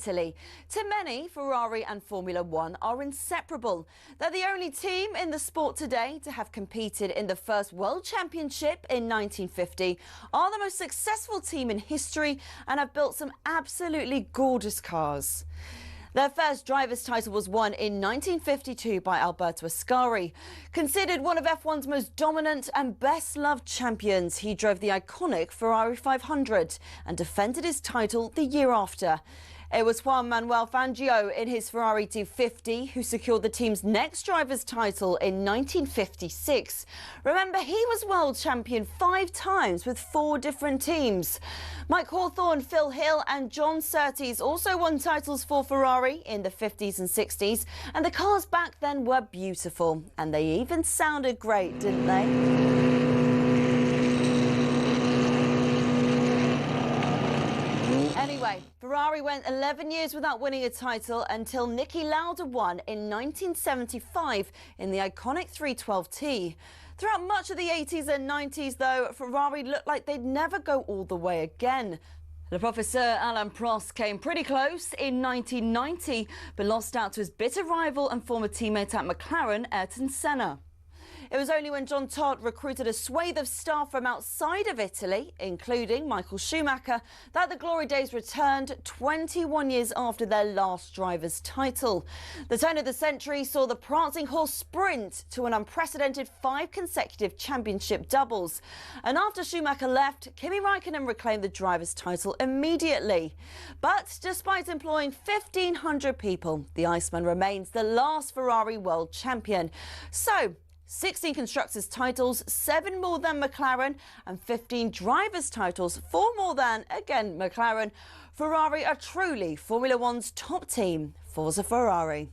Italy. To many, Ferrari and Formula One are inseparable. They're the only team in the sport today to have competed in the first World Championship in 1950, are the most successful team in history and have built some absolutely gorgeous cars. Their first driver's title was won in 1952 by Alberto Ascari. Considered one of F1's most dominant and best-loved champions, he drove the iconic Ferrari 500 and defended his title the year after. It was Juan Manuel Fangio in his Ferrari 250 who secured the team's next driver's title in 1956. Remember, he was world champion 5 times with 4 different teams. Mike Hawthorne, Phil Hill and John Surtees also won titles for Ferrari in the 50s and 60s, and the cars back then were beautiful, and they even sounded great, didn't they? Anyway, Ferrari went 11 years without winning a title until Niki Lauda won in 1975 in the iconic 312T. Throughout much of the 80s and 90s, though, Ferrari looked like they'd never go all the way again. Le Professeur Alain Prost came pretty close in 1990, but lost out to his bitter rival and former teammate at McLaren, Ayrton Senna. It was only when John Todt recruited a swathe of staff from outside of Italy, including Michael Schumacher, that the glory days returned 21 years after their last driver's title. The turn of the century saw the prancing horse sprint to an unprecedented 5 consecutive championship doubles. And after Schumacher left, Kimi Raikkonen reclaimed the driver's title immediately. But despite employing 1,500 people, the Iceman remains the last Ferrari world champion. So, 16 constructors' titles, 7 more than McLaren, and 15 drivers' titles, 4 more than, again, McLaren. Ferrari are truly Formula One's top team. Forza Ferrari.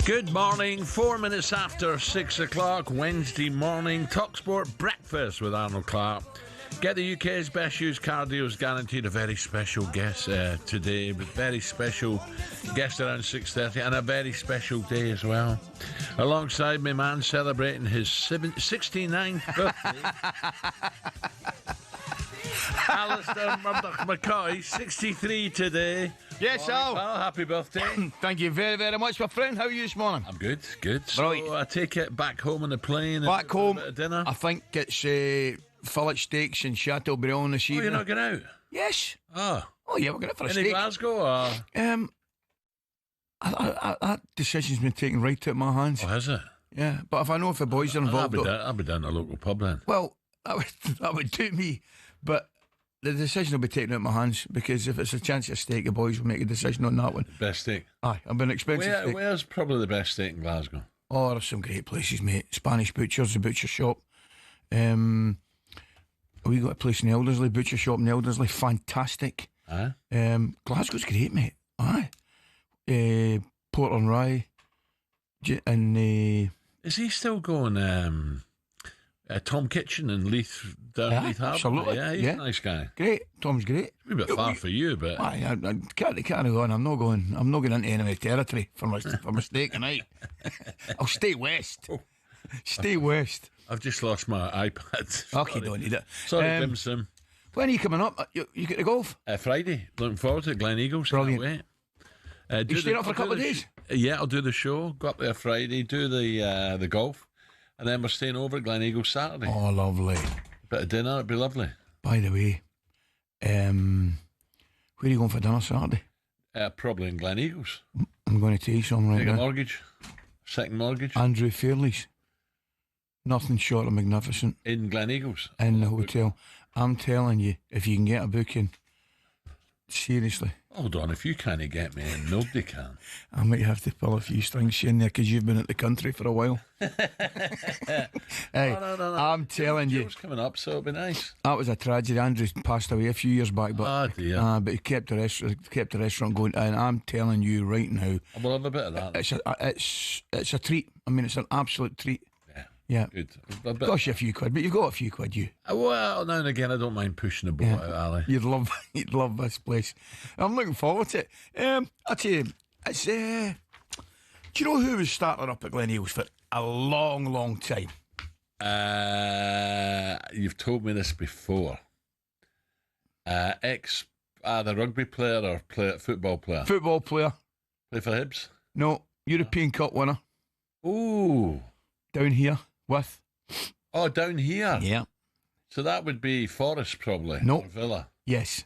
Good morning, 4 minutes after 6 o'clock, Wednesday morning, talkSPORT breakfast with Arnold Clark. Get the UK's best used car deals guaranteed. A very special guest today, but very special guest around 6:30 and a very special day as well. Alongside me, man, celebrating his 69th birthday. Alistair McCoist, 63 today. Yes, Al. Well, happy birthday. Thank you very, very much, my friend. How are you this morning? I'm good, good. So right. I take it back home on the plane. Back home. A bit of dinner. I think it's fillet steaks in Chateaubriand this evening. Oh, you're not going out? Yes. Oh. Oh, yeah, we're going out for a in steak. Glasgow, or? That decision's been taken right out of my hands. Oh, has it? Yeah, but if I know if the boys are involved... I'll be down to the local pub then. Well, that would do me, but the decision will be taken out of my hands, because if it's a chance of steak, the boys will make a decision on that one. Best steak? Aye, I've been expensive steak. Where's probably the best steak in Glasgow? Oh, there's some great places, mate. Spanish Butchers, the butcher shop. We got a place in Eldersley, butcher shop in Eldersley, fantastic. Aye. Glasgow's great, mate. Aye. Port on Rye. And is he still going Tom Kitchen in Leith, down Leith Harbour? Absolutely. Yeah, he's a nice guy. Great. Tom's great. A bit far for you, but I can't go on. I'm not going into enemy territory for my steak tonight. I'll stay west. Oh. Stay west. I've just lost my iPad. Okay, don't need it. Sorry, Dim Sim. When are you coming up? You get to golf? Friday. Looking forward to it. Glen Eagles. Brilliant. Can't wait. You staying up for a couple of days? Yeah, I'll do the show. Go up there Friday. Do the golf, and then we're staying over at Glen Eagles Saturday. Oh, lovely. Bit of dinner. It'd be lovely. By the way, where are you going for dinner Saturday? Probably in Glen Eagles. I'm going to tell you something right Take now. a mortgage. Second mortgage. Andrew Fairley's. Nothing short of magnificent. In Glen Eagles. In the hotel. I'm telling you, if you can get a booking, seriously. Hold on, if you can't get me in, nobody can. I might have to pull a few strings, Shin, there, because you've been at the country for a while. Hey, no. I'm telling you. Jill's coming up, so it'll be nice. That was a tragedy. Andrew passed away a few years back, but Oh dear. but he kept the restaurant going. And I'm telling you right now, We'll have a bit of that. it's a treat. I mean, it's an absolute treat. Yeah. Good. Cost you a few quid, but you've got a few quid, you. Well, now and again, I don't mind pushing the boat out, Ali. You'd love this place. I'm looking forward to it. I tell you, it's do you know who was starting up at Glen Eagles for a long time? You've told me this before. The rugby player or football player? Football player. Play for Hibs? No, European Cup winner. Ooh. Down here with. Oh, down here? Yeah. So that would be Forest, probably. No. Or Villa. Yes.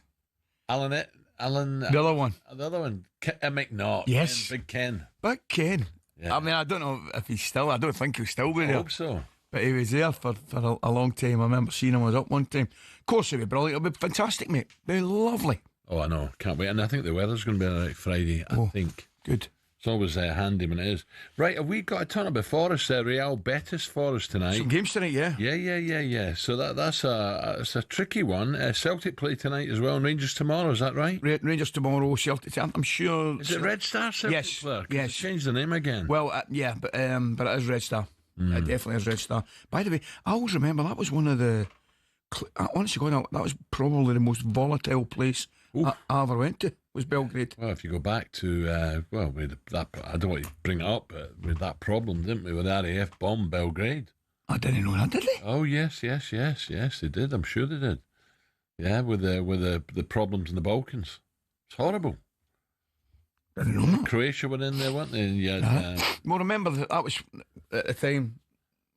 Alan. The other one. The other one. McNaught. Yes. Big Ken. Big Ken. Yeah. I mean, I don't know if he's still. I don't think he'll still be I there. hope so. But he was there for a long time. I remember seeing him. I was up one time. Of course, it'll be brilliant. It'll be fantastic, mate. Be lovely. Oh, I know. Can't wait. And I think the weather's going to be all right Friday. I think. Good. It's always handy when it is. Right, have we got a turn up Forest? Real Betis Forest tonight. Some games tonight, yeah. Yeah. So that's a tricky one. Celtic play tonight as well, and Rangers tomorrow. Is that right? Rangers tomorrow, Celtic. I'm sure. Is it Red Star Celtic? Yes. Player? Yes. It's changed the name again. Well, yeah, but it is Red Star. It definitely is Red Star. By the way, I always remember that was one of the. Honestly, that was probably the most volatile place I ever went to. Was Belgrade. Well, if you go back to with that, I don't want to bring it up, but with that problem, didn't we, with RAF bomb Belgrade? I didn't know that, did they? Oh yes, they did. I'm sure they did. Yeah, with the problems in the Balkans, it's horrible. Didn't know that. Croatia were in there, weren't they? Yeah. Well, remember that was at the time.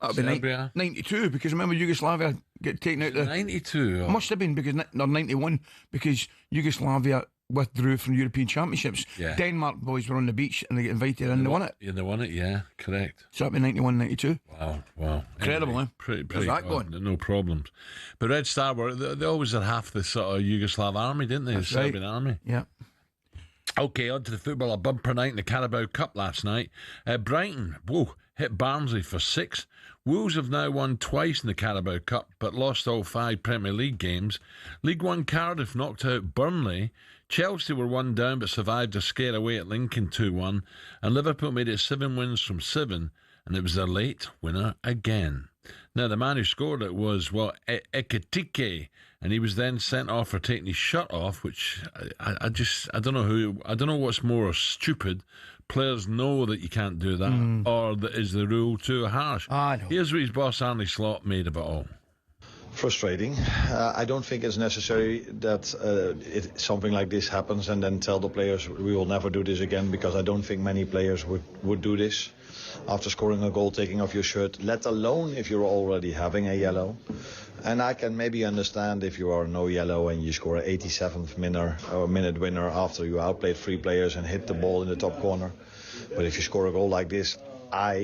That would be 92, because remember Yugoslavia get taken out. 92. Must have been because 91, because Yugoslavia withdrew from European Championships. Yeah. Denmark boys were on the beach and they get invited and they won it. Yeah, they won it, yeah, correct. So that'd be 91, 92. Wow. Incredible, anyway, eh? Pretty that good. going? No problems. But Red Star, they always had half the sort of Yugoslav army, didn't they? That's the Serbian army. Yeah. Okay, on to the football. A bumper night in the Carabao Cup last night. Brighton, hit Barnsley for 6. Wolves have now won twice in the Carabao Cup, but lost all 5 Premier League games. League One Cardiff knocked out Burnley. Chelsea were 1 down, but survived a scare away at Lincoln 2-1. And Liverpool made it 7 wins from 7, and it was their late winner again. Now, the man who scored it was, Ekitike, and he was then sent off for taking his shirt off, which I don't know what's more stupid. Players know that you can't do that, or is the rule too harsh? I know. Here's what his boss, Arnie Slot, made of it all. Frustrating. I don't think it's necessary that something like this happens and then tell the players we will never do this again, because I don't think many players would do this after scoring a goal, taking off your shirt, let alone if you're already having a yellow. And I can maybe understand if you are no yellow and you score an 87th minute winner after you outplayed 3 players and hit the ball in the top corner. But if you score a goal like this,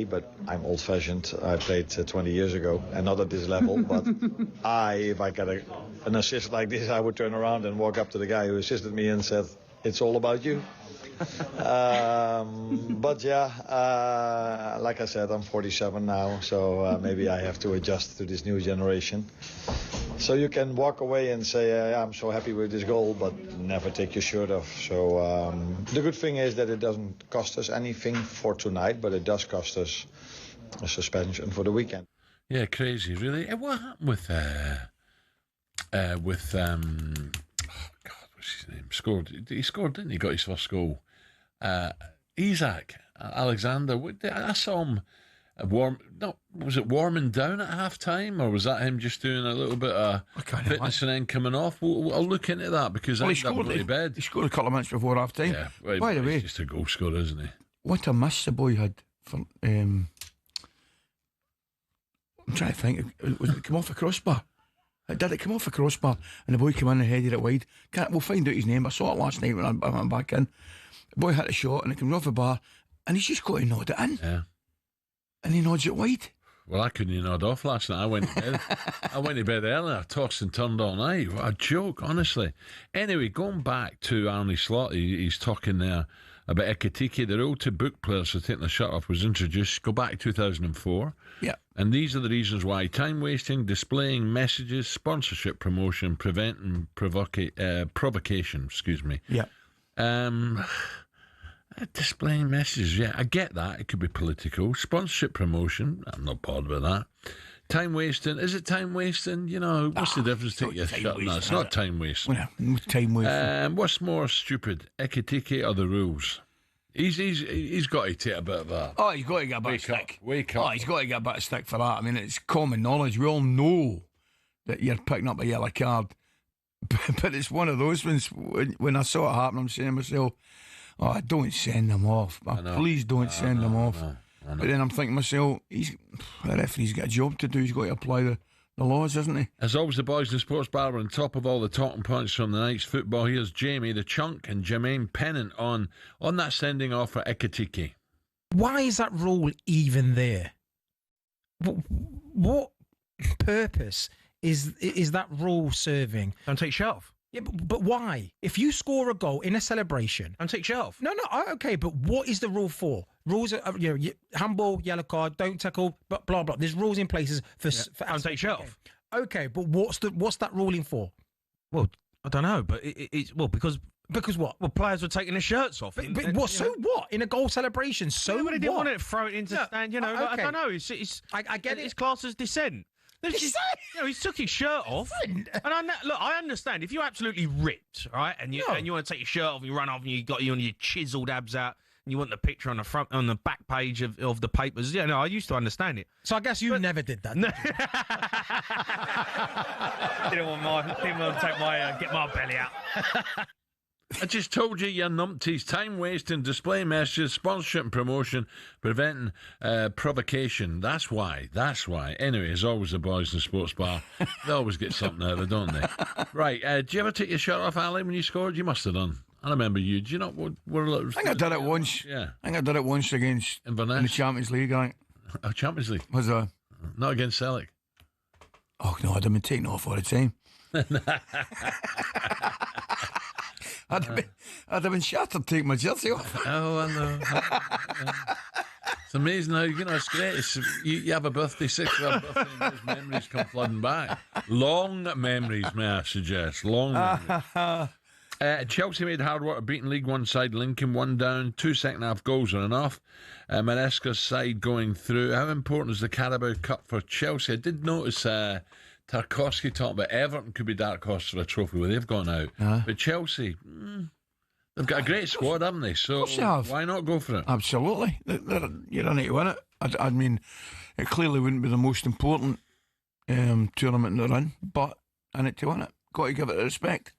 but I'm old-fashioned. I played 20 years ago, and not at this level. But if I get an assist like this, I would turn around and walk up to the guy who assisted me and said, "It's all about you." But yeah, like I said, I'm 47 now, so maybe I have to adjust to this new generation. So you can walk away and say, I'm so happy with this goal, but never take your shirt off. So the good thing is that it doesn't cost us anything for tonight, but it does cost us a suspension for the weekend. Yeah, crazy, really. What happened with what's his name? He scored, didn't he? Got his first goal. Isaac Alexander. I saw him was it warming down at half time, or was that him just doing a little bit of fitness and then coming off? I'll look into that, because I think that bed. He scored a couple of minutes before half time. Yeah, by the way, he's just a goal scorer, isn't he? What a miss the boy had for. I'm trying to think. Was it come off a crossbar? Did it come off a crossbar and the boy came in and headed it wide? We'll find out his name. I saw it last night when I went back in. The boy hit a shot and it comes off the bar and he's just got to nod it in. Yeah. And he nods it wide. Well, I couldn't nod off last night. I went to bed. I went to bed early. I tossed and turned all night. What a joke, honestly. Anyway, going back to Arnie Slot, he's talking there about Ekitike. The rule to book players for taking the shirt off was introduced. Go back to 2004. Yeah. And these are the reasons why: time wasting, displaying messages, sponsorship promotion, preventing provocation. Excuse me. Yeah. Displaying messages. Yeah, I get that. It could be political. Sponsorship promotion. I'm not bothered with that. Time wasting. Is it time wasting? You know, what's the difference? Take your shirt. No, it's not time wasting. Well, time wasting. What's more stupid, Ekitike or the rules? He's got to take a bit of a... Oh, he's got to get a bit of stick. Wake up. Oh, he's got to get a bit of stick for that. I mean, it's common knowledge. We all know that you're picking up a yellow card. But it's one of those ones, when I saw it happen, I'm saying to myself, oh, don't send them off. Please don't send them off. I know. But then I'm thinking to myself, the referee's got a job to do. He's got to apply the laws, hasn't he? As always, the boys in the sports bar were on top of all the talking points from the night's football. Here's Jamie, the Chunk, and Jermaine Pennant on that sending off for Ekitike. Why is that rule even there? What purpose is that rule serving? Don't take your shirt off. Yeah, but why? If you score a goal in a celebration... Don't take your shirt off. No, okay, but what is the rule for? Rules are, handball, yellow card, don't tackle, but blah, blah. There's rules in places for don't take your shirt off. Okay, but what's that ruling for? Well, I don't know, but it's because what? Well, players were taking their shirts off. But what? So what? In a goal celebration, so what? They didn't want to throw it into stand, Okay. I don't know. I get it. It's classed as dissent. He took his shirt off, and I understand if you're absolutely ripped, right, and you want to take your shirt off and you run off and you got your chiseled abs out and you want the picture on the back page of the papers. Yeah, no, I used to understand it. So I guess you never did that. Didn't want to take get my belly out. I just told you numpties. Time wasting, display messages, sponsorship and promotion, preventing provocation. That's why. Anyway, as always, the boys in the sports bar, they always get something out of it, don't they? Right, did you ever take your shirt off, Ali, when you scored? You must have done. I remember you. Do you not? I think I did it once. Yeah. I think I did it once against in the Champions League, I think. Oh, Champions League? Was not against Celtic? Oh, no, I'd have been taken off all the time. I'd have been shattered to take my jersey off. Oh, I know. It's amazing how, it's great. You have a birthday, 6th birthday, and those memories come flooding back. Long memories, may I suggest. Long memories. Chelsea made hard work of beating League One side Lincoln, 1 down, 2 second-half goals are enough. Maresca's side going through. How important is the Carabao Cup for Chelsea? I did notice... Tarkowski talking about Everton could be dark horse for a trophy where they've gone out. But Chelsea, they've got a great squad, haven't they? So why not go for it? Absolutely. You're in it to win it. I mean, it clearly wouldn't be the most important tournament they're in, but in it to win it. Got to give it respect.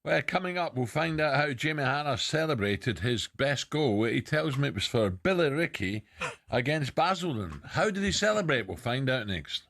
Well, coming up, we'll find out how Jamie Hanna celebrated his best goal. He tells me it was for Billy Ricky against Basildon. How did he celebrate? We'll find out next.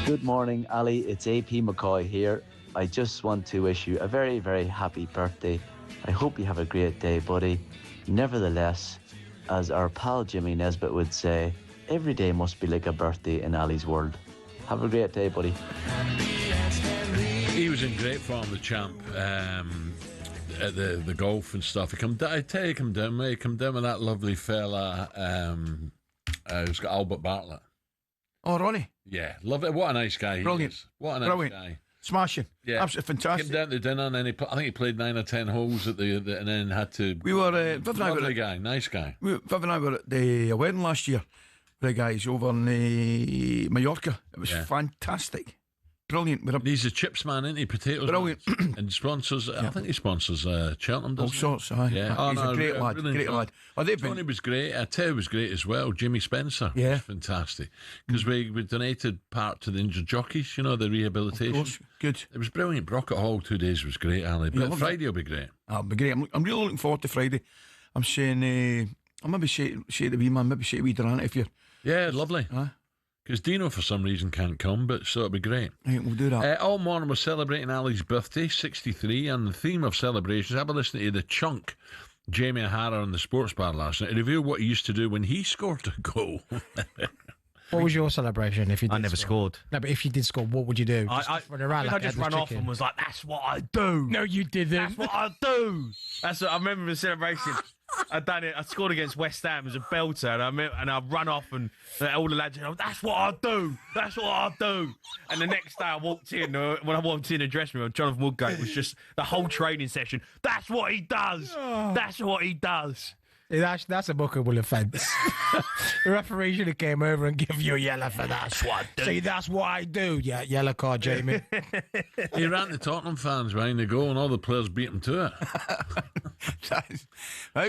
Good morning, Ali. It's AP McCoy here. I just want to wish you a very, very happy birthday. I hope you have a great day, buddy. Nevertheless, as our pal Jimmy Nesbitt would say, every day must be like a birthday in Ali's world. Have a great day, buddy. He was in great form, the champ. At the golf and stuff. I tell you, he come down with that lovely fella. Who's got Albert Bartlett. Oh, Ronnie. Yeah, love it. What a nice guy. Brilliant. He is. What a nice guy. Smashing. Yeah, absolutely fantastic. Came down to dinner and then I think he played 9 or 10 holes at the and then had to. We were Viv and I were lovely guy, nice guy. Viv and I were at the wedding last year. The guys over in Mallorca. It was fantastic. Brilliant. He's a chips man, isn't he? Potatoes. Brilliant. And sponsors, I think he sponsors Cheltenham, doesn't all sorts, aye. Yeah. He's a great lad. Great lad. Oh, Tony was great. Teo was great as well. Jimmy Spencer. Yeah. Was fantastic. Because we donated part to the injured jockeys, the rehabilitation. Of course. Good. It was brilliant. Brocket Hall 2 days was great, Ali. But Friday will be great. It'll be great. I'm really looking forward to Friday. I'm saying, I'll maybe say to the wee man, maybe say to wee Durant if you're. Yeah, lovely. Because Dino, for some reason, can't come, so it'll be great. I think we'll do that. All morning we're celebrating Ali's birthday, 63, and the theme of celebrations, have a listen to the chunk Jamie O'Hara on the sports bar last night to reveal what he used to do when he scored a goal. What was your celebration if you did I never scored. No, but if you did score, what would you do? I just ran off and was like, that's what I do. No, you didn't. That's what I do. That's what I remember the celebration. I done it. I scored against West Ham as a belter, and I run off, and all the lads, that's what I do. That's what I do. And the next day I walked in, when I walked in the dressing room, Jonathan Woodgate was just the whole training session. That's what he does. That's what he does. That's a bookable offence. The referee should have came over and give you a yellow for that. That's what I do. See, that's what I do. Yeah, yellow card, Jamie. He ran the Tottenham fans behind the goal, and all the players beat him to it. How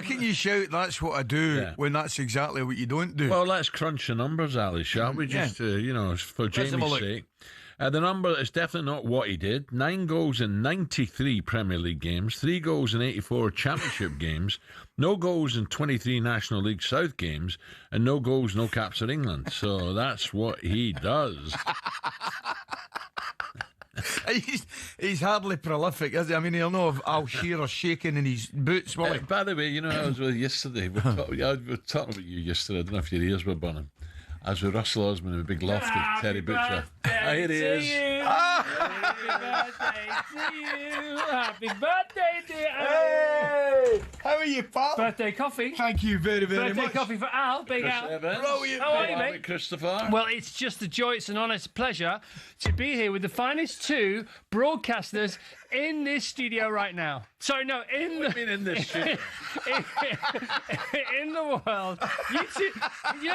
can you shout that's what I do when that's exactly what you don't do? Well, let's crunch the numbers, Ali, shall we? Just for Jamie's sake. The number is definitely not what he did. 9 goals in 93 Premier League games, 3 goals in 84 Championship games, no goals in 23 National League South games, and no goals, no caps for England. So that's what he does. He's hardly prolific, is he? I mean, he'll know of Al Shearer shaking in his boots, will he? By the way, I was with yesterday. We were talking about you yesterday. I don't know if your ears were burning. As with Russell Osman in a big loft with Terry Butcher. Here he is. Happy birthday to you. Happy birthday, dear Al. Hey, how are you, pal? Birthday coffee. Thank you very, very birthday much. coffee for Al, big Al. Brilliant. How are you, mate? Christopher. Well, it's just a joy, it's an honour, it's a pleasure to be here with the finest 2 broadcasters in this studio right now. Sorry, no, in this studio? in the world.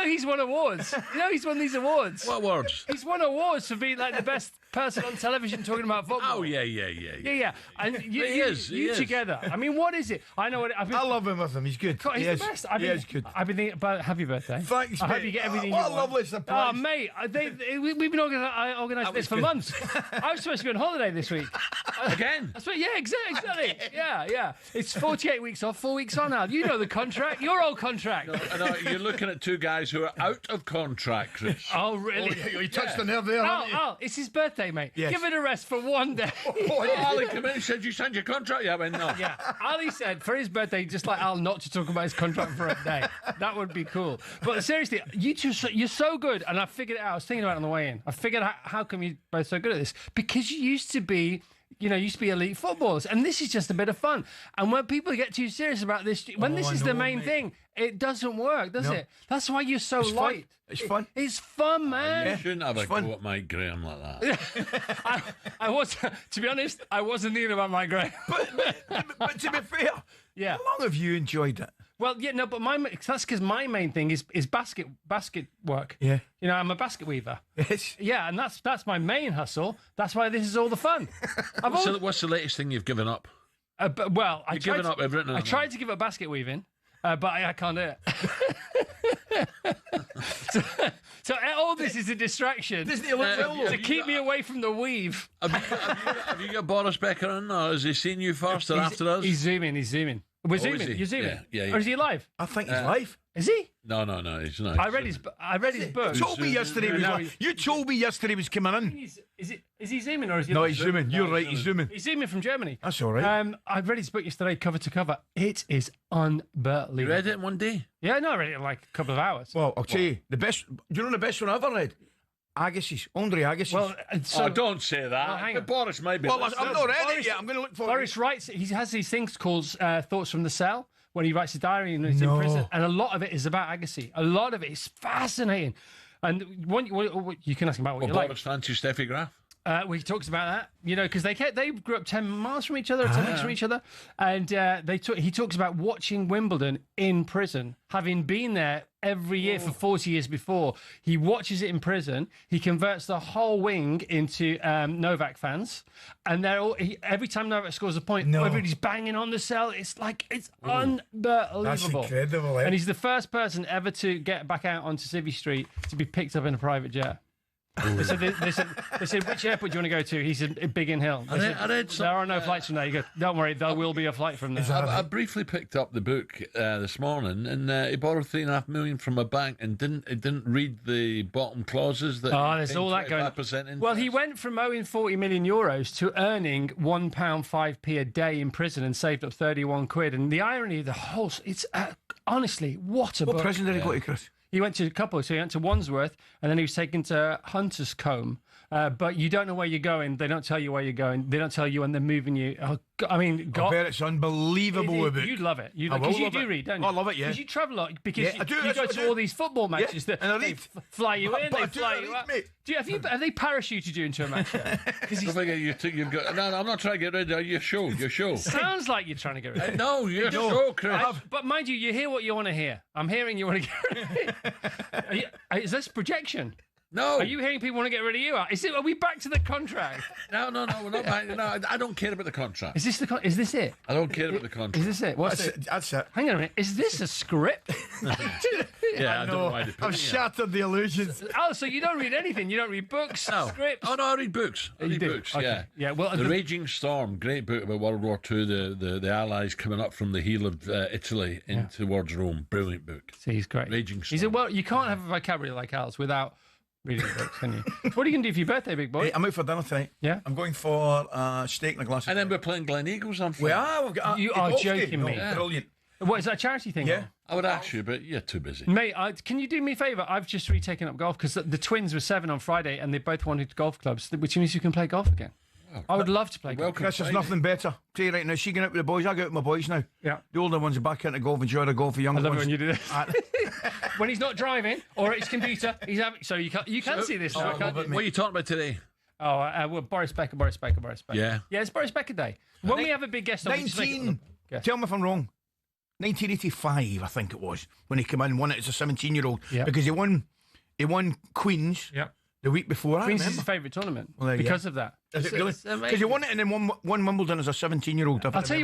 He's won awards. He's won these awards. What awards? He's won awards for being like the best person on television talking about football. Oh, yeah. And He is. together. I mean, what is it? I know what I love him with him. He's good. He's the best. He is good. I've been thinking about happy birthday. Thanks, I mate. hope you get everything What you a want. lovely surprise. Oh, mate, we've been organising this for months. I was supposed to be on holiday this week. Again? Yeah, exactly. Yeah. It's 48 weeks off, 4 weeks on, Al. You know the contract. Your old contract. No, you're looking at 2 guys who are out of contract, Chris. Oh, really? You touched the nerve there, haven't you? Al, it's his birthday, mate. Yes. Give it a rest for one day. Ali come in and said, you signed your contract? Yeah, I went, no. Yeah, Ali said for his birthday, just like Al, not to talk about his contract for a day. That would be cool. But seriously, you're so good, and I figured it out. I was thinking about it on the way in. I figured out how come you're both so good at this? Because you used to be elite footballers, and this is just a bit of fun. And when people get too serious about this, when this is the main thing, it doesn't work, does it? That's why you're so light. It's fun. It's fun, man. You shouldn't have a go at Mike Graham like that. I was, to be honest, I wasn't thinking about Mike Graham. But to be fair, yeah. How long have you enjoyed it? Well, yeah, no, but that's because my main thing is basket work. Yeah. I'm a basket weaver. Yes. Yeah, and that's my main hustle. That's why this is all the fun. What's the latest thing you've given up? I given up everything. I tried to give up basket weaving, but I can't do it. So all this is a distraction to keep me away from the weave. Have you got Boris Becker in, or has he seen you first or after us? He's zooming. We're Oh, zooming. is he? You're zooming. Yeah. Or is he alive? I think he's live. Is he? No, he's not. I read his book. You told me yesterday he was No, live. You told me yesterday he was coming in. Is he zooming or is he? No, he's zooming. You're right, he's zooming. He's zooming from Germany. That's all right. I read his book yesterday, cover to cover. It is unbelievable. You read it in one day? Yeah, no, I read it in like a couple of hours. Well, I'll tell you, the best. Do you know the best one I ever read? Agassiz, Andre Agassiz. Well, so don't say that. Well, hang on. Boris might be. Well, I'm not read Boris- it yet. I'm going to look for Boris it. writes. He has these things called thoughts from the cell when he writes his diary and he's No. in prison, and a lot of it is about Agassi. A lot of it is fascinating. And you can ask him about what you like. Boris fancies Steffi Graf. Well, he talks about that, because they grew up 10 miles from each other, 10 weeks from each other, and he talks about watching Wimbledon in prison, having been there every year for 40 years before. He watches it in prison. He converts the whole wing into Novak fans, and every time Novak scores a point, everybody's banging on the cell. It's unbelievable. That's incredible, eh? And he's the first person ever to get back out onto Civvy Street to be picked up in a private jet. They said, which airport do you want to go to? He said, Biggin Hill. I read there are no flights from there. You go, don't worry, there will be a flight from there. I briefly picked up the book this morning, and he borrowed $3.5 million from a bank and didn't read the bottom clauses. There's all that going on. Well, he went from owing €40 million to earning £1.5p a day in prison and saved up 31 quid. And the irony of the whole, it's honestly, what a book. What prison did he go to, Chris? He went to a couple, so he went to Wandsworth, and then he was taken to Hunter's Combe. But you don't know where you're going. They don't tell you where you're going. They don't tell you when they're moving you. Oh, God, I mean, I bet it's unbelievable. You'd love it. Because you do read, don't you? I love it, yeah. Because you travel a lot. Because I do, you go to all these football matches that and I they read. fly you in, they fly you read, out. mate. Have they parachuted you into a match? You've got. No, I'm not trying to get rid of your show. Your show. Sounds like you're trying to get rid of it. No, your show, Chris. But mind you, you hear what you want to hear. I'm hearing you want to get rid of it. Is this projection? No. Are you hearing people want to get rid of you? Are we back to the contract? No, we're not back. No, I don't care about the contract. Is this it? I don't care about the contract. Is this it? That's it. Hang on a minute. Is this a script? Yeah, I don't know why they put I've shattered the illusions. Oh, so you don't read anything? You don't read books, scripts? Oh, no, I read books. I read books, okay. yeah. Yeah, well, The Raging Storm, great book about World War II, the Allies coming up from the heel of Italy towards Rome. Brilliant book. See, he's great. Raging Storm. He said, well, you can't have a vocabulary like ours without reading books, can you? What are you going to do for your birthday, big boy? Hey, I'm out for dinner tonight. Yeah? I'm going for steak and a glass of And then we're playing Glen Eagles on Friday. We are. We've got You a are golf joking game. me. No, brilliant. What, is that a charity thing? Yeah. I would ask you, but you're too busy. Mate, can you do me a favour? I've just retaken up golf because the twins were 7 on Friday and they both wanted golf clubs, which means you can play golf again. I would love to play golf. Chris, there's nothing better. Tell you right now, she going out with the boys. I go out with my boys now. Yeah. The older ones are back into golf, enjoy the golf. The younger I love it ones. when you do this. When he's not driving or at his computer, he's having. So you can see this now, can't you? What are you talking about today? Well, Boris Becker. Yeah. Yeah, it's Boris Becker Day. When we have a big guest on, we just make it- 19. Tell me if I'm wrong. 1985, I think it was, when he came in and won it as a 17-year-old. Yeah. Because he won Queen's Yeah. the week before. Queen's I is his remember. favourite tournament Well, there you because go. of that. Is it really? It's Because amazing. he won it and then won Wimbledon as a 17-year-old. I'll tell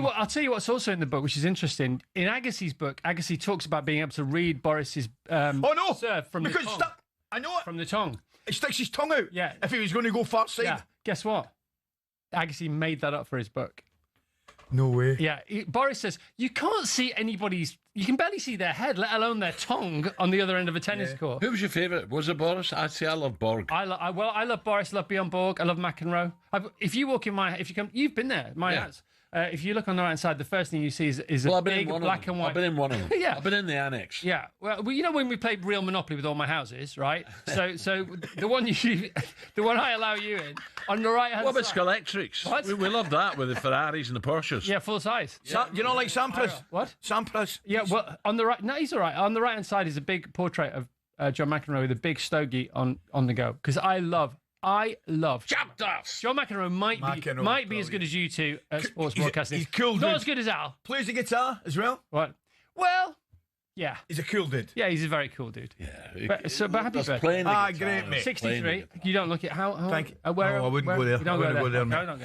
you what's also in the book, which is interesting. In Agassi's book, Agassi talks about being able to read Boris's serve from because the tongue. I know it. From the tongue. He sticks his tongue out. Yeah. If he was going to go far side. Yeah. Guess what? Agassi made that up for his book. No way. Yeah. Boris says you can't see anybody's. You can barely see their head, let alone their tongue on the other end of a tennis court. Who was your favourite? Was it Boris? I'd say I love Borg. I love Boris. I love Bjorn Borg. I love McEnroe. If you walk in you've been there. My house. If you look on the right hand side, the first thing you see is a big black and white. I've been in one of them. Yeah. I've been in the annex. Yeah, well, you know when we played Real Monopoly with all my houses, right? So the one I allow you in on the right hand What about side. Electrics? What? We love that with the Ferraris and the Porsches. Yeah, full size. You know, like Sampras? What? Sampras? Yeah, well, on the right. No, he's all right. On the right hand side is a big portrait of John McEnroe with a big stogie on the go. Because I love Chapters. John McEnroe might be as good as you two at sports broadcasting. He's cool, Not dude. as good as Al. Plays the guitar as well. What? Well, yeah. He's a cool dude. Yeah, he's a very cool dude. Yeah. But happy birthday. Playing the guitar. Great, mate. 63. You don't look at how. Thank you. Where, No, I wouldn't go there. You don't I wouldn't go there, No, mate. don't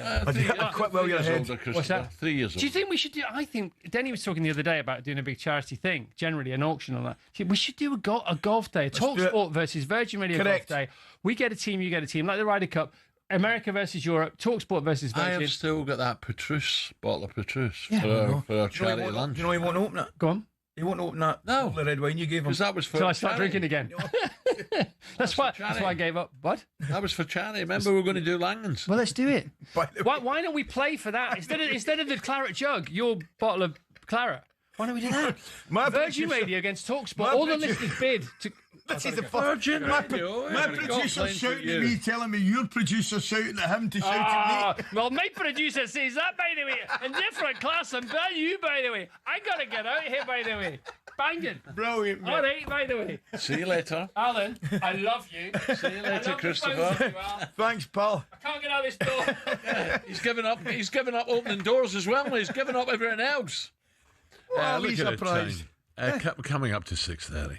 go. I quite well, you're ahead. What's that? 3 years old. Do you think we should do? I think Denny was talking the other day about doing a big charity thing, generally an auction on that. We should do a golf day, a talk do it. sport versus Virgin Radio Correct. golf day. We get a team, you get a team, like the Ryder Cup. America versus Europe, talkSPORT versus I Virgin. have still got that bottle of Petrus for our charity lunch. You know he won't open it. Go on. He won't open that. No. The red wine you gave him. Because that was for Till I start charity. drinking again. That's why I gave up. What? That was for charity. Remember, we were going to do Langans. Well, let's do it. By the way, Why don't we play for that instead of the claret jug? Your bottle of claret. Why don't we do that? Virgin Radio against talkSPORT. All the listeners bid to. this is the Virgin My Radio. producer shouting at me, telling me your producer shouting at him to shout at me. Well, my producer says that, by the way. A different class and by you, by the way. I gotta get out of here, by the way. Banging. Brilliant, mate. All right, by the way. See you later. Alan, I love you. See you later, Christopher. Thanks, pal. I can't get out of this door. He's given up. He's given up opening doors as well. He's given up everything else. Well, Look he's at the surprised. time. Coming up to 6:30.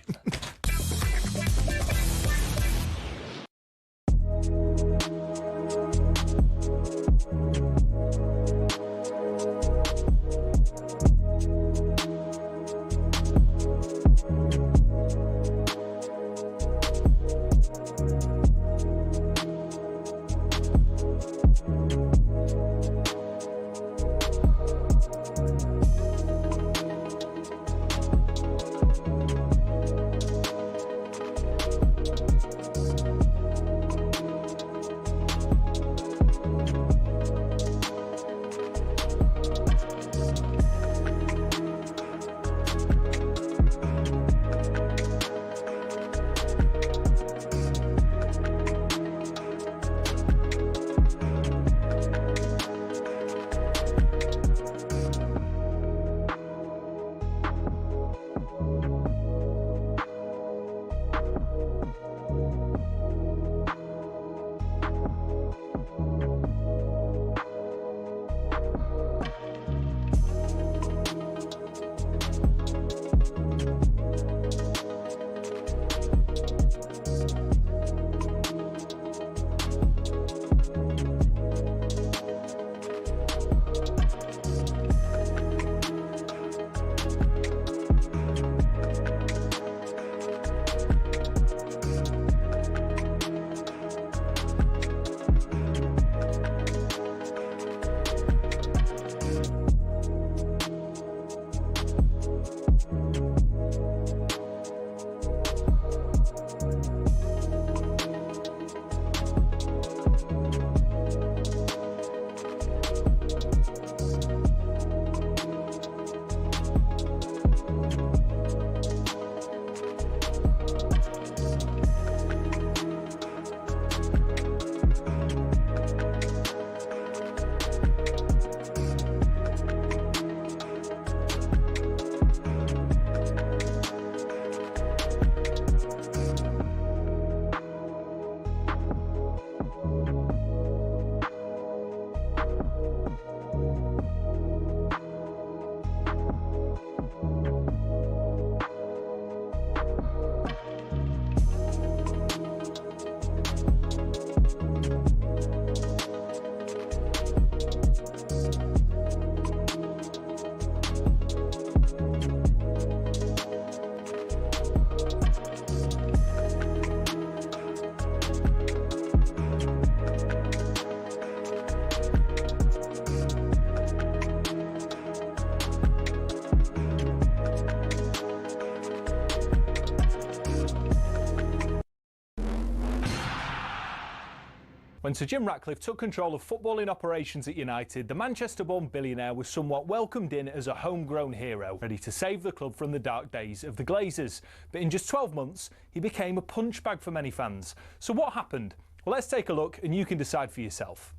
When Sir Jim Ratcliffe took control of footballing operations at United, the Manchester-born billionaire was somewhat welcomed in as a homegrown hero, ready to save the club from the dark days of the Glazers. But in just 12 months, he became a punchbag for many fans. So what happened? Well, let's take a look and you can decide for yourself.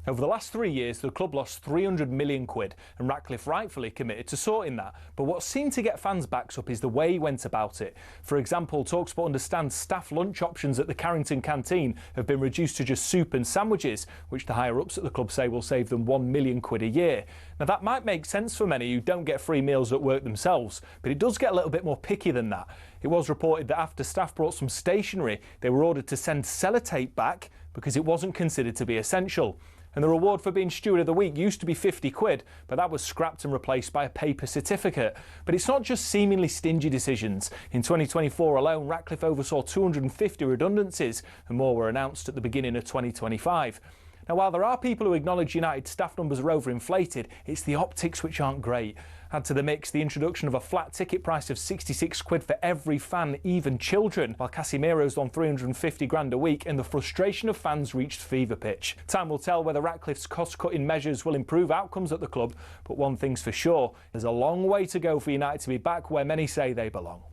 Over the last 3 years, the club lost 300 million quid, and Ratcliffe rightfully committed to sorting that. But what seemed to get fans' backs up is the way he went about it. For example, talkSPORT understands staff lunch options at the Carrington canteen have been reduced to just soup and sandwiches, which the higher-ups at the club say will save them 1 million quid a year. Now, that might make sense for many who don't get free meals at work themselves, but it does get a little bit more picky than that. It was reported that after staff brought some stationery, they were ordered to send sellotape back because it wasn't considered to be essential. And the reward for being Steward of the Week used to be 50 quid, but that was scrapped and replaced by a paper certificate. But it's not just seemingly stingy decisions. In 2024 alone, Ratcliffe oversaw 250 redundancies, and more were announced at the beginning of 2025. Now, while there are people who acknowledge United staff numbers are overinflated, it's the optics which aren't great. Add to the mix the introduction of a flat ticket price of 66 quid for every fan, even children, while Casemiro's on 350 grand a week, and the frustration of fans reached fever pitch. Time will tell whether Ratcliffe's cost-cutting measures will improve outcomes at the club, but one thing's for sure, there's a long way to go for United to be back where many say they belong.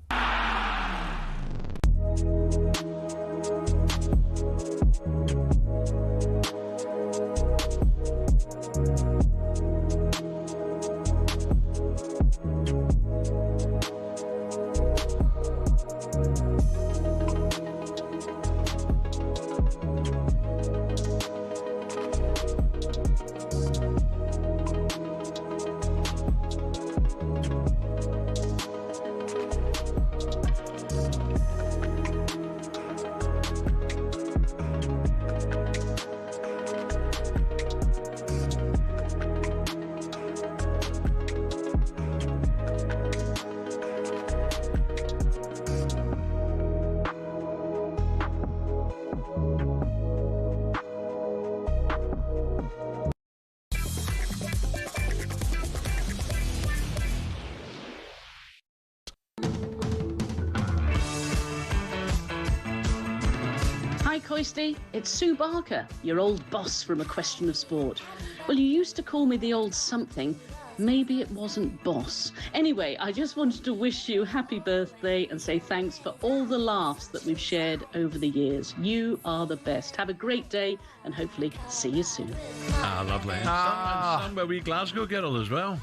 Coisty, it's Sue Barker, your old boss from A Question of Sport. Well, you used to call me the old something. Maybe it wasn't boss. Anyway, I just wanted to wish you happy birthday and say thanks for all the laughs that we've shared over the years. You are the best. Have a great day and hopefully see you soon. Ah, lovely. Sung by wee Glasgow girl as well.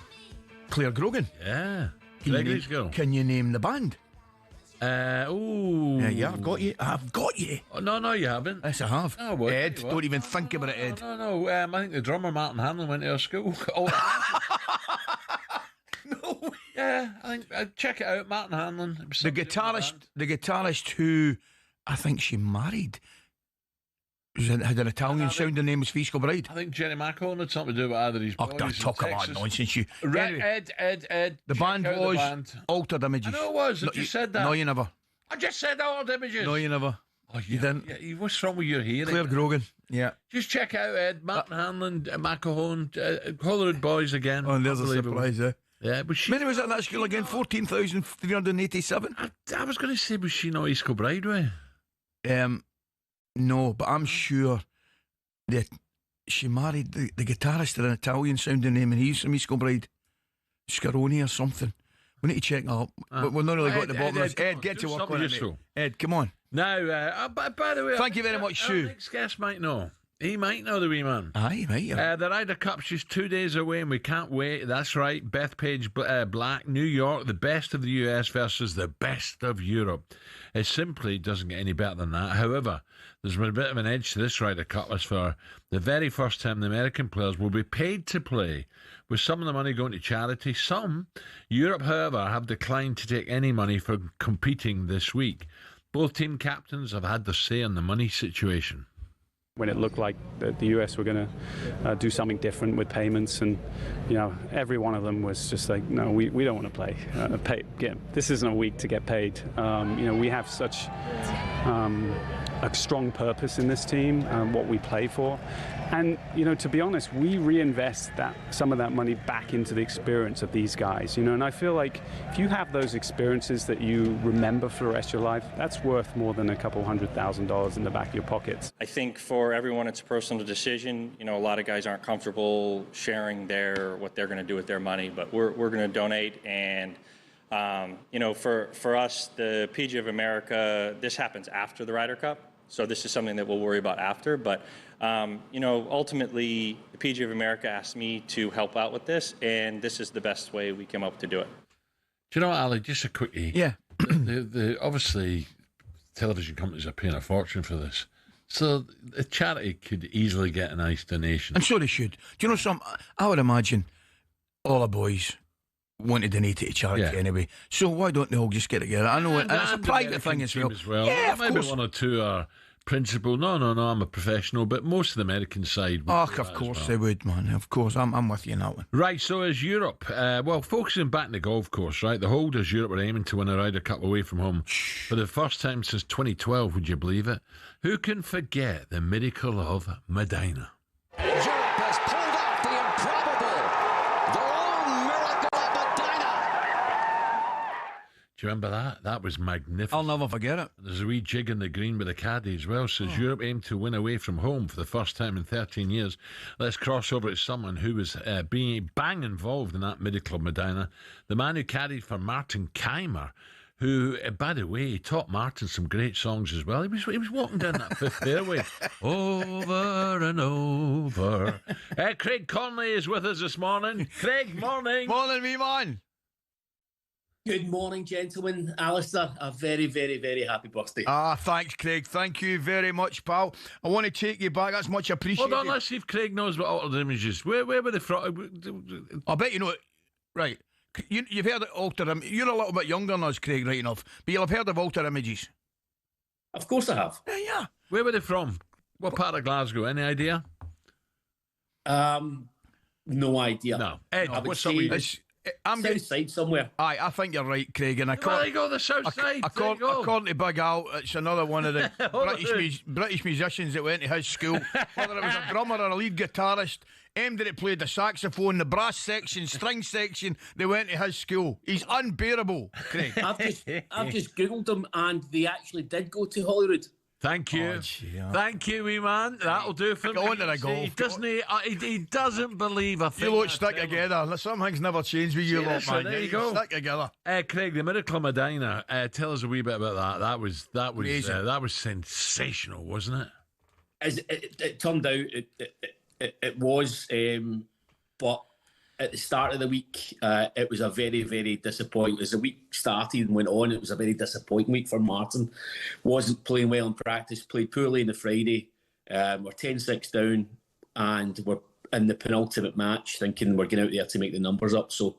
Claire Grogan. Yeah. Gregory's girl. Can you name the band? Yeah, I've got you. Oh, no, you haven't. Yes, I have. Oh, what? Ed, don't even think about it, Ed. No. I think the drummer Martin Hanlon went to our school. No. Yeah, I think check it out. Martin Hanlon. The guitarist who I think she married had an Italian sounding name was Fiscal Bride. I think Jenny McCone had something to do with either of these boys. Don't talk about nonsense, you. Anyway, Ed. The band was Altered Images. I know it was. I just said that. No, you never. I just said Altered Images. No, you never. Oh, you didn't. Yeah, what's wrong with your hearing? Claire Grogan. Yeah. Just check out Ed, Martin Hanlon, McCone, Hollywood Boys again. Oh, and there's a surprise, eh? Yeah, but she. Many was at that school again? 14,387. I was going to say, was she not East Kilbride way? No, but I'm sure that she married the guitarist with an Italian sounding name, and he's from East Kilbride, Scaroni or something. We need to check that up. But we're not really got to the bottom of this. Ed, get to work on it. Ed, come on. Now, by the way, thank you very much, Sue. Our next guest might know. He might know the wee man. Aye, he might. Yeah. The Ryder Cup, she's 2 days away and we can't wait. That's right. Bethpage Black, New York, the best of the US versus the best of Europe. It simply doesn't get any better than that. However, there's been a bit of an edge to this Ryder Cup as for the very first time the American players will be paid to play, with some of the money going to charity. Some, Europe, however, have declined to take any money for competing this week. Both team captains have had their say on the money situation. When it looked like the US were going to do something different with payments, and every one of them was just like, no, we don't want to play. This isn't a week to get paid. We have such a strong purpose in this team, what we play for. And, to be honest, we reinvest some of that money back into the experience of these guys, and I feel like if you have those experiences that you remember for the rest of your life, that's worth more than a couple $100,000 in the back of your pockets. I think for everyone, it's a personal decision. A lot of guys aren't comfortable sharing what they're going to do with their money, but we're going to donate. And, for us, the PGA of America, this happens after the Ryder Cup. So this is something that we'll worry about after. But, ultimately, the PGA of America asked me to help out with this, and this is the best way we came up to do it. Do you know what, Ali? Just a quickie. Yeah. Obviously, television companies are paying a fortune for this. So a charity could easily get a nice donation. I'm sure they should. Do you know something? I would imagine all the boys want to donate it to charity anyway. So why don't they all just get together? I know, and it's a private thing as well. Yeah, of maybe course. one or two are principle. No, I'm a professional, but most of the American side would Oh, do of that course as they well. would, man. Of course, I'm with you in that one. Right, so is Europe. Well, focusing back on the golf course, right? The holders Europe are aiming to win a Ryder Cup away from home for the first time since 2012. Would you believe it? Who can forget the miracle of Medinah? Europe has pulled off the improbable, their own miracle of Medinah. Do you remember that? That was magnificent. I'll never forget it. There's a wee jig in the green with the caddy as well. Says Europe aim to win away from home for the first time in 13 years. Let's cross over to someone who was being bang involved in that miracle of Medinah. The man who caddied for Martin Keimer, who, by the way, he taught Martin some great songs as well. He was walking down that fifth fairway over and over. Craig Conley is with us this morning. Craig, morning. Morning, me man. Good morning, gentlemen. Alistair, a very, very, very happy birthday. Thanks, Craig. Thank you very much, pal. I want to take you back. That's much appreciated. Hold on, let's see if Craig knows what Altered Images. Where were they from? I bet you know it. Right. You've heard of Altered Images. You're a little bit younger than us, Craig, right enough. But you'll have heard of Altered Images. Of course I have. Yeah. Where were they from? What part of Glasgow? Any idea? No idea. No. Ed, I would what's say up? I'm south side somewhere. Aye, I think you're right, Craig. And There you go, the south side. According to Big Al, it's another one of the British musicians that went to his school. Whether it was a drummer or a lead guitarist, him that played the saxophone, the brass section, string section, they went to his school. He's unbearable, Craig. I've just Googled them, and they actually did go to Holyrood. Thank you. Thank you, wee man. That'll do for me. Go on to the golf. He doesn't believe a thing. You lot stick together. Some things never change with you lot, man. There you go. Stick together. Craig, the miracle of Medinah. Tell us a wee bit about that. That was sensational, wasn't it? As it turned out, it was. But at the start of the week, it was a very, very disappointing. As the week started and went on, it was a very disappointing week for Martin. Wasn't playing well in practice, played poorly on the Friday. We're 10-6 down, and we're in the penultimate match, thinking we're going out there to make the numbers up. So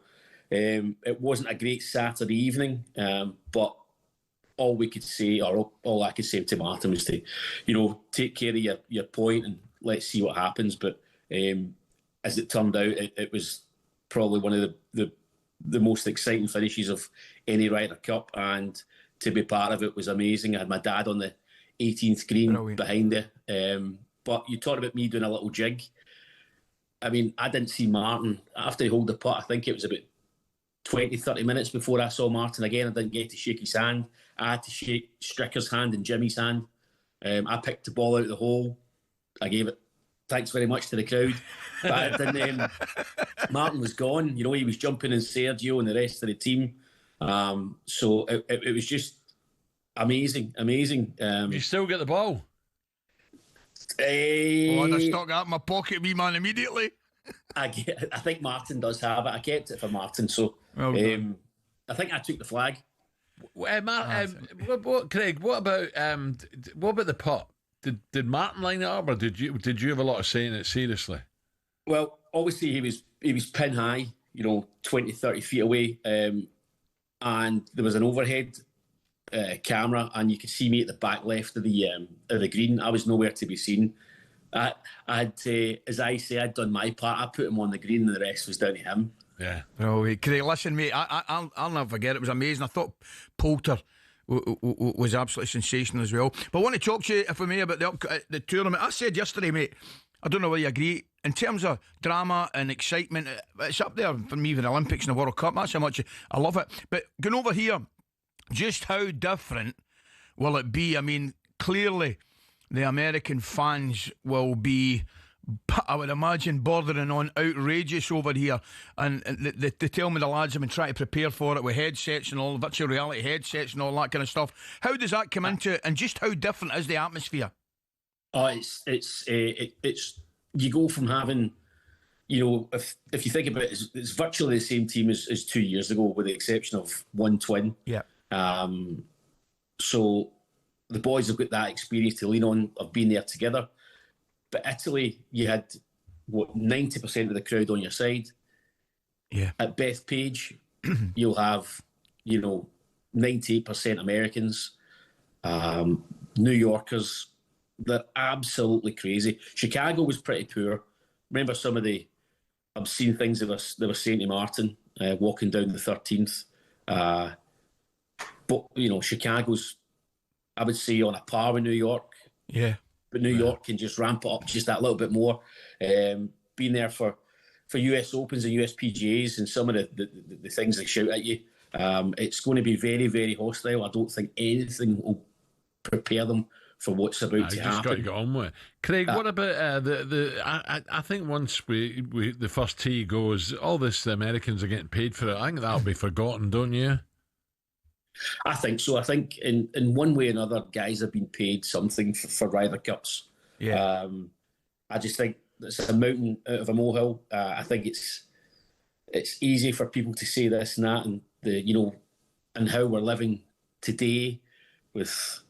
it wasn't a great Saturday evening, but all we could say, or all I could say to Martin was to, take care of your point and let's see what happens. But as it turned out, it was probably one of the most exciting finishes of any Ryder Cup, and to be part of it was amazing. I had my dad on the 18th green behind it. But you talked about me doing a little jig. I mean, I didn't see Martin after he held the putt. I think it was about 20, 30 minutes before I saw Martin again. I didn't get to shake his hand. I had to shake Stricker's hand and Jimmy's hand. I picked the ball out of the hole. I gave it thanks very much to the crowd. But then Martin was gone. He was jumping in Sergio and the rest of the team. So it was just amazing. You still get the ball? I just stuck that in my pocket, wee man, immediately. I think Martin does have it. I kept it for Martin. So I think I took the flag. Craig, what about the putt? Did Martin line it up, or did you have a lot of say in it seriously? Well, obviously he was pin high, 20, 30 feet away, and there was an overhead camera, and you could see me at the back left of the green. I was nowhere to be seen. I had, as I say, I'd done my part. I put him on the green, and the rest was down to him. Yeah. Oh, Craig, listen, mate, I'll never forget. It was amazing. I thought Poulter was absolutely sensational as well. But I want to talk to you, if I may, about the tournament. I said yesterday, mate, I don't know whether you agree, in terms of drama and excitement, it's up there for me with the Olympics and the World Cup. That's how much I love it. But going over here, just how different will it be? I mean, clearly the American fans will be, I would imagine, bordering on outrageous over here. And they tell me the lads have been trying to prepare for it with headsets and all, virtual reality headsets and all that kind of stuff. How does that come into it, and just how different is the atmosphere? Oh, it's you go from having, if you think about it, it's virtually the same team as 2 years ago, with the exception of one twin. Yeah. So the boys have got that experience to lean on, of being there together. But Italy, you had 90% of the crowd on your side. Yeah. At Bethpage, you'll have 98% Americans, New Yorkers, They're absolutely crazy. Chicago was pretty poor. Remember some of the obscene things they were saying to Martin walking down the 13th. But, Chicago's, I would say, on a par with New York. Yeah. But New York can just ramp it up just that little bit more. Being there for US Opens and US PGAs and some of the things they shout at you, it's going to be very, very hostile. I don't think anything will prepare them for what's about to happen. You just got to get on with it. Craig, what about I think once the first tee goes, all this, the Americans are getting paid for it. I think that'll be forgotten, don't you? I think so. I think in one way or another, guys have been paid something for Ryder Cups. Yeah. I just think it's a mountain out of a molehill. I think it's easy for people to say this and that, and and how we're living today with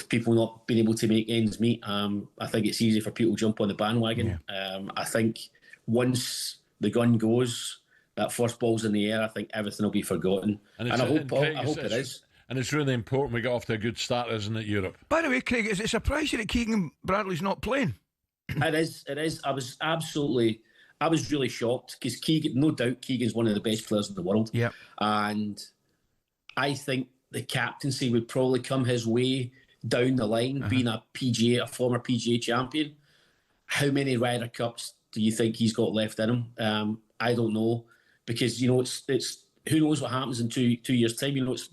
people not being able to make ends meet. I think it's easy for people to jump on the bandwagon. Yeah. I think once the gun goes, that first ball's in the air, I think everything will be forgotten. And I hope it is. And it's really important we got off to a good start, isn't it, Europe? By the way, Craig, is it surprising that Keegan Bradley's not playing? It is. I was really shocked because Keegan, no doubt, Keegan's one of the best players in the world. Yeah. And I think the captaincy would probably come his way down the line, being a former PGA champion. How many Ryder Cups do you think he's got left in him? I don't know, because it's who knows what happens in two years' time. It's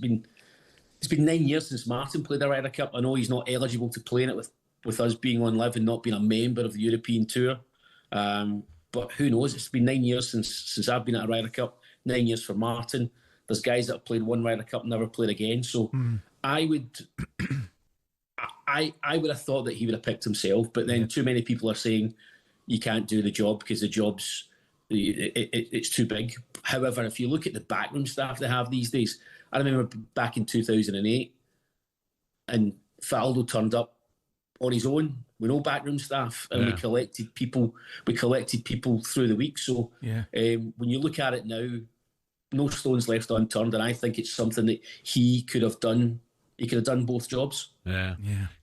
been 9 years since Martin played the Ryder Cup. I know he's not eligible to play in it with us being on live and not being a member of the European Tour. But who knows? It's been 9 years since I've been at a Ryder Cup. 9 years for Martin. There's guys that have played one Ryder Cup and never played again. So I would have thought that he would have picked himself. But then too many people are saying you can't do the job because the job's it's too big. However, if you look at the backroom staff they have these days, I remember back in 2008, and Faldo turned up on his own with no backroom staff, and we collected people through the week. So when you look at it now, no stones left unturned, and I think it's something that he could have done. He could have done both jobs. Yeah.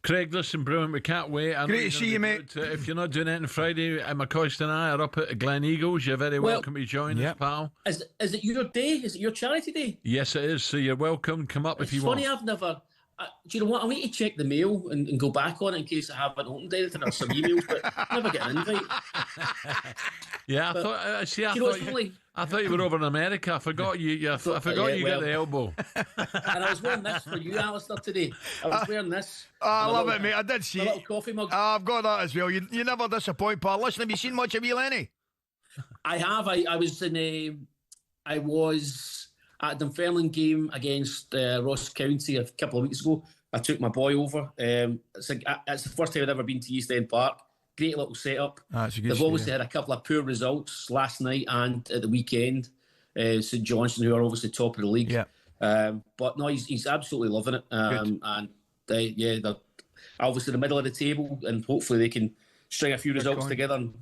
Craig, listen, brilliant. We can't wait. Great to see you, mate. If you're not doing it on Friday, McCoist and I are up at Glen Eagles. You're very welcome to join us, pal. Is it your day? Is it your charity day? Yes, it is. So you're welcome. Come up if you want. It's funny, I've never... do you know what? I need to check the mail and go back on it in case I haven't opened anything or some emails, but I never get an invite. Yeah, I thought you were over in America. I forgot you. I forgot you got the elbow. And I was wearing this for you, Alistair, today. I was wearing this. Oh, I love it, mate. I did see it. A little coffee mug. I've got that as well. You never disappoint, pal. Listen, have you seen much of you, Lenny? I have. I was at the Dunfermline game against Ross County a couple of weeks ago. I took my boy over. It's the first time I'd ever been to East End Park. Great little setup. They've obviously had a couple of poor results last night and at the weekend. St Johnstone, who are obviously top of the league. Yeah. But no, he's absolutely loving it. And they're obviously in the middle of the table, and hopefully they can string a few results together and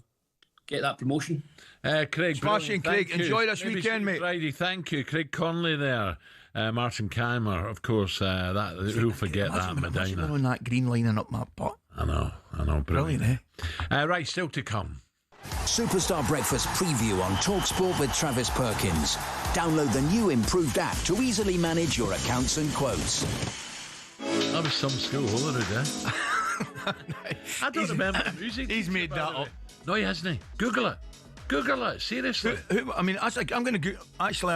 get that promotion. Craig, smashing, Craig. Enjoy this weekend, mate. Friday, thank you. Craig Conley there. Martin Keimer, of course. Who'll forget that? Medinah. On that green line and up my butt. I know. Brilliant, eh? Right, still to come. Superstar Breakfast preview on talkSPORT with Travis Perkins. Download the new improved app to easily manage your accounts and quotes. That was some school holiday. I don't remember the music. He's made that up. No, he hasn't. Google it. Seriously. I'm going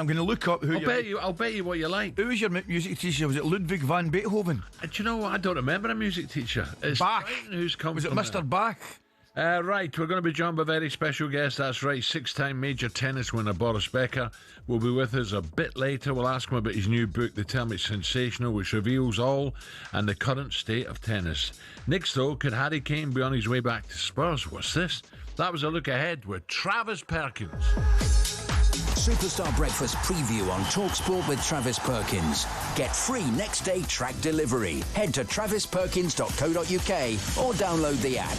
to look up who. I'll bet you what you like. Who was your music teacher? Was it Ludwig van Beethoven? Do you know what? I don't remember a music teacher. It's Bach. Who's come? Was it Mr. Bach? Right, we're going to be joined by a very special guest. That's right, 6-time major tennis winner Boris Becker will be with us a bit later. We'll ask him about his new book, The Term It's Sensational, which reveals all and the current state of tennis. Next, though, could Harry Kane be on his way back to Spurs? What's this? That was a look ahead with Travis Perkins. Superstar Breakfast preview on talkSPORT with Travis Perkins. Get free next day track delivery. Head to travisperkins.co.uk or download the app.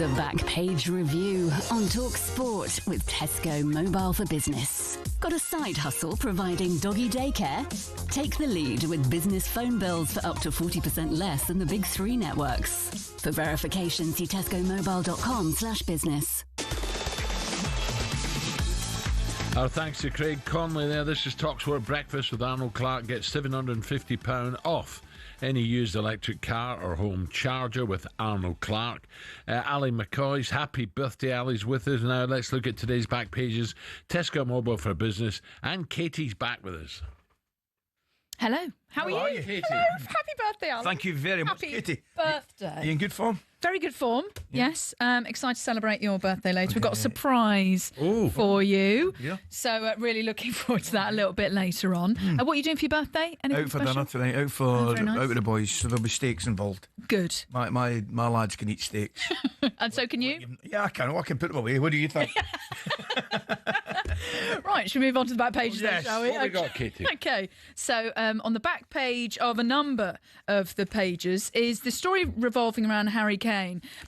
The Back Page Review on talkSPORT with Tesco Mobile for Business. Got a side hustle providing doggy daycare? Take the lead with business phone bills for up to 40% less than the big three networks. For verification, see tescomobile.com/business. Our thanks to Craig Conley there. This is talkSPORT Breakfast with Arnold Clark. Get £750 off any used electric car or home charger with Arnold Clark. Ally McCoist, happy birthday. Ali's with us now. Let's look at today's back pages. Tesco Mobile for Business, and Katie's back with us. Hello, how are you? Katie? Hello, happy birthday, Alan. Thank you very much, Happy Katie. birthday. Are you in good form? Very good form, yes. Excited to celebrate your birthday later. We've got a surprise for you. Yeah. So really looking forward to that a little bit later on. What are you doing for your birthday? Anything Out for special? dinner tonight, out with the boys, so there'll be steaks involved. Good. My lads can eat steaks. And so can you? Yeah, I can. I can put them away. What do you think? Right, should we move on to the back page then, Yes. shall we? What we got, Katie? Okay, so on the back page of a number of the pages is the story revolving around Harry Kane.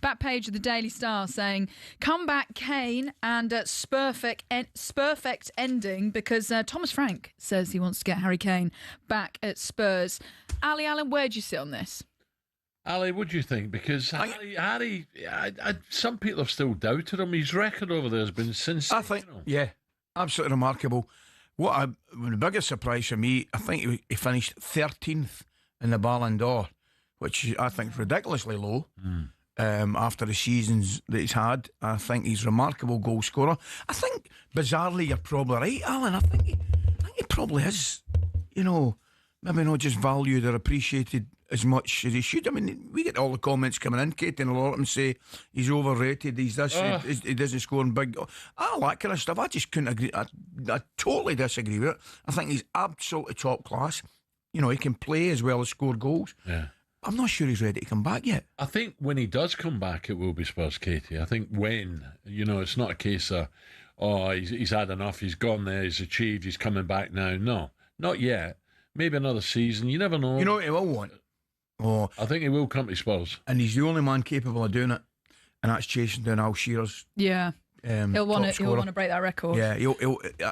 Back page of the Daily Star saying, "Come back, Kane," and Spurfect ending because Thomas Frank says he wants to get Harry Kane back at Spurs. Alan, where do you sit on this? Ali, what do you think? Because Harry, some people have still doubted him. His record over there has been sensational. I think, yeah, absolutely remarkable. The biggest surprise for me, I think he finished 13th in the Ballon d'Or, which I think is ridiculously low. After the seasons that he's had, I think he's a remarkable goal scorer. I think, bizarrely, you're probably right, Alan. I think he probably is, maybe not just valued or appreciated as much as he should. I mean, we get all the comments coming in, Kate, and a lot of them say he's overrated, he's this, he doesn't score in big... all that kind of stuff. I just couldn't agree. I totally disagree with it. I think he's absolutely top class. He can play as well as score goals. Yeah. I'm not sure he's ready to come back yet. I think when he does come back, it will be Spurs, Katie. I think when, it's not a case of, he's had enough, he's gone there, he's achieved, he's coming back now. No, not yet. Maybe another season. You never know. You know what he will want? I think he will come to Spurs. And he's the only man capable of doing it, and that's chasing down Al Shearer's. Yeah. He'll want to break that record. Yeah,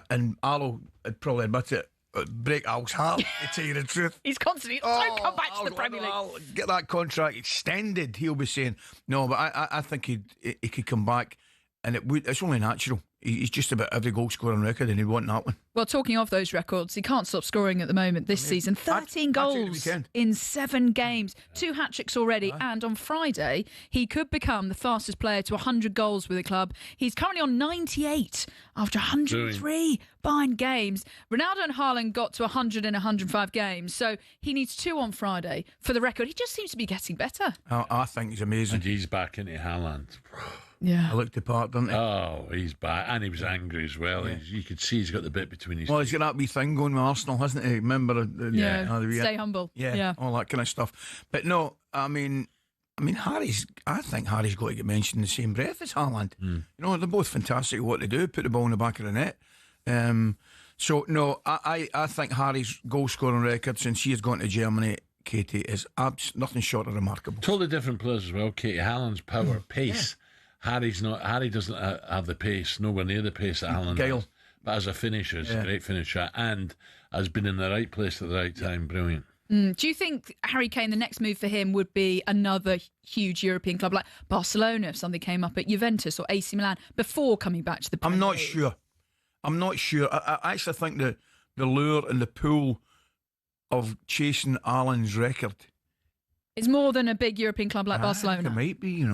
and Al would probably admit it. Break Al's heart, to tell you the truth. He's constantly, don't come back to the Premier League. I'll get that contract extended, he'll be saying. No, but I think he could come back, and it's only natural. He's just about every goal scoring record, and he'd want that one. Well, talking of those records, he can't stop scoring at the moment this season. 13 goals in 7 games, 2 hat-tricks already, and on Friday, he could become the fastest player to 100 goals with the club. He's currently on 98 after 103 behind games. Ronaldo and Haaland got to 100 in 105 games, so he needs 2 on Friday for the record. He just seems to be getting better. I think he's amazing. And he's back into Haaland. Yeah. I looked the part, didn't he? Oh, he's back. And he was angry as well. Yeah. You could see he's got the bit between his teeth. He's got that wee thing going with Arsenal, hasn't he? Remember? Stay humble. Yeah, all that kind of stuff. But no, I mean, I think Harry's got to get mentioned in the same breath as Haaland. They're both fantastic at what they do, put the ball in the back of the net. So, no, I think Harry's goal-scoring record since he has gone to Germany, Katie, is nothing short of remarkable. Totally different players as well, Katie. Haaland's power, pace. Yeah. Harry doesn't have the pace, nowhere near the pace that Alan has. But as a finisher, he's a great finisher and has been in the right place at the right time. Brilliant. Do you think Harry Kane, the next move for him would be another huge European club like Barcelona if something came up at Juventus or AC Milan before coming back to the Premier League? I'm not sure. I actually think the lure and the pull of chasing Alan's record is more than a big European club like Barcelona. It might be,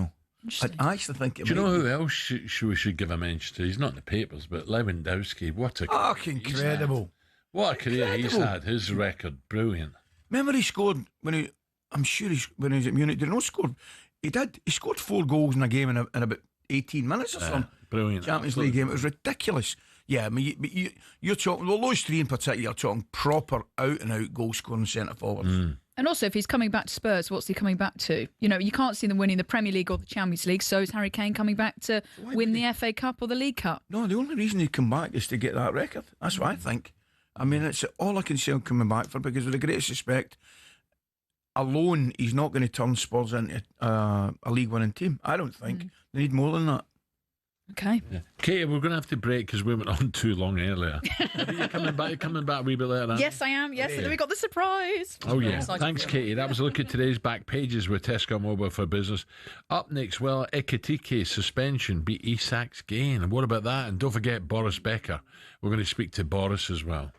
I actually think it. Do you know who else we should give a mention to? He's not in the papers, but Lewandowski. What a incredible! What a career he's had. His record, brilliant. Remember he scored when he was at Munich. Did he not score? He did. He scored 4 goals in a game in about 18 minutes or something. Brilliant. Champions League game. It was ridiculous. Yeah, I mean, you're talking. Well, those 3 in particular, you're talking proper out and out goal scoring centre forwards. And also, if he's coming back to Spurs, what's he coming back to? You can't see them winning the Premier League or the Champions League, so is Harry Kane coming back to win the FA Cup or the League Cup? No, the only reason he'd come back is to get that record. That's what I think. I mean, it's all I can say I'm coming back for, because with the greatest respect, alone, he's not going to turn Spurs into a league winning team. I don't think. They need more than that. Okay. Yeah. Katie, we're going to have to break because we went on too long earlier. Are you coming back? You're coming back a wee bit later? Yes, I am. Yes, and we got the surprise. Oh, yeah. Thanks, Katie. That was a look at today's back pages with Tesco Mobile for Business. Up next, well, Ekitike suspension beat Isak's gain. And what about that? And don't forget Boris Becker. We're going to speak to Boris as well.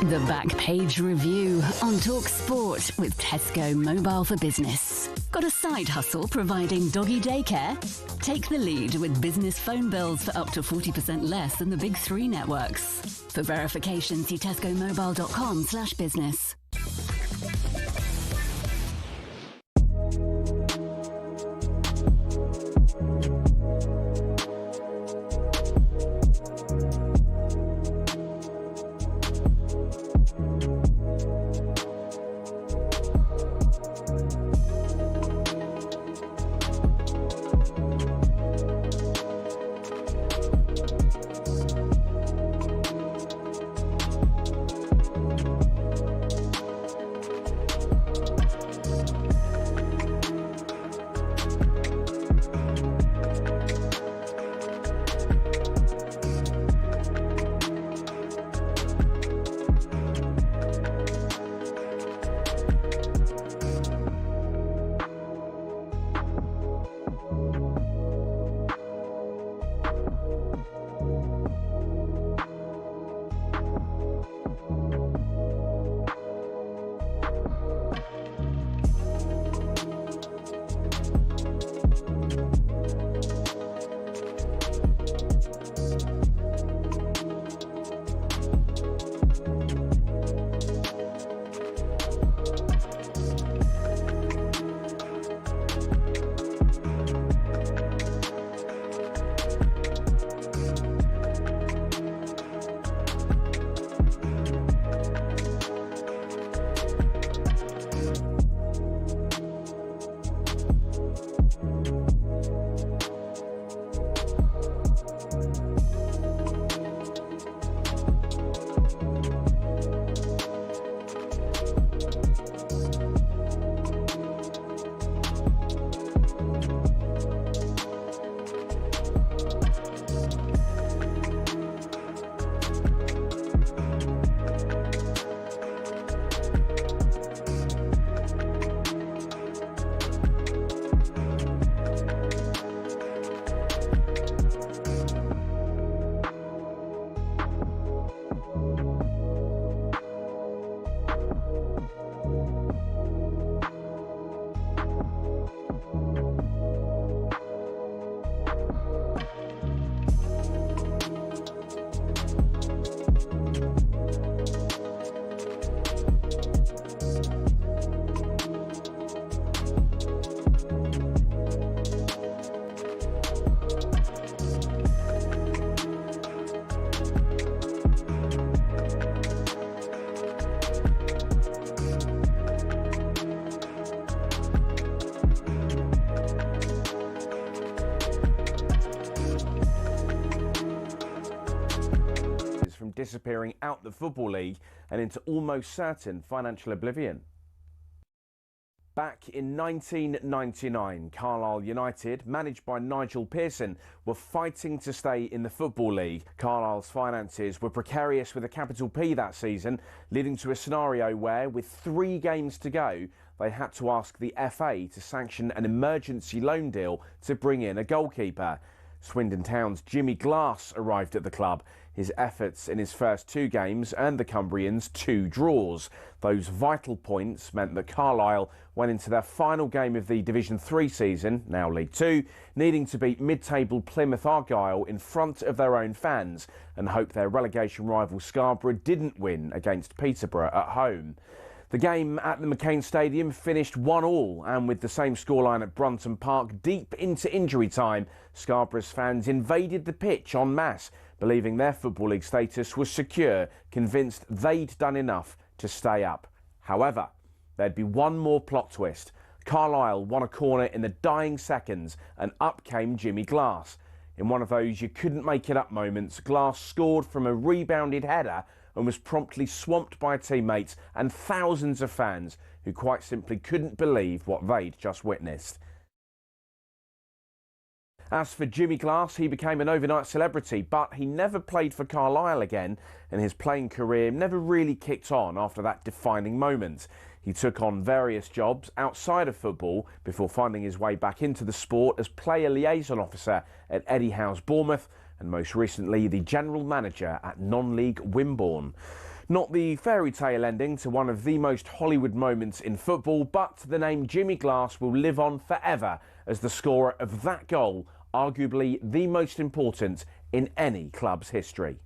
The Back Page Review on talkSPORT with Tesco Mobile for Business. Got a side hustle providing doggy daycare? Take the lead with business phone bills for up to 40% less than the big three networks. For verification, see tescomobile.com/business. Disappearing out the Football League and into almost certain financial oblivion. Back in 1999, Carlisle United, managed by Nigel Pearson, were fighting to stay in the Football League. Carlisle's finances were precarious with a capital P that season, leading to a scenario where, with 3 games to go, they had to ask the FA to sanction an emergency loan deal to bring in a goalkeeper. Swindon Town's Jimmy Glass arrived at the club. His efforts in his first 2 games earned the Cumbrians 2 draws. Those vital points meant that Carlisle went into their final game of the Division 3 season, now League 2, needing to beat mid-table Plymouth Argyle in front of their own fans and hope their relegation rival Scarborough didn't win against Peterborough at home. The game at the McCain Stadium finished 1-1, and with the same scoreline at Brunton Park deep into injury time, Scarborough's fans invaded the pitch en masse, believing their Football League status was secure, convinced they'd done enough to stay up. However, there'd be one more plot twist. Carlisle won a corner in the dying seconds, and up came Jimmy Glass. In one of those you couldn't make it up moments, Glass scored from a rebounded header, and was promptly swamped by teammates and thousands of fans who quite simply couldn't believe what they'd just witnessed. As for Jimmy Glass, he became an overnight celebrity, but he never played for Carlisle again, and his playing career never really kicked on after that defining moment. He took on various jobs outside of football before finding his way back into the sport as player liaison officer at Eddie Howe's Bournemouth, and most recently the general manager at non-league Wimborne. Not the fairy tale ending to one of the most Hollywood moments in football, but the name Jimmy Glass will live on forever as the scorer of that goal, arguably the most important in any club's history.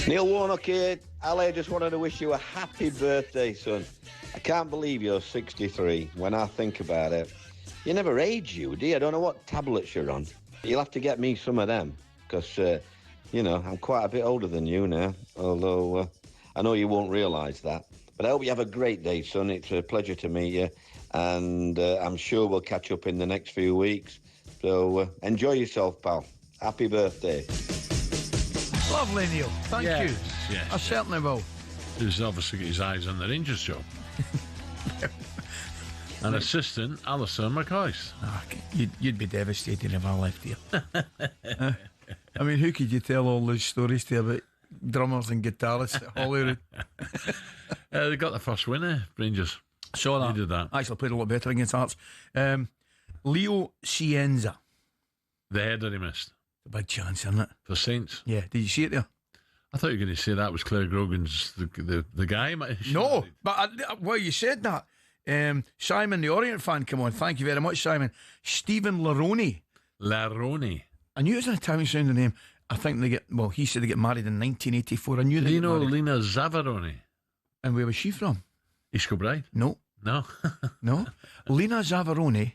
Neil Warnock here. Ali, I just wanted to wish you a happy birthday, son. I can't believe you're 63. When I think about it, you never age, you, do you? I don't know what tablets you're on. You'll have to get me some of them, because, you know, I'm quite a bit older than you now, although I know you won't realise that. But I hope you have a great day, son. It's a pleasure to meet you, and I'm sure we'll catch up in the next few weeks. So enjoy yourself, pal. Happy birthday. Lovely, Neil. Thank you. Yes. I certainly will. He's obviously got his eyes on the Rangers job. An assistant, Alison McCoist. Oh, you'd be devastated if I left here. I mean, who could you tell all those stories to about drummers and guitarists at Holyrood? They got the first winner, Rangers. Saw that. They did that. Actually played a lot better against Hearts. Leo Cienza. The header he missed. A big chance, isn't it? For Saints. Yeah. Did you see it there? I thought you were going to say that was Claire Grogan's the guy. No, but well, you said that. Simon, the Orient fan, come on. Thank you very much, Simon. Stephen Laroni. Laroni. I knew it was an Italian sounding name. I think he said they get married in 1984. I knew they you know Lena Zavaroni. And where was she from? East Kilbride. No. No. No. Lena Zavaroni.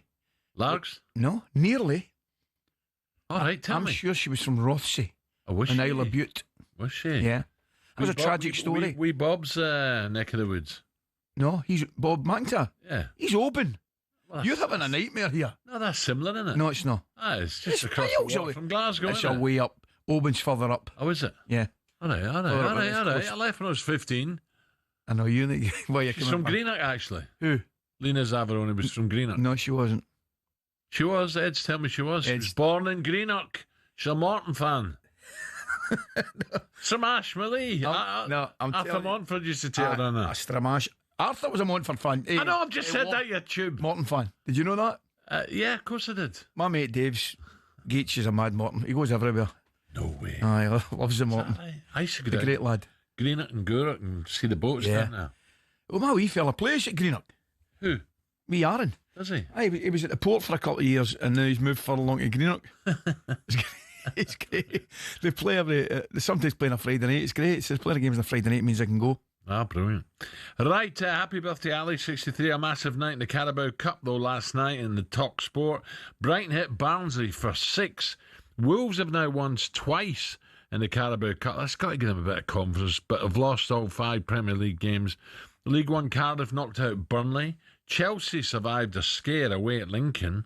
Largs? No, nearly. All right, tell me. I'm sure she was from Rothsay. Was in she? Isle of Bute. Was she? Yeah. It was a tragic story. Wee Bob's neck of the woods. No, he's Bob McIntyre. Yeah. He's open. Well, you're having a nightmare here. No, that's similar, isn't it? No, it's not. It's just across the water from Glasgow, It's isn't a it? way up. Oban's further up. Oh, is it? Yeah. All right. I left when I was 15. I know you. She's from Greenock, actually. Who? Lena Zavaroni was from Greenock. No, she wasn't. She was. Ed's tell me she was. She was born in Greenock. She's a Morton fan. Samash Malee. I'm Arthur Montford used to take her on that. Stramash. Arthur was a Montford fan. I know, I've just said that, you tube. Morton fan. Did you know that? Yeah, of course I did. My mate Dave's Gates is a mad Morton. He goes everywhere. No way. Aye, loves the Morton. I used to go The down great lad. Greenock and Gourock and see the boats down there. Well, my wee fella plays at Greenock. Who? Me, Aaron. Does he? Aye, he was at the port for a couple of years and now he's moved further along to Greenock. It's great. They play they sometimes play on a Friday night. It's great. So playing games on a Friday night means I can go. Ah, brilliant. Right, happy birthday, Ali, 63. A massive night in the Carabao Cup, though, last night in the talkSPORT. Brighton hit Barnsley for 6. Wolves have now won twice in the Carabao Cup. That's got to give them a bit of confidence, but have lost all 5 Premier League games. League One Cardiff knocked out Burnley. Chelsea survived a scare away at Lincoln,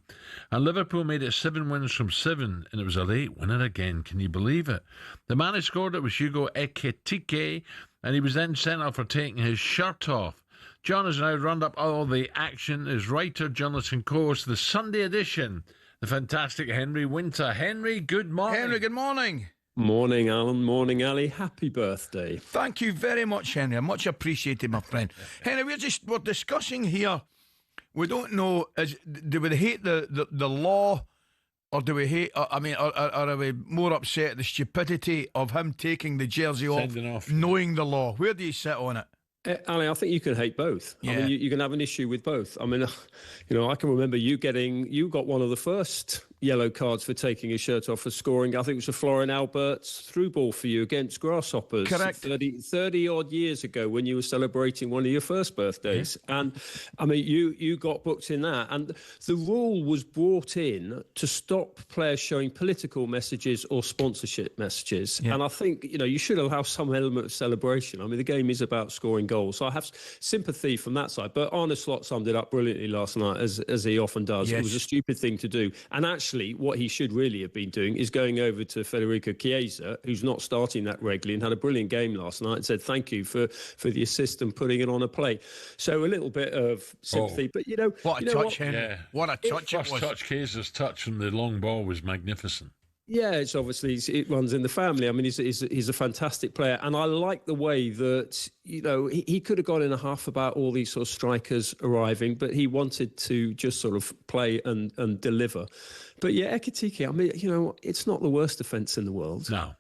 and Liverpool made it 7 wins from 7, and it was a late winner again. Can you believe it? The man who scored it was Hugo Ekitike, and he was then sent off for taking his shirt off. John has now rounded up all the action as writer, journalist and co-host of the Sunday edition, the fantastic Henry Winter. Henry, good morning. Henry, good morning. Morning, Alan. Morning, Ali. Happy birthday. Thank you very much, Henry. I much appreciated, my friend. Henry, we're discussing here. We don't know, do we hate the law, or do we hate, or are we more upset at the stupidity of him taking the jersey off, knowing the law? Where do you sit on it? Ali, I think you can hate both. Yeah. I mean, you can have an issue with both. I mean, I can remember you got one of the first yellow cards for taking his shirt off for scoring. I think it was a Florian Albert's through ball for you against Grasshoppers. Correct. 30 odd years ago when you were celebrating one of your first birthdays. Yeah. And I mean, you got booked in that. And the rule was brought in to stop players showing political messages or sponsorship messages. Yeah. And I think, you should allow some element of celebration. I mean, the game is about scoring goals. So I have sympathy from that side. But Arne Slot summed it up brilliantly last night, as he often does. Yes. It was a stupid thing to do. And actually, what he should really have been doing is going over to Federico Chiesa, who's not starting that regularly and had a brilliant game last night, and said thank you for the assist and putting it on a plate. So a little bit of sympathy. But, what a touch, Henry. Yeah. What a touch it was. Chiesa's touch from the long ball was magnificent. Yeah, it's obviously it runs in the family. I mean, he's a fantastic player, and I like the way that he could have gone in a half about all these sort of strikers arriving, but he wanted to just sort of play and deliver. But yeah, Ekitike, I mean, it's not the worst offence in the world. No.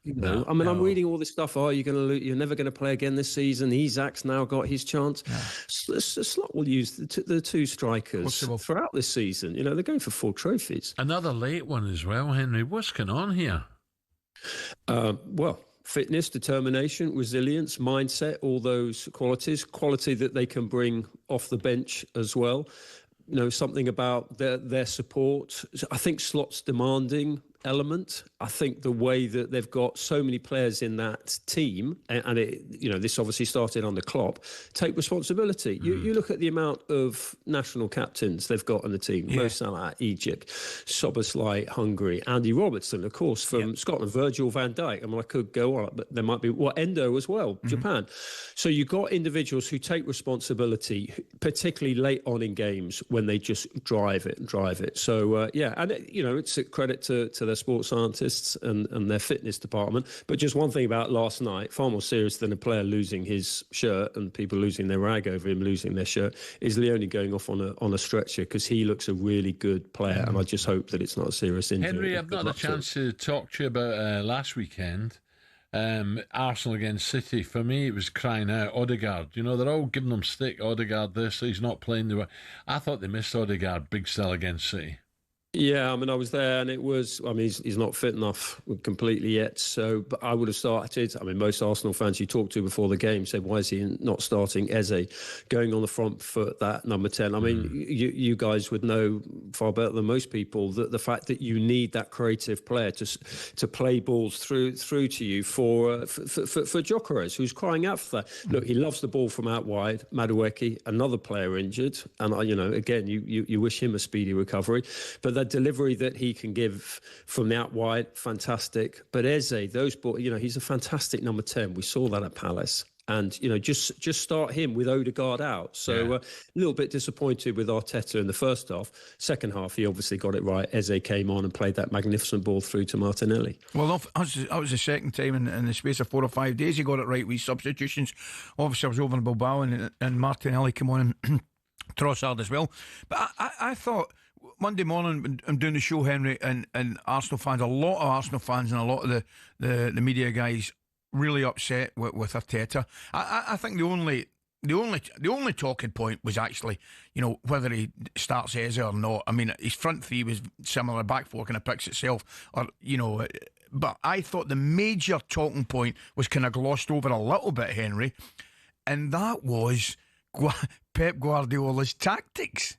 I mean, I'm reading all this stuff. Oh, you're never going to play again this season. Isak's now got his chance. No. Slot will use the two strikers throughout this season. They're going for 4 trophies. Another late one as well, Henry. What's going on here? Fitness, determination, resilience, mindset, all those quality that they can bring off the bench as well. Something about their support. I think Slot's demanding element. I think the way that they've got so many players in that team, and this obviously started under Klopp, take responsibility. You look at the amount of national captains they've got on the team. Mo Salah, Egypt, Szoboszlai, Hungary, Andy Robertson, of course, from Scotland, Virgil van Dijk. I mean, I could go on, but there might be Endo as well, Japan. So you've got individuals who take responsibility, particularly late on in games when they just drive it. So, and it's a credit to their sports scientists and their fitness department. But just one thing about last night, far more serious than a player losing his shirt and people losing their rag over him losing their shirt, is Leone going off on a stretcher, because he looks a really good player, and I just hope that it's not a serious injury. Henry, I've not had a chance to talk to you about last weekend. Arsenal against City. For me, it was crying out. Odegaard, they're all giving him stick. Odegaard this, he's not playing. I thought they missed Odegaard big sell against City. Yeah, I mean, I was there, and it was. I mean, he's not fit enough completely yet. So, but I would have started. I mean, most Arsenal fans you talked to before the game said, "Why is he not starting Eze, going on the front foot, that number 10?" I mean, you guys would know far better than most people that the fact that you need that creative player to play balls through to you for Gyökeres, who's crying out for that. Look, he loves the ball from out wide. Madueke, another player injured, and again, you wish him a speedy recovery, but the delivery that he can give from the out wide, fantastic. But Eze, those balls, he's a fantastic number 10. We saw that at Palace. And, just start him with Odegaard out. So a little bit disappointed with Arteta in the first half. Second half, he obviously got it right. Eze came on and played that magnificent ball through to Martinelli. Well, that was the second time in the space of 4 or 5 days he got it right with substitutions. Obviously, I was over in Bilbao and Martinelli came on and Trossard as well. But I thought Monday morning I'm doing the show, Henry, and Arsenal fans, a lot of Arsenal fans and a lot of the media guys really upset with Arteta. I think the only talking point was actually, whether he starts Eze or not. I mean, his front three was similar, back four kind of picks itself, but I thought the major talking point was kind of glossed over a little bit, Henry, and that was Pep Guardiola's tactics.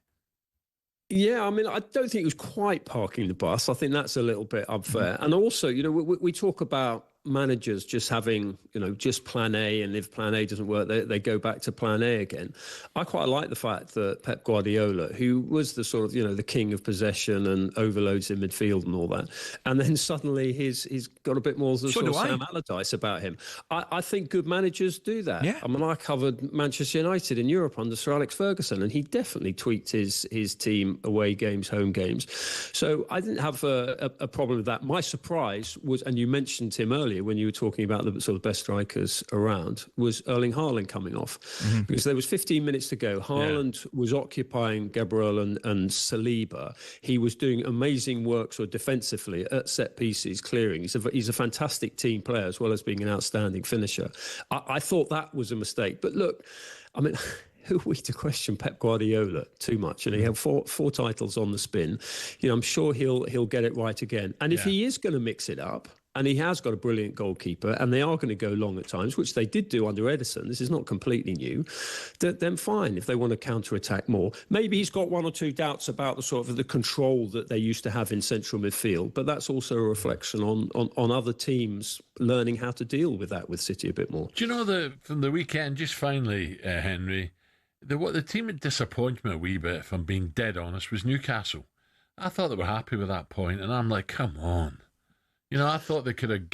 Yeah, I mean, I don't think it was quite parking the bus. I think that's a little bit unfair. And also, we talk about managers just having, just plan A, and if plan A doesn't work, they go back to plan A again. I quite like the fact that Pep Guardiola, who was the sort of, the king of possession and overloads in midfield and all that, and then suddenly he's got a bit more of the sort of Sam Allardyce about him. I think good managers do that. Yeah. I mean, I covered Manchester United in Europe under Sir Alex Ferguson, and he definitely tweaked his team away games, home games. So I didn't have a problem with that. My surprise was, and you mentioned him earlier when you were talking about the sort of best strikers around, was Erling Haaland coming off. Mm-hmm. Because there was 15 minutes to go. Haaland was occupying Gabriel and Saliba. He was doing amazing work sort of defensively at set pieces, clearing. He's a fantastic team player as well as being an outstanding finisher. I thought that was a mistake. But look, I mean... Who are we to question Pep Guardiola too much? And he had four titles on the spin. I'm sure he'll get it right again. And if he is going to mix it up, and he has got a brilliant goalkeeper, and they are going to go long at times, which they did do under Edison. This is not completely new. Then fine, if they want to counter-attack more. Maybe he's got one or two doubts about the sort of the control that they used to have in central midfield, but that's also a reflection on other teams learning how to deal with that with City a bit more. Do you know from the weekend, just finally, Henry, the team that disappointed me a wee bit, if I'm being dead honest, was Newcastle. I thought they were happy with that point, and I'm like, come on. I thought they could have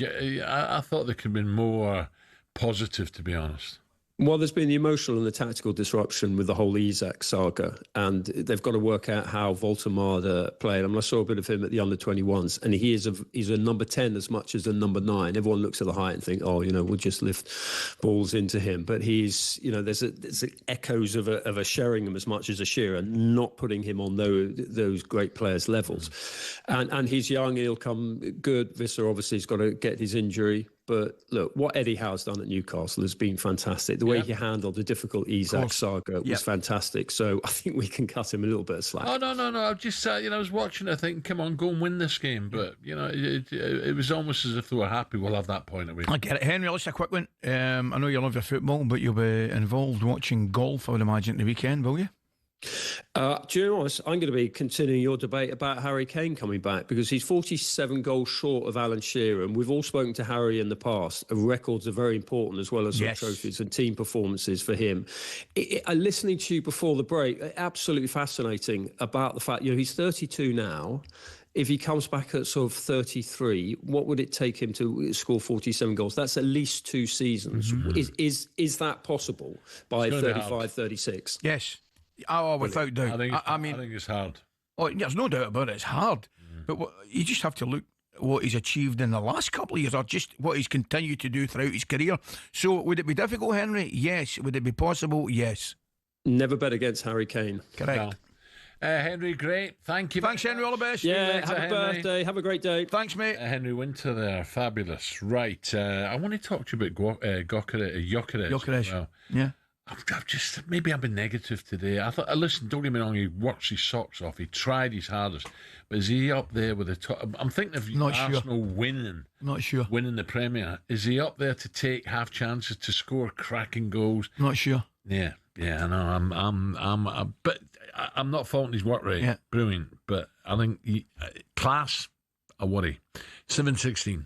been more positive, to be honest. Well, there's been the emotional and the tactical disruption with the whole Isak saga, and they've got to work out how Voltemade played. I mean, I saw a bit of him at the under-21s, and he's a number 10 as much as a number 9. Everyone looks at the height and think, we'll just lift balls into him. But he's, there's echoes of a Sheringham as much as a Shearer, not putting him on those great players' levels. And he's young, he'll come good. Visser obviously has got to get his injury. But look, what Eddie Howe's done at Newcastle has been fantastic. The way he handled the difficult Isak saga was fantastic. So I think we can cut him a little bit of slack. Oh, no. I just, I was watching, I think, come on, go and win this game. But, it was almost as if they were happy. We'll have that point of view. I get it. Henry, let's a quick one. I know you love your football, but you'll be involved watching golf, I would imagine, the weekend, will you? Do you know what? I'm going to be continuing your debate about Harry Kane coming back, because he's 47 goals short of Alan Shearer, and we've all spoken to Harry in the past. Records are very important as well as trophies and team performances for him. Listening to you before the break, absolutely fascinating about the fact, he's 32 now. If he comes back at sort of 33, what would it take him to score 47 goals? That's at least 2 seasons. Mm-hmm. Is that possible by 35, 36? Yes. Oh, without doubt. I think it's hard. Oh, there's no doubt about it. It's hard. But you just have to look at what he's achieved in the last couple of years, or just what he's continued to do throughout his career. So would it be difficult, Henry? Yes. Would it be possible? Yes. Never bet against Harry Kane. Correct. No. Henry, great. Thank you. Thanks, Henry. All the best. Yeah, have a birthday. Have a great day. Thanks, mate. Henry Winter there. Fabulous. Right. I want to talk to you about Gyökeres. Well. Yeah. I've been negative today. I thought, listen, don't get me wrong, he works his socks off. He tried his hardest. But is he up there with the top? I'm thinking of Arsenal winning. Not sure. Winning the Premier. Is he up there to take half chances, to score cracking goals? Not sure. Yeah, I know. But I'm not faulting his work rate. Yeah. Brilliant. But I think class, a worry. 7-16.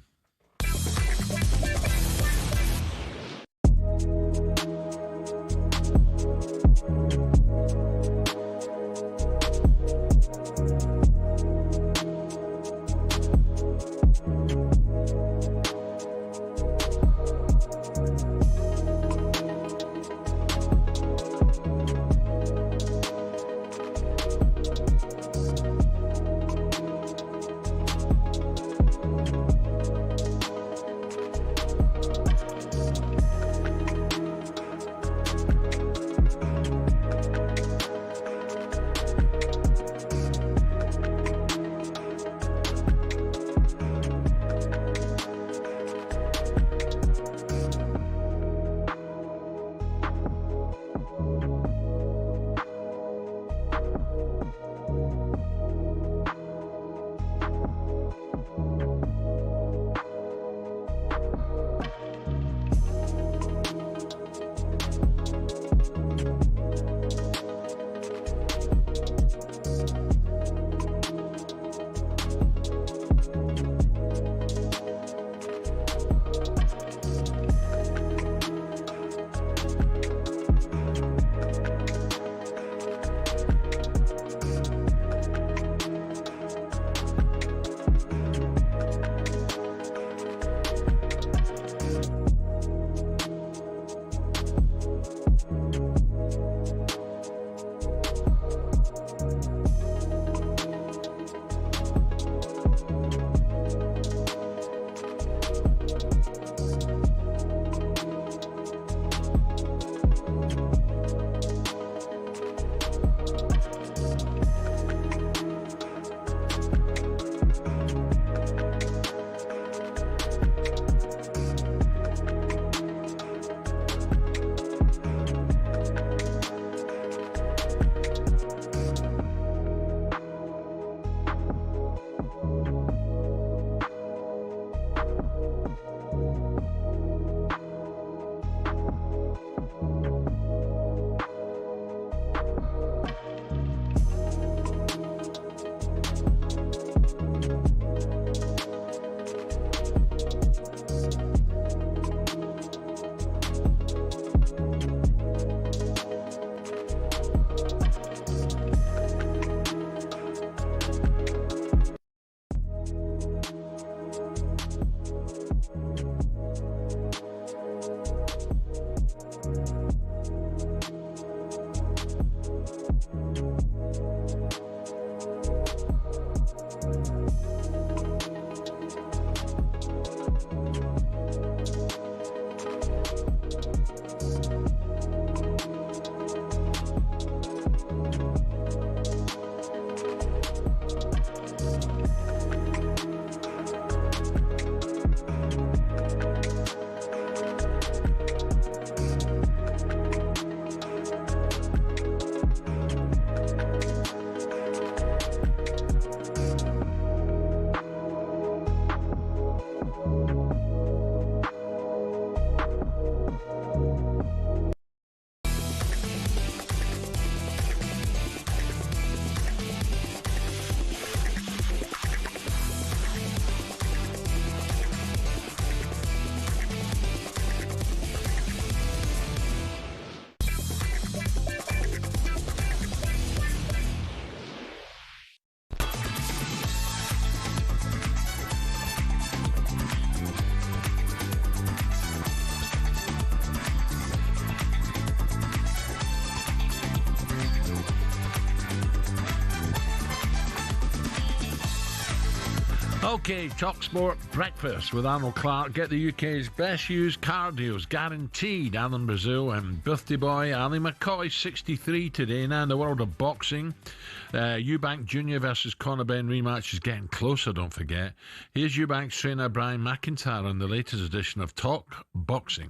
Okay, talkSPORT breakfast with Arnold Clark. Get the UK's best used car deals guaranteed. Alan Brazil and birthday boy Ally McCoist, 63 today. Now in the world of boxing, Eubank Jr. versus Conor Benn rematch is getting closer, don't forget. Here's Eubank's trainer Brian McIntyre on the latest edition of Talk Boxing.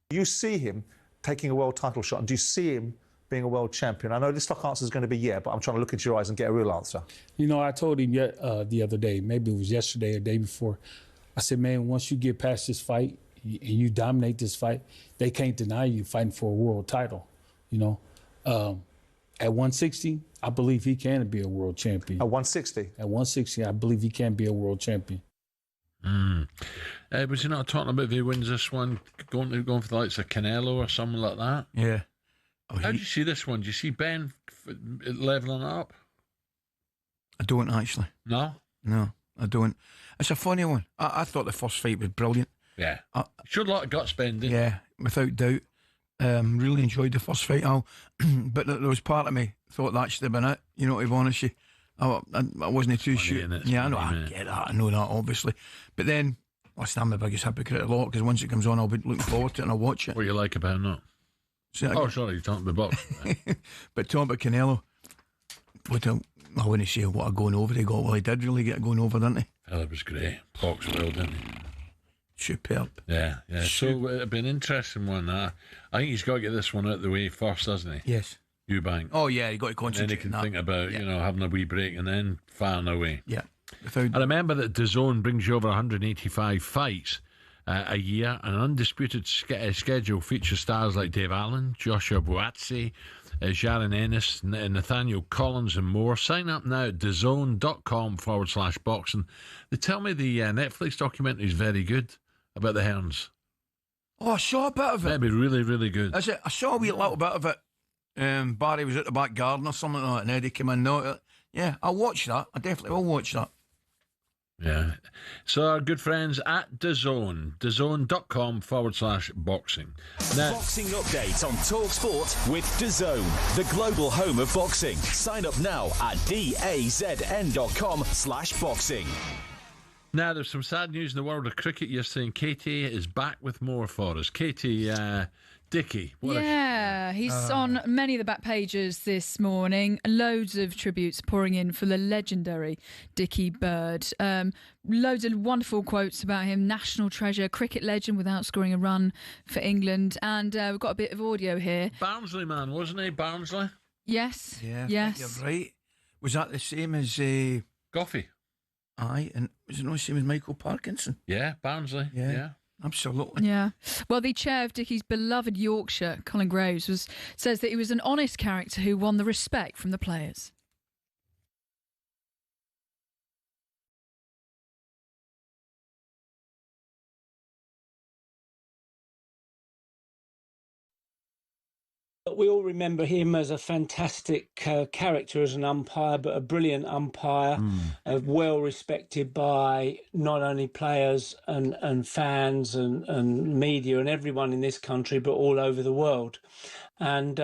Do you see him taking a world title shot, and do you see him being a world champion? I know the stock answer is going to be yeah, but I'm trying to look into your eyes and get a real answer. You know, I told him the other day, maybe it was yesterday or the day before, I said, man, once you get past this fight and you dominate this fight, they can't deny you fighting for a world title, you know. At 160, I believe he can be a world champion. At 160? At 160, I believe he can be a world champion. Was he not talking about if he wins this one, going for the likes of Canelo or something like that? Yeah. How do you see this one? Do you see Ben levelling it up? I don't actually. No? No, I don't. It's a funny one. I thought the first fight was brilliant. Yeah. Showed a lot of guts, Ben, didn't Yeah, without doubt. Really enjoyed the first fight, Al. But there was part of me thought that should have been it, you know, to be honest with you. I wasn't too sure. Yeah, I know, I get that. I know that, obviously. But then, listen, I'm the biggest hypocrite of all, because once it comes on, I'll be looking forward to it and I'll watch it. What you like about it, not? Oh, sorry, you're talking about boxing. But talking about Canelo, I wouldn't say what a going over he got. Well, he did really get a going over, didn't he? Fella was great. Boxed well, didn't he? Superb. Yeah. So it'd be an interesting one. I think he's got to get this one out of the way first, doesn't he? Yes. Eubank. Oh, yeah, you got to concentrate. Then he can think about, having a wee break and then firing away. Yeah. I remember that DAZN brings you over 185 fights a year. An undisputed schedule features stars like Dave Allen, Joshua Buatsi, Sharon Ennis, Nathaniel Collins and more. Sign up now at DAZN.com/boxing. They tell me the Netflix documentary is very good about the Hearns. Oh, I saw a bit of it. That'd be really, really good. I saw a wee little bit of it. Barry was at the back garden or something like that, and Eddie came in. No, yeah, I'll watch that. I definitely will watch that. Yeah. So our good friends at DAZN, DAZN.com/boxing. Boxing update on talkSPORT with DAZN, the global home of boxing. Sign up now at DAZN.com/boxing. Now, there's some sad news in the world of cricket yesterday, and Katie is back with more for us. Katie, Dickie. He's on many of the back pages this morning. Loads of tributes pouring in for the legendary Dickie Bird. Loads of wonderful quotes about him. National treasure, cricket legend without scoring a run for England. And we've got a bit of audio here. Barnsley man, wasn't he? Barnsley? Yes. Yeah, yes. You're right. Was that the same as... Goffey? Aye, and was it not the same as Michael Parkinson? Yeah, Barnsley. Yeah. Absolutely. Yeah. Well, the chair of Dickie's beloved Yorkshire, Colin Graves, says that he was an honest character who won the respect from the players. We all remember him as a fantastic character as an umpire, but a brilliant umpire, well respected by not only players and fans and media and everyone in this country, but all over the world. And,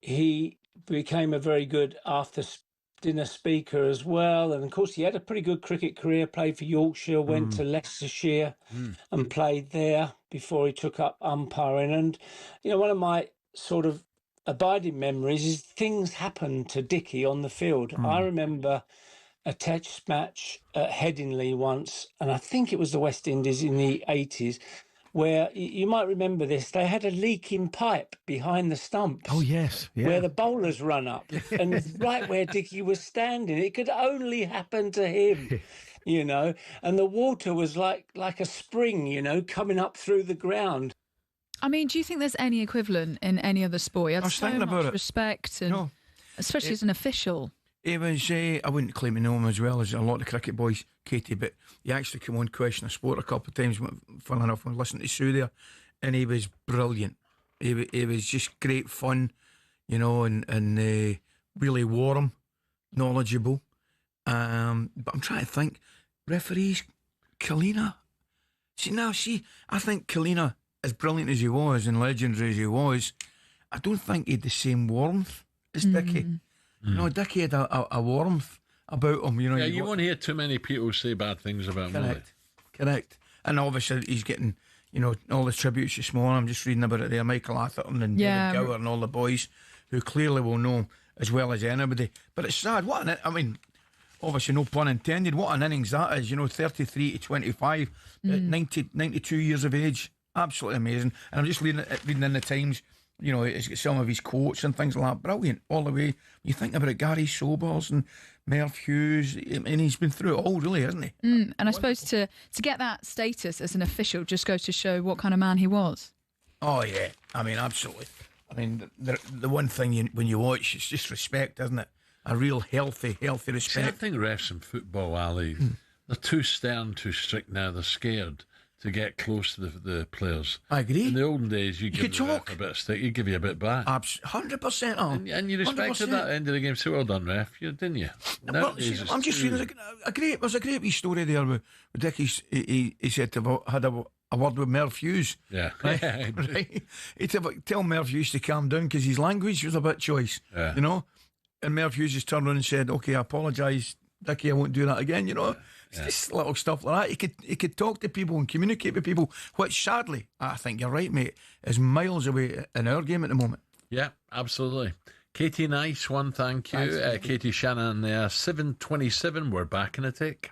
he became a very good after-dinner speaker as well. And, of course, he had a pretty good cricket career, played for Yorkshire, went to Leicestershire and played there before he took up umpiring. And, one of my sort of abiding memories is things happened to Dickie on the field. I remember a test match at Headingley once, and I think it was the West Indies in the 80s, where you might remember this, they had a leaking pipe behind the stumps. Oh, yes. Yeah. Where the bowlers run up. And right where Dickie was standing, it could only happen to him. And the water was like a spring, coming up through the ground. I mean, do you think there's any equivalent in any other sport? He had so much respect, and especially as an official. He was, I wouldn't claim to know him as well as a lot of cricket boys, Katie, but he actually came on Question of Sport a couple of times, fun enough, when I listened to Sue there, and he was brilliant. He was just great fun, and really warm, knowledgeable. But I'm trying to think, referees, Kalina. I think Kalina, as brilliant as he was and legendary as he was, I don't think he had the same warmth as Dickie. Dickie had a warmth about him. You know, Yeah, you won't hear too many people say bad things about him. Correct. And obviously he's getting, you know, all the tributes this morning. I'm just reading about it there. Michael Atherton and David Gower and all the boys who clearly will know him as well as anybody. But it's sad. Obviously no pun intended. What an innings that is. You know, 33 to 25 at 92 years of age. Absolutely amazing. And I'm just reading in the Times. You know, it's got some of his quotes and things like that. Brilliant all the way. You think about it, Gary Sobers and Merv Hughes, and he's been through it all, really, hasn't he? And I suppose to get that status as an official just goes to show what kind of man he was. Oh, yeah. I mean, absolutely. I mean, the one thing when you watch, it's just respect, isn't it? A real healthy respect. See, I think refs in football, Ali, they're too stern, too strict now. They're scared to get close to the players. I agree. In the olden days, you give the ref a bit of stick, he'd give you a bit back. 100%. And you respected 100%. that end of the game. So well done, ref, didn't you? Well, I'm just reading there's a great wee story there with Dickie. He said to had a word with Merv Hughes. Yeah. Right? He tell Merv Hughes to calm down because his language was a bit choice. Yeah. You know? And Merv Hughes just turned around and said, "Okay, I apologise, Dickie, I won't do that again." You know? It's just little stuff like that. He could talk to people and communicate with people, which sadly, I think you're right, mate, is miles away in our game at the moment. Yeah, absolutely. Katie, nice one, thank you. Thanks, Katie Shannon there, 7:27. We're back in a tick.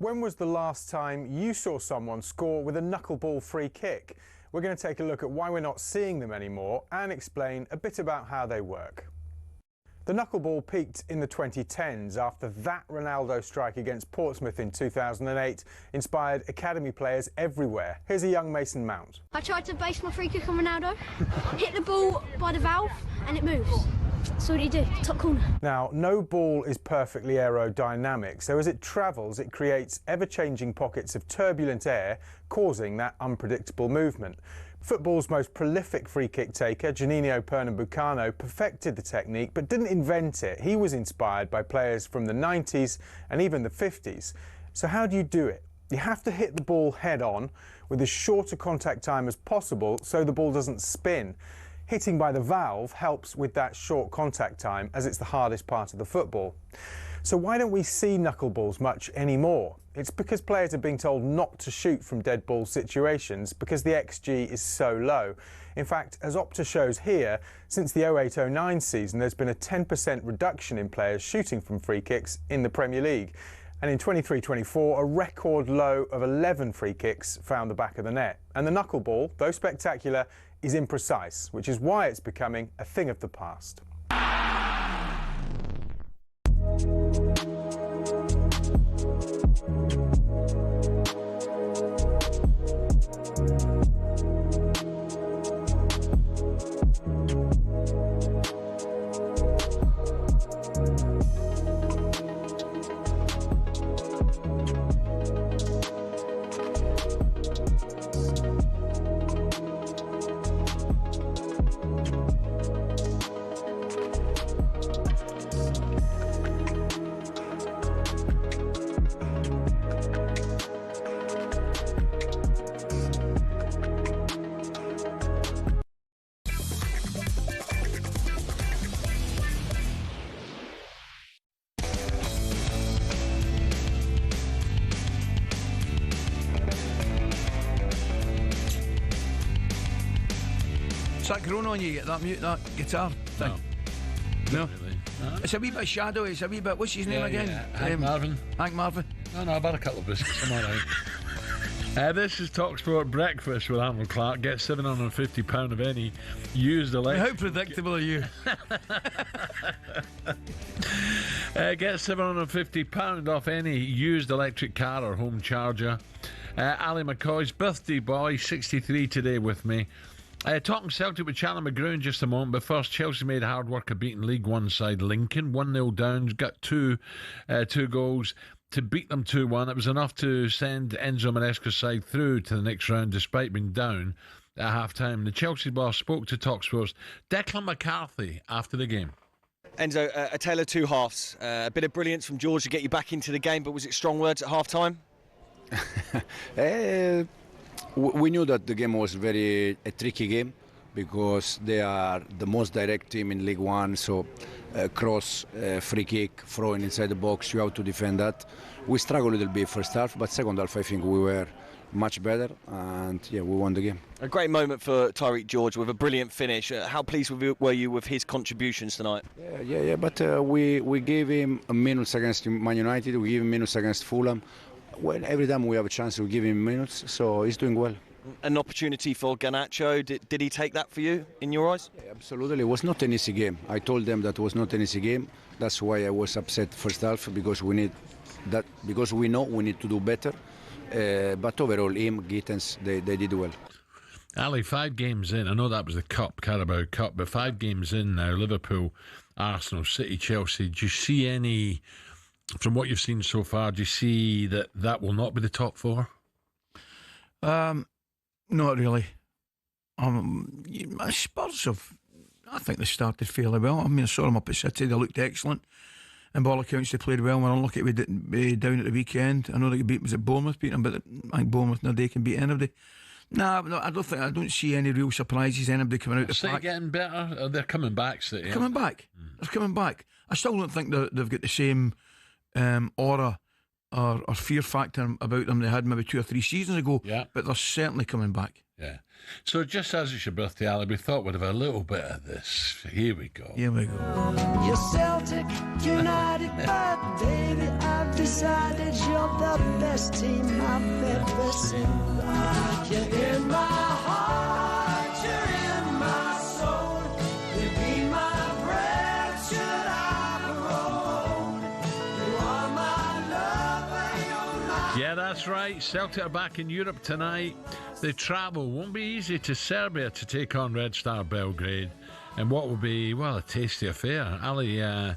When was the last time you saw someone score with a knuckleball free kick? We're going to take a look at why we're not seeing them anymore and explain a bit about how they work. The knuckleball peaked in the 2010s after that Ronaldo strike against Portsmouth in 2008 inspired academy players everywhere. Here's a young Mason Mount. I tried to base my free kick on Ronaldo, hit the ball by the valve and it moves. So what do? Top corner. Now, no ball is perfectly aerodynamic, so as it travels it creates ever-changing pockets of turbulent air, causing that unpredictable movement. Football's most prolific free-kick taker, Juninho Pernambucano, perfected the technique but didn't invent it. He was inspired by players from the 90s and even the 50s. So how do you do it? You have to hit the ball head-on with as short a contact time as possible so the ball doesn't spin. Hitting by the valve helps with that short contact time, as it's the hardest part of the football. So why don't we see knuckleballs much anymore? It's because players are being told not to shoot from dead ball situations because the XG is so low. In fact, as Opta shows here, since the 08-09 season there's been a 10% reduction in players shooting from free kicks in the Premier League. And in 23-24, a record low of 11 free kicks found the back of the net. And the knuckleball, though spectacular, is imprecise, which is why it's becoming a thing of the past. Is that grown on you? Get that mute, that guitar thing? No. Really. It's a wee bit shadowy. It's a wee bit. What's his name again? Yeah. Hank Marvin. Hank Marvin. No, I've had a couple of biscuits. I'm all right. This is talkSPORT Breakfast with Alan Clark. Get £750 of any used electric. How predictable are you? Get £750 off any used electric car or home charger. Ally McCoist, birthday boy, 63 today with me. Talking Celtic with Chandler McGrew in just a moment, but first, Chelsea made hard work of beating League One side Lincoln, 1-0 down, got two goals to beat them 2-1. It was enough to send Enzo Maresca's side through to the next round despite being down at half-time. The Chelsea boss spoke to talkSPORT's Declan McCarthy after the game. Enzo, a tale of two halves. A bit of brilliance from George to get you back into the game, but was it strong words at half-time? We knew that the game was a tricky game because they are the most direct team in League One, so cross, free kick, throwing inside the box, you have to defend that. We struggled a little bit first half, but second half I think we were much better and we won the game. A great moment for Tyreek George with a brilliant finish. How pleased were you with his contributions tonight? Yeah, but we gave him a minutes against Man United, we gave him minutes against Fulham. Well, every time we have a chance, we give him minutes, so he's doing well. An opportunity for Garnacho, did he take that for you, in your eyes? Yeah, absolutely, it was not an easy game. I told them that it was not an easy game. That's why I was upset first half, because we know we need to do better. But overall, him, Gittens, they did well. Ali, 5 games in, I know that was the Cup, Carabao Cup, but 5 games in now, Liverpool, Arsenal, City, Chelsea, do you see any... From what you've seen so far, do you see that will not be the top 4? Not really. Spurs have, I think they started fairly well. I mean, I saw them up at City, they looked excellent. And by all accounts, they played well. We're unlucky we didn't be down at the weekend. I know they was it Bournemouth beat them, but I think Bournemouth now they can beat anybody. No, I don't see any real surprises. Anybody coming out the City pack. getting better? They're coming back, City. Coming back. They're coming back. I still don't think they've got the same aura or fear factor about them they had maybe 2 or 3 seasons ago, but they're certainly coming back. Yeah. So just as it's your birthday, Ali, we thought we'd have a little bit of this. Here we go. Here we go. You're Celtic United, but baby, I've decided you're the best team I've ever seen. You're in my heart, you're in my soul. You be my breath, should I that's right. Celtic are back in Europe tonight. They travel. Won't be easy to Serbia to take on Red Star Belgrade. And what will be, well, a tasty affair. Ali, I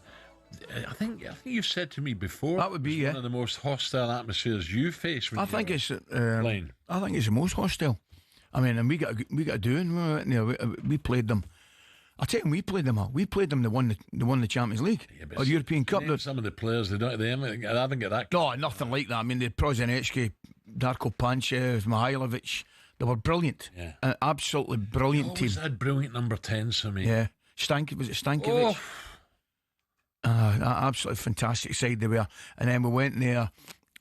think you've said to me before that would be one of the most hostile atmospheres you face. I think it's the most hostile. I mean, and we got to do it. We played them. I tell you, we played them. We played them. They won the Champions League or European Cup. Some of the players they haven't got that. No, nothing like that. I mean, the Prozinecki, Darko Panchev, Mihailovic. They were brilliant. Yeah. An absolutely brilliant team. That brilliant number 10 for me. Yeah, was it Stankovic? Absolutely fantastic side they were. And then we went there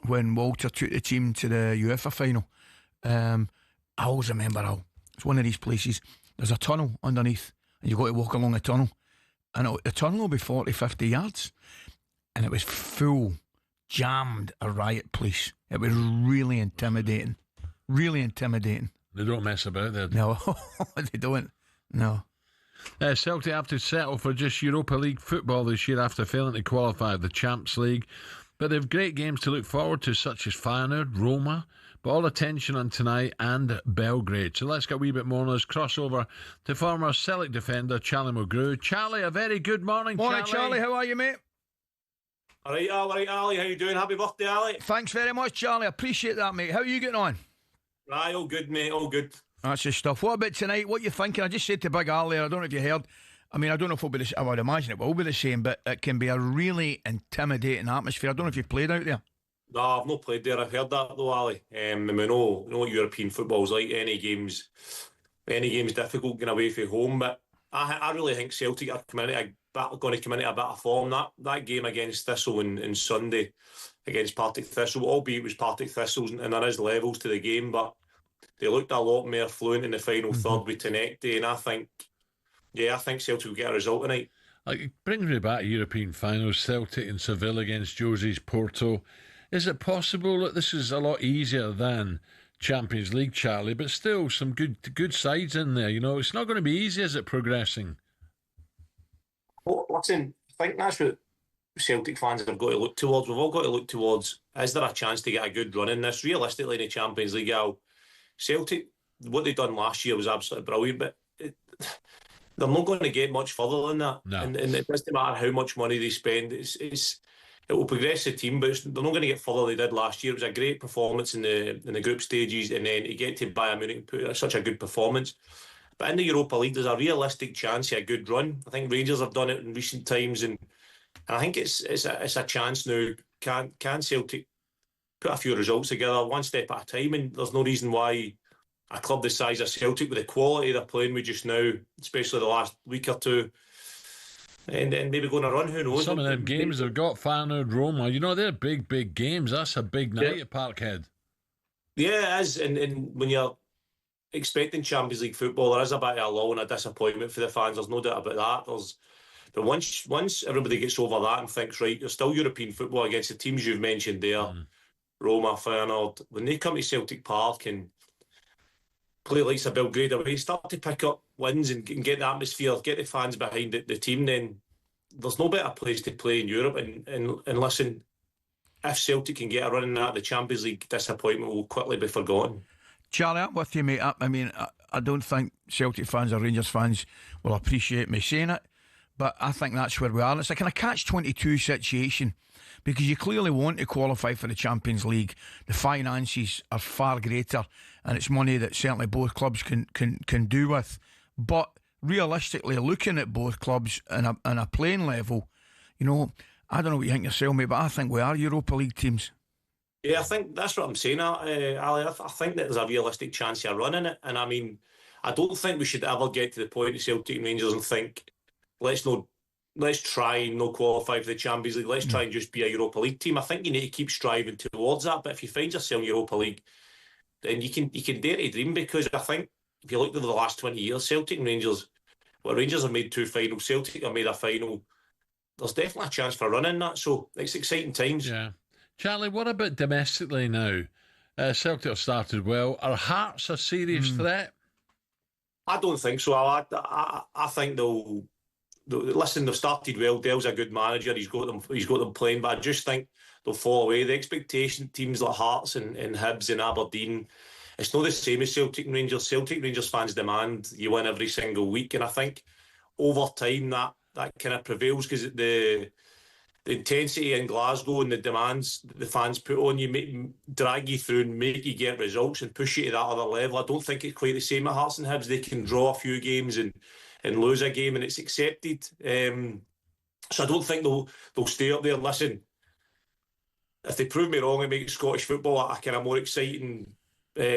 when Walter took the team to the UEFA final. I always remember it's one of these places. There's a tunnel underneath, and you've got to walk along a tunnel. And the tunnel will be 40, 50 yards. And it was full, jammed, a riot police. It was really intimidating. Really intimidating. They don't mess about there. No, they don't. No. Celtic have to settle for just Europa League football this year after failing to qualify the Champions League. But they've great games to look forward to, such as Feyenoord, Roma, but all attention on tonight and Belgrade. So let's get a wee bit more on this crossover to former Celtic defender Charlie Mulgrew. Charlie, a very good morning, Morning, Charlie. How are you, mate? All right, Ali. How you doing? Happy birthday, Ali. Thanks very much, Charlie. I appreciate that, mate. How are you getting on? Aye, all good, mate. All good. That's the stuff. What about tonight? What are you thinking? I just said to Big Al there, I don't know if you heard. I mean, I don't know if it'll be the same. I would imagine it will be the same, but it can be a really intimidating atmosphere. I don't know if you've played out there. No, I've not played there. I've heard that though, Ali. We know what European football's like. Any game's difficult getting away from home, but I really think Celtic are going to come into a bit of form. That game against Thistle on Sunday against Partick Thistle, albeit it was Partick Thistles and there is levels to the game, but they looked a lot more fluent in the final third with Tenecti, and I think Celtic will get a result tonight. It brings me back to European finals, Celtic and Seville against Josie's Porto. Is it possible that this is a lot easier than Champions League, Charlie, but still some good sides in there? You know, it's not going to be easy, is it, progressing? Well, listen, I think that's what Celtic fans have got to look towards. We've all got to look towards, is there a chance to get a good run in this? Realistically, in the Champions League, Celtic, what they done last year was absolutely brilliant, but they're not going to get much further than that. No. And it doesn't matter how much money they spend. It will progress the team, but they're not going to get further than they did last year. It was a great performance in the group stages, and then to get to Bayern Munich and put such a good performance. But in the Europa League, there's a realistic chance of a good run. I think Rangers have done it in recent times, and I think it's a chance now. Can Celtic put a few results together, one step at a time? And there's no reason why a club the size of Celtic, with the quality they're playing with just now, especially the last week or two, and maybe going to run, who knows? Some of them games they've got, Feyenoord, Roma, they're big games. That's a big night at Parkhead. Yeah, it is. And when you're expecting Champions League football, there is a bit of a lull and a disappointment for the fans. There's no doubt about that. But once everybody gets over that and thinks, right, there's still European football against the teams you've mentioned there, Roma, Feyenoord, when they come to Celtic Park and play like a Belgrade away, start to pick up wins and get the atmosphere, get the fans behind the team, then there's no better place to play in Europe. And listen, if Celtic can get a run in that, the Champions League disappointment will quickly be forgotten. Charlie, I'm with you, mate. I mean, I don't think Celtic fans or Rangers fans will appreciate me saying it, but I think that's where we are. And it's like a catch-22 situation, because you clearly want to qualify for the Champions League. The finances are far greater, and it's money that certainly both clubs can do with. But realistically, looking at both clubs on a playing level, I don't know what you think yourself, mate, but I think we are Europa League teams. Yeah, I think that's what I'm saying, Ali. I think that there's a realistic chance of running it. And I mean, I don't think we should ever get to the point of Celtic and Rangers and think, let's try and not qualify for the Champions League. Let's try and just be a Europa League team. I think you need to keep striving towards that. But if you find yourself in Europa League, then you can dare to dream, because I think if you look over the last 20 years, Celtic and Rangers, Rangers have made 2 finals, Celtic have made a final. There's definitely a chance for a run in that. So it's exciting times. Yeah. Charlie, what about domestically now? Celtic have started well. Are Hearts a serious threat? I don't think so. I think they'll listen, they've started well. Dale's a good manager. He's got them playing, but I just think they'll fall away. The expectation, teams like Hearts and Hibs and Aberdeen, it's not the same as Celtic and Rangers. Celtic and Rangers fans demand you win every single week, and I think over time that kind of prevails, because the intensity in Glasgow and the demands the fans put on you drag you through and make you get results and push you to that other level. I don't think it's quite the same at Hearts and Hibs. They can draw a few games and lose a game and it's accepted. So I don't think they'll stay up there. Listen, if they prove me wrong and make Scottish football a kind of more exciting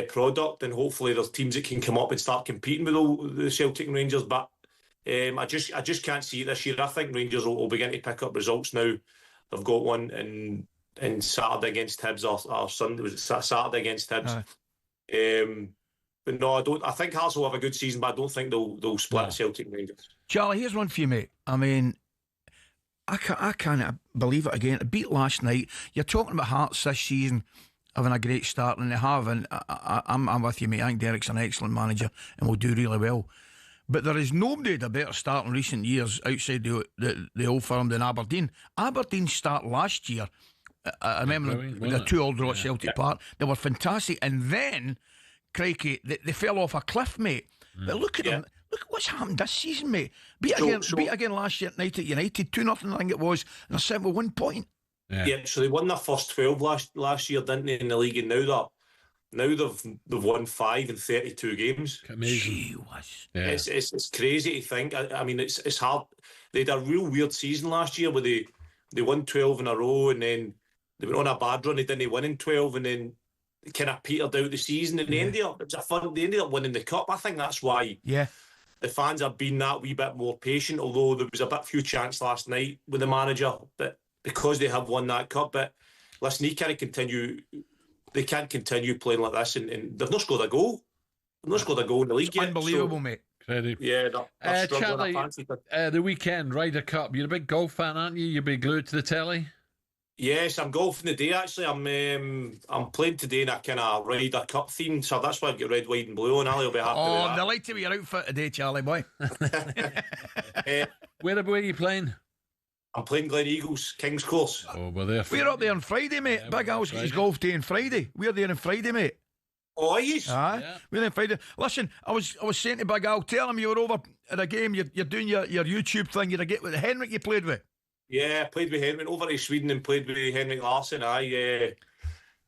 product, and hopefully there's teams that can come up and start competing with all the Celtic and Rangers, but I just can't see it this year. I think Rangers will begin to pick up results now. They've got one in Saturday against Hibs, or Sunday, was it Saturday against Hibs? But no, I don't. I think Hearts will have a good season, but I don't think they'll split Celtic and Rangers. Charlie, here's one for you, mate. I mean, I can't believe it again. To beat last night. You're talking about Hearts this season having a great start, and they have, and I'm with you, mate. I think Derek's an excellent manager and will do really well. But there is nobody had a better start in recent years outside the old firm than Aberdeen. Aberdeen's start last year, I remember the 2-2 draw at Celtic Park. They were fantastic, and then, crikey, they fell off a cliff, mate. But look at them. Look what's happened this season, mate. Beat again last year at United 2-0, I think it was, and they're sitting with 1 point. Yeah, so they won their first 12 last year, didn't they, in the league, and now they've won 5 in 32 games. Amazing. It's crazy to think. I mean, it's hard. They had a real weird season last year where they won 12 in a row, and then they went on a bad run. They didn't win in 12, and then they kind of petered out the season. And they ended up winning the cup. I think that's why. Yeah. The fans have been that wee bit more patient, although there was a bit few chance last night with the manager, but because they have won that cup. But listen, they can't continue playing like this, and they've not scored a goal. They've not scored a goal in the league it's yet. Unbelievable, mate. Credit. Yeah, they're Charlie, the weekend, Ryder Cup. You're a big golf fan, aren't you? You'll be glued to the telly. Yes, I'm golfing today. Actually, I'm playing today in a kind of Ryder Cup theme, so that's why I've got red, white, and blue on. Ali will be happy with that. Oh, delighted with your outfit today, Charlie boy. Where are you playing? I'm playing Glen Eagles, King's Course. Oh, we're there. We're up there on Friday, mate. Yeah, Big Al's got his golf day on Friday. We're there on Friday, mate. Oh, yes. Aye, we're there on Friday. Listen, I was saying to Big Al, tell him you were over at a game. You're doing your YouTube thing. You're get with Henrik. You played with. Yeah, I played with Henrik over to Sweden and played with Henrik Larsson. I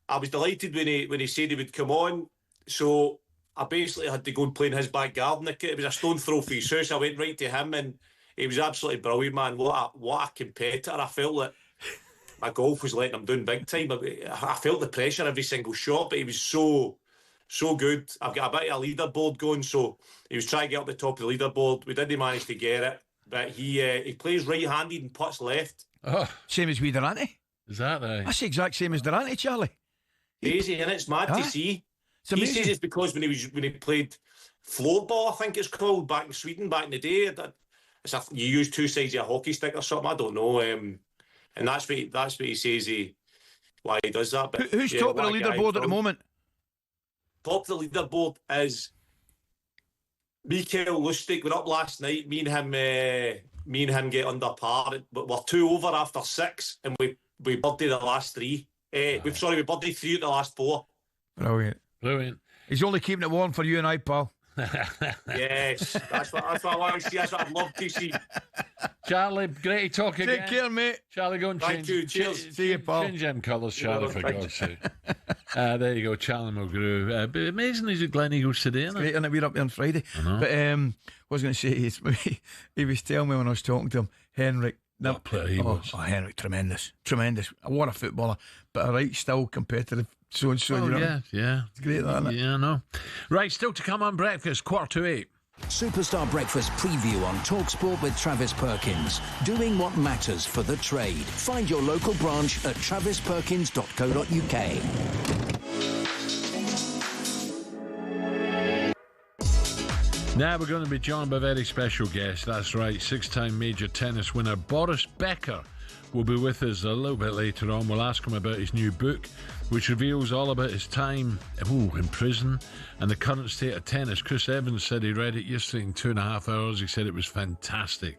was delighted when he said he would come on. So I basically had to go and play in his back garden. It was a stone throw for his house. I went right to him, and he was absolutely brilliant, man. What a competitor. I felt that my golf was letting him down big time. I felt the pressure every single shot, but he was so good. I've got a bit of a leaderboard going, so he was trying to get up the top of the leaderboard. We didn't manage to get it, but he plays right-handed and puts left. Oh, same as we Durante. Is that right? That's the exact same as Durante, Charlie. Crazy, and it's mad to see. He says it's because when he played floorball, I think it's called, back in Sweden back in the day. You use two sides of a hockey stick or something. I don't know. And that's what he says. Why he does that. But who's top of the leaderboard at the moment? Top of the leaderboard is Mikael Lustig. We're up last night. Me and him get under par, but we're 2 over after 6, and we birdied the last 3. We birdied 3 at the last 4. Brilliant. He's only keeping it warm for you and I, pal. Yes, that's what I want to see. That's what I'd love to see. Charlie, great to talk again. Take care, mate. Charlie, go and change. Thank you. Cheers. See you, pal. Change them colours, Charlie, for God's sake. There you go, Charlie Mulgrew. But amazing he's at Glen Eagles today, isn't it? Great, and we're up there on Friday. But what I was going to say is, he was telling me when I was talking to him, Henrik. What player he was. Oh, Henrik, tremendous. What a footballer. But a right, still competitive. So Oh, you know? yeah. It's great, that, isn't it? Yeah, I know. Right, still to come on breakfast, 7:45. Superstar Breakfast preview on talkSPORT with Travis Perkins. Doing what matters for the trade. Find your local branch at travisperkins.co.uk. Now we're going to be joined by a very special guest. That's right, 6-time major tennis winner Boris Becker will be with us a little bit later on. We'll ask him about his new book, which reveals all about his time in prison and the current state of tennis. Chris Evans said he read it yesterday in 2.5 hours. He said it was fantastic.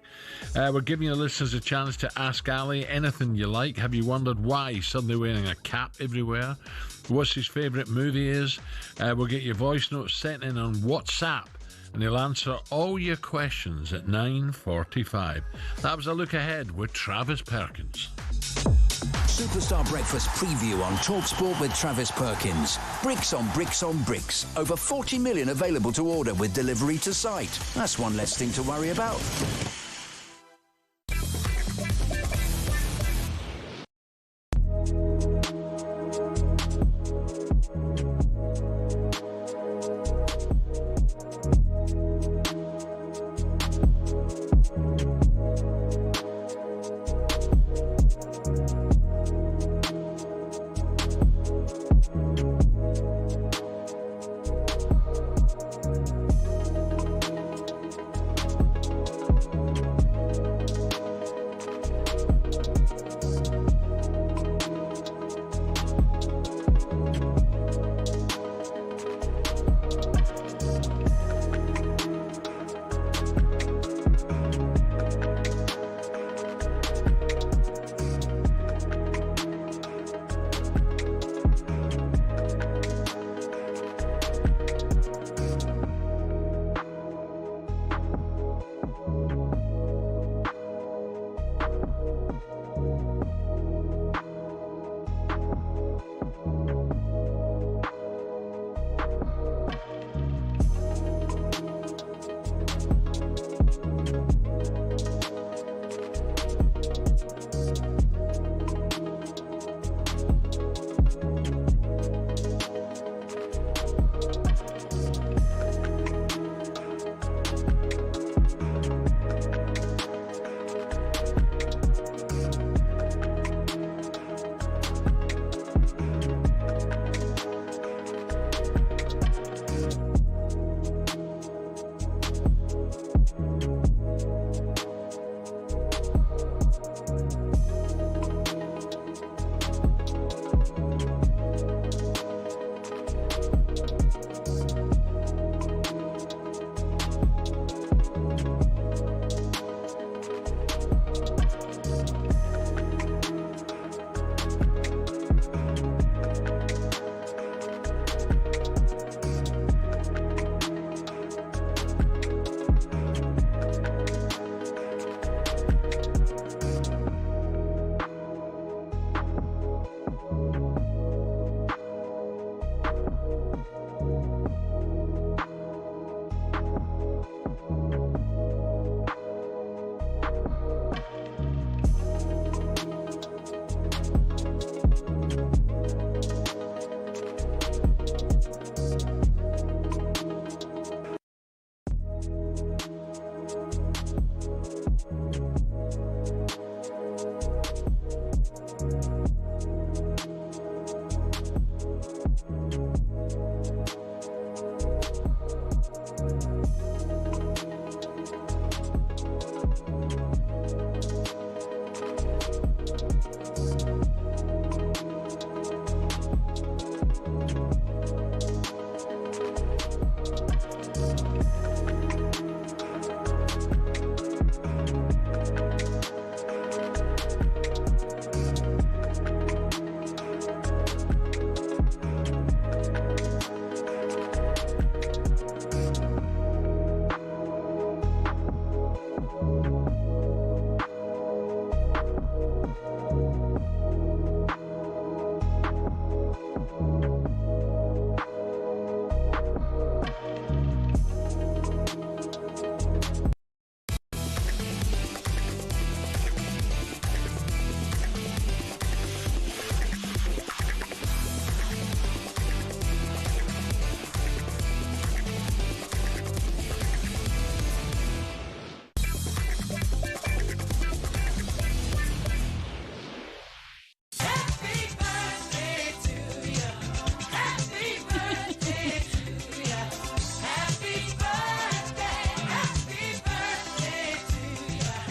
We're giving your listeners a chance to ask Ali anything you like. Have you wondered why he's suddenly wearing a cap everywhere? What's his favourite movie is? We'll get your voice notes sent in on WhatsApp, and he'll answer all your questions at 9:45. That was a look ahead with Travis Perkins. Superstar Breakfast preview on talkSPORT with Travis Perkins. Bricks on bricks on bricks. Over 40 million available to order with delivery to site. That's one less thing to worry about.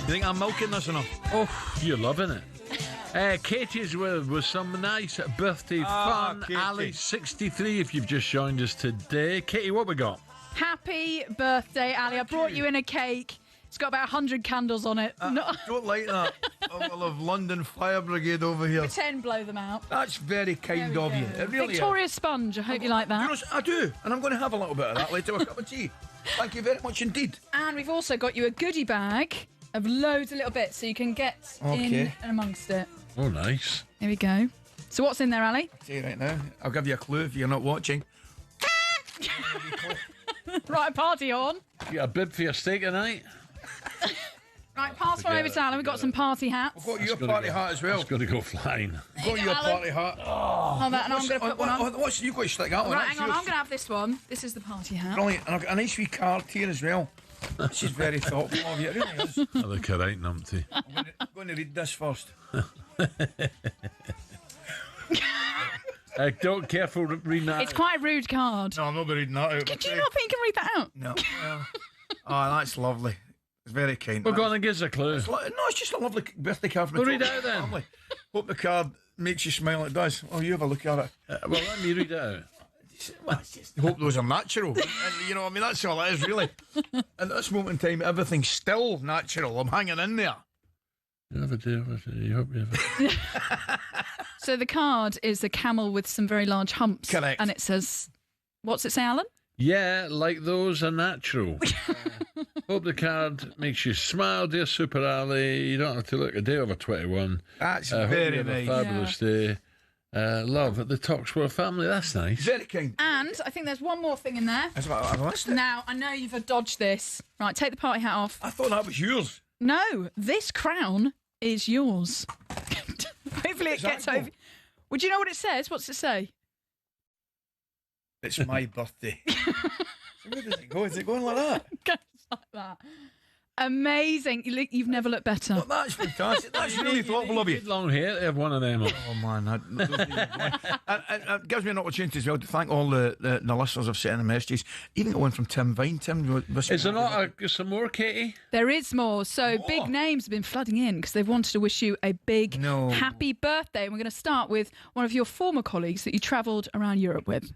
You think I'm milking this enough? Oh, you're loving it. Katie's with some nice birthday fun. Katie. Ali, 63, if you've just joined us today. Katie, what we got? Happy birthday, Ali. I brought you in a cake. It's got about 100 candles on it. Don't like that. I'll have London Fire Brigade over here. Pretend blow them out. That's very kind of you. It really Victoria Sponge, I hope you like that. You know, I do, and I'm going to have a little bit of that later with a cup of tea. Thank you very much indeed. And we've also got you a goodie bag of loads of little bits so you can get in and amongst it. Oh, nice. Here we go. So what's in there, Ali? I'll tell you right now. I'll give you a clue if you're not watching. Right, party on. You got a bib for your steak tonight? Right, pass one over to Alan. We've got some party hats. I've got your party hat as well. It's got to go flying. I've got your party hat. Oh, that, and I'm going to put one on. What's you got to stick that one? Right, hang on. I'm going to have this one. This is the party hat. Brilliant. And I've got a nice wee card here as well. This is very thoughtful of you. It really is. I think you're right, numpty. I'm going to read this first. Don't careful reading that. It's quite a rude card. No, I'm not reading that out. Did you not think you can read that out? No. Oh, that's lovely. It's very kind. We're going to give us a clue. It's just a lovely birthday card from the read it out then. Family. Hope the card makes you smile. It does. Oh, you have a look at it. Well, let me read it out. Hope those are natural. And, you know, I mean, that's all it is, really. At this moment in time, everything's still natural. I'm hanging in there. You have a deal. You hope you have So the card is a camel with some very large humps. Correct. And it says, what's it say, Alan? Yeah, like those are natural. Hope the card makes you smile, dear Super Ali. You don't have to look a day over 21. That's hope very you have nice. a fabulous day. Love at the talkSPORT family. That's nice. Very kind. And I think there's one more thing in there. That's what I've missed it. Now, I know you've dodged this. Right, take the party hat off. I thought that was yours. No, this crown is yours. Hopefully it gets over. Would you know what it says? What's it say? It's my birthday. So where does it go? Is it going like that? It goes like that. Amazing. You've never looked better. Well, that's fantastic. That's really thoughtful of you. Long hair to have one of them on. Oh, man. It gives me an opportunity as well to thank all the listeners I've sent in the messages. Even got one from Tim Vine. Tim, is there not some more, Katie? There is more. So big names have been flooding in because they've wanted to wish you a big happy birthday. And we're going to start with one of your former colleagues that you travelled around Europe with.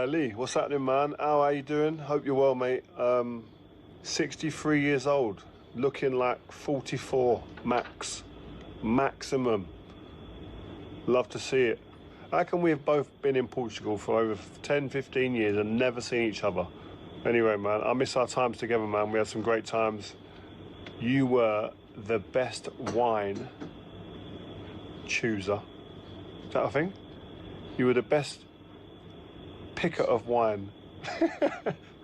Lee, what's happening, man? How are you doing? Hope you're well, mate. 63 years old, looking like 44 maximum. Love to see it. How come we've both been in Portugal for over 10, 15 years and never seen each other? Anyway, man, I miss our times together, man. We had some great times. You were the best wine chooser. Is that a thing? You were the best picker of wine.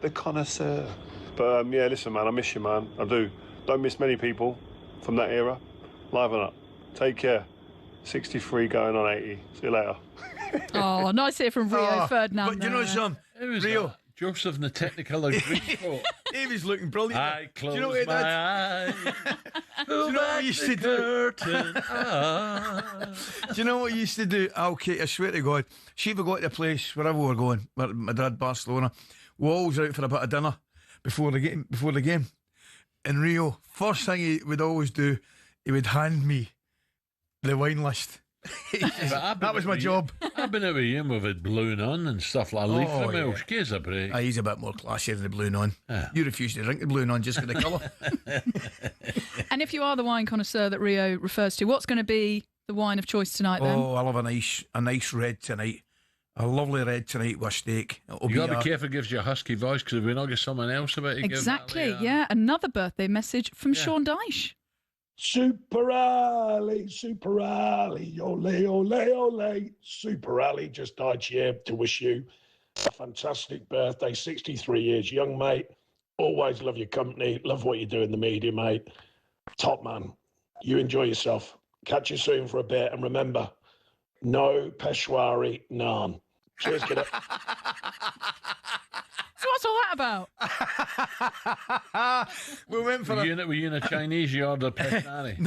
The connoisseur. But yeah, listen, man, I miss you, man. I do. Don't miss many people from that era. Liven up. Take care. 63 going on 80. See you later. Oh, nice to hear from Rio Ferdinand. But you know something? Rio. Joseph in the Technicolor green coat. He was looking brilliant. I closed you know my eyes. Do you know what we used to do? Do you know what you used to do? Okay, I swear to God, see if we got to a place wherever we were going, Madrid, Barcelona, we were always out for a bit of dinner before the game. And Rio, first thing he would always do, he would hand me the wine list. That was my job. I've been out with him with it balloon on and stuff like that. From Welsh, gives a break. He's a bit more classy than the balloon on. You refuse to drink the balloon on just for the colour. And if you are the wine connoisseur that Rio refers to, what's going to be the wine of choice tonight then? Oh, I love a nice red tonight. A lovely red tonight with steak. You got to be careful, it gives you a husky voice because if we not get someone else about it. Exactly, yeah. Another birthday message from Sean Dyche. Super Ali, ole, ole, ole. Super Ali just died here to wish you a fantastic birthday. 63 years young, mate. Always love your company. Love what you do in the media, mate. Top man. You enjoy yourself. Catch you soon for a bit. And remember, no Peshwari naan. Cheers, kiddo. So what's all that about? We went for were you in a Chinese, you ordered Peshwari?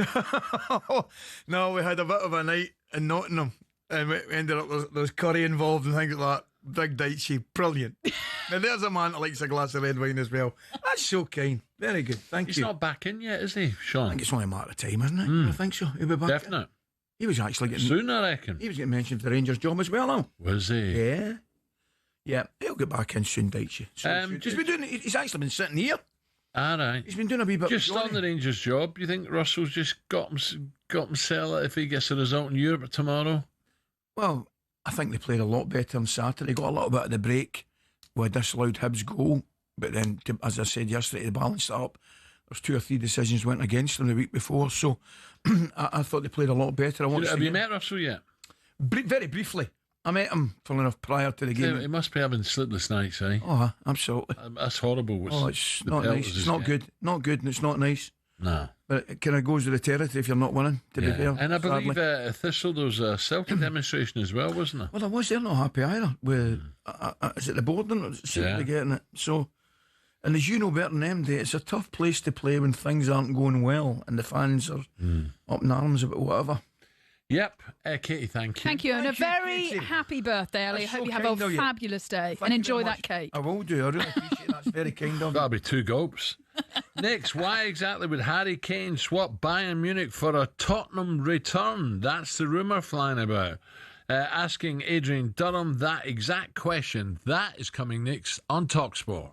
No, we had a bit of a night in Nottingham and we ended up, there's curry involved and things like that. Big Dickie, brilliant. Now there's a man that likes a glass of red wine as well. That's so kind. Very good. Thank He's you. not back in yet, is he, Sean? I think it's only a matter of time, isn't it? I think so. He'll be back. Definite. He was actually getting Soon, I reckon. He was getting mentioned for the Rangers job as well now. Was he? Yeah. Yeah, he'll get back in soon, Dickie. He's actually been sitting here. All right. He's been doing a wee bit just of on the Rangers job. You think Russell's just got himself if he gets a result in Europe tomorrow? Well, I think they played a lot better on Saturday. Got a little bit of the break with a disallowed Hibs goal. But then, as I said yesterday, to balance it up, there's 2 or 3 decisions went against them the week before. So I thought they played a lot better. Have you met Russell yet? Very briefly. I met him, funnily enough, prior to the game. He must be having sleepless nights, eh? Oh, absolutely. That's horrible. It's not nice. It's not good. Not good, and it's not nice. No. But it kind of goes with the territory if you're not winning, to be fair. And I believe Thistle, there was a Celtic demonstration as well, wasn't there? Well, there was. They're not happy either. With, is it the boarding? Or seem to be getting it. So, and as you know better than them, it's a tough place to play when things aren't going well and the fans are up in arms about whatever. Yep. Katie, thank you. Thank you, and a very happy birthday, Ali. I hope you have a fabulous day and enjoy that cake. I will do. I really appreciate that. That's very kind of you. That'll be 2 gulps. Next, why exactly would Harry Kane swap Bayern Munich for a Tottenham return? That's the rumour flying about. Asking Adrian Durham that exact question. That is coming next on talkSPORT.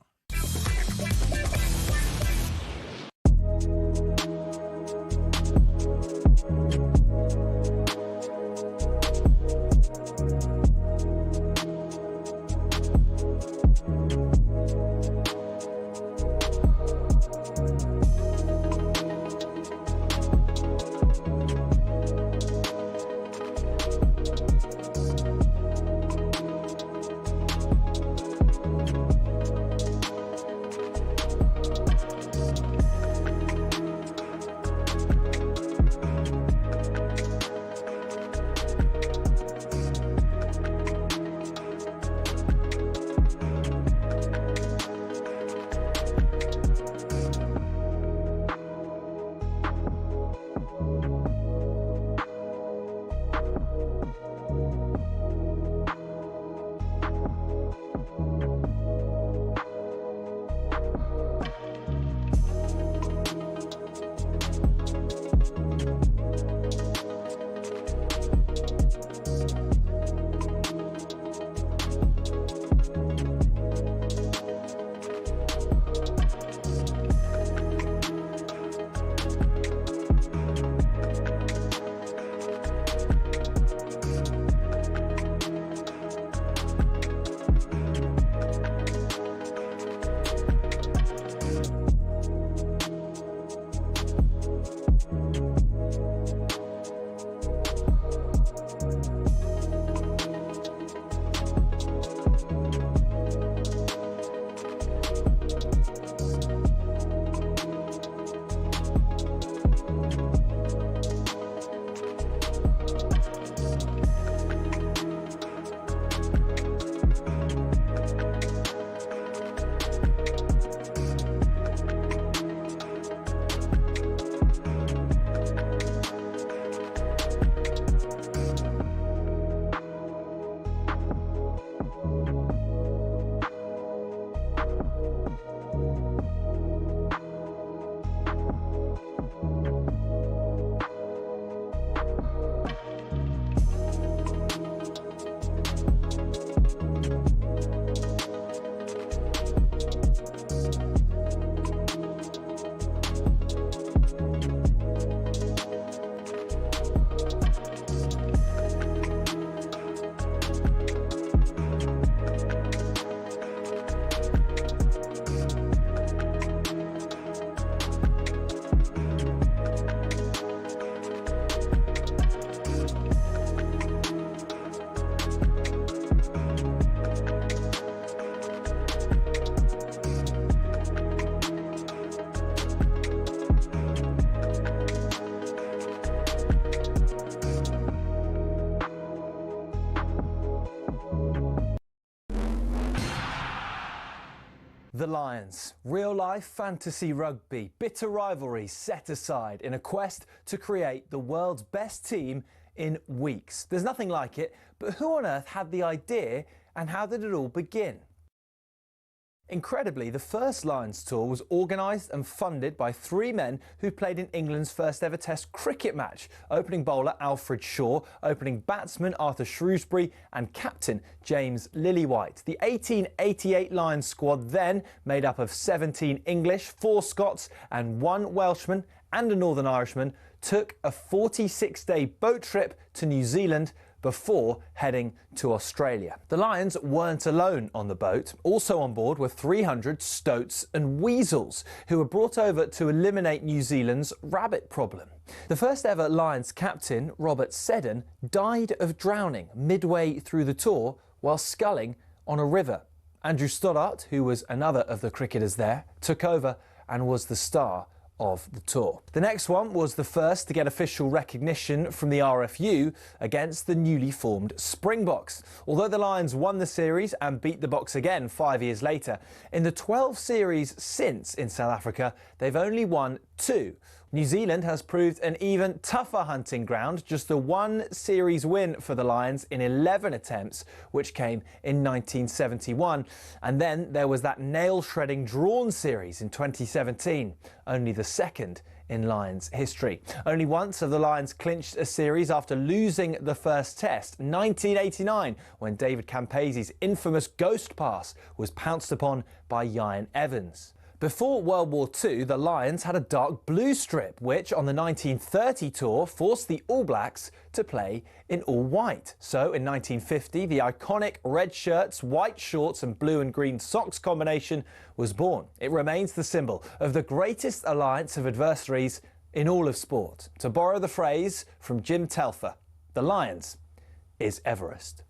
The Lions. Real-life fantasy rugby. Bitter rivalries set aside in a quest to create the world's best team in weeks. There's nothing like it, but who on earth had the idea and how did it all begin? Incredibly, the first Lions tour was organised and funded by 3 men who played in England's first ever Test cricket match: opening bowler Alfred Shaw, opening batsman Arthur Shrewsbury and captain James Lillywhite. The 1888 Lions squad, then made up of 17 English, 4 Scots and 1 Welshman and a Northern Irishman, took a 46-day boat trip to New Zealand before heading to Australia. The Lions weren't alone on the boat. Also on board were 300 stoats and weasels, who were brought over to eliminate New Zealand's rabbit problem. The first ever Lions captain, Robert Seddon, died of drowning midway through the tour while sculling on a river. Andrew Stoddart, who was another of the cricketers there, took over and was the star of the tour. The next one was the first to get official recognition from the RFU against the newly formed Springboks. Although the Lions won the series and beat the Boks again 5 years later, in the 12 series since in South Africa, they've only won 2. New Zealand has proved an even tougher hunting ground, just the 1 series win for the Lions in 11 attempts, which came in 1971. And then there was that nail-shredding drawn series in 2017, only the second in Lions history. Only once have the Lions clinched a series after losing the first test, 1989, when David Campese's infamous ghost pass was pounced upon by Ian Evans. Before World War II, the Lions had a dark blue strip, which on the 1930 tour forced the All Blacks to play in all white. So in 1950, the iconic red shirts, white shorts and blue and green socks combination was born. It remains the symbol of the greatest alliance of adversaries in all of sport. To borrow the phrase from Jim Telfer, the Lions is Everest.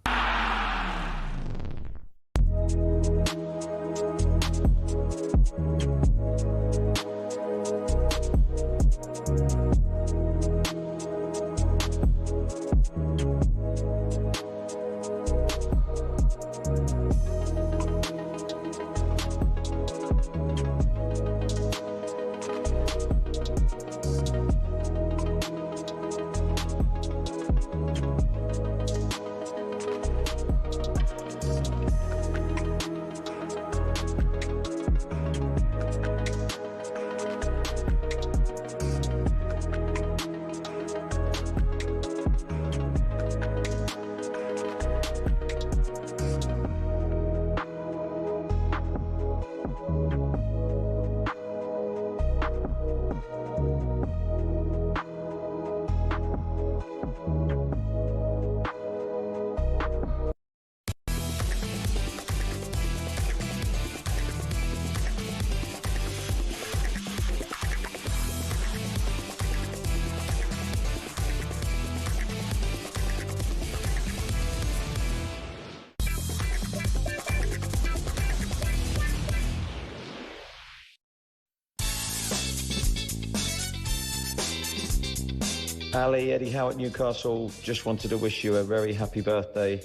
Ali, Eddie Howe at Newcastle, just wanted to wish you a very happy birthday.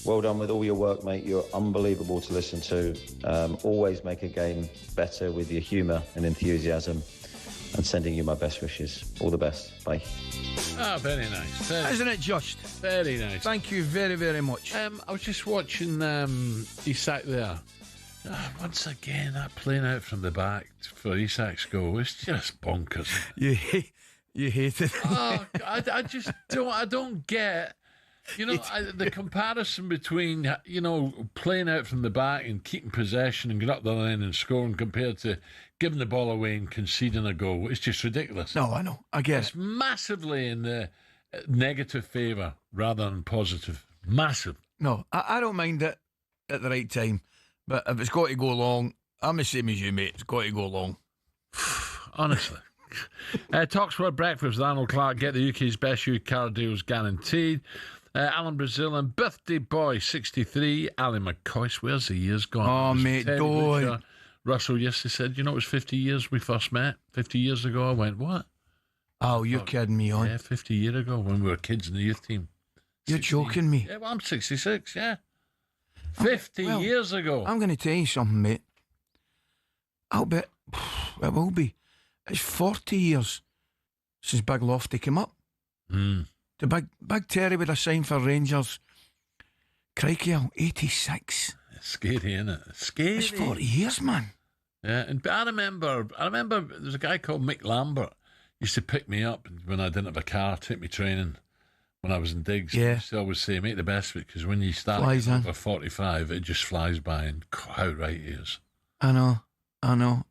Well done with all your work, mate. You're unbelievable to listen to. Always make a game better with your humour and enthusiasm. And sending you my best wishes. All the best. Bye. Ah, very nice. Isn't it just? Very nice. Thank you very, very much. I was just watching Isak there. Once again, that playing out from the back for Isak's goal, it's just bonkers. You hate it. Oh, I just don't. I don't get. You know, the comparison between, you know, playing out from the back and keeping possession and getting up the line and scoring compared to giving the ball away and conceding a goal. It's just ridiculous. No, I know. I get it's massively in the negative favour rather than positive. Massive. No, I don't mind it at the right time. But if it's got to go long, I'm the same as you, mate. It's got to go long. Honestly. talkSPORT Breakfast with Arnold Clark. Get the UK's best used car deals guaranteed. Alan Brazil and birthday boy 63 Ally McCoist. Where's the years gone? Oh mate, don't. Russell yesterday said, you know, it was 50 years we first met. 50 years ago. I went, what? Oh, you're kidding me on. Yeah, 50 years ago when we were kids in the youth team. 60. You're joking me. Yeah, well, I'm 66, yeah. 50 years ago. I'm going to tell you something, mate. I'll bet it will be. It's 40 years since Big Lofty came up. The big Terry would have signed for Rangers. Crikey, 86. Scary, isn't it? Scary. It's 40 years, man. Yeah, but I remember there's a guy called Mick Lambert used to pick me up when I didn't have a car, take me training when I was in digs. Yeah. He used to always say, make the best of it, because when you start Flies over 45, it just flies by, and how right he is. I know.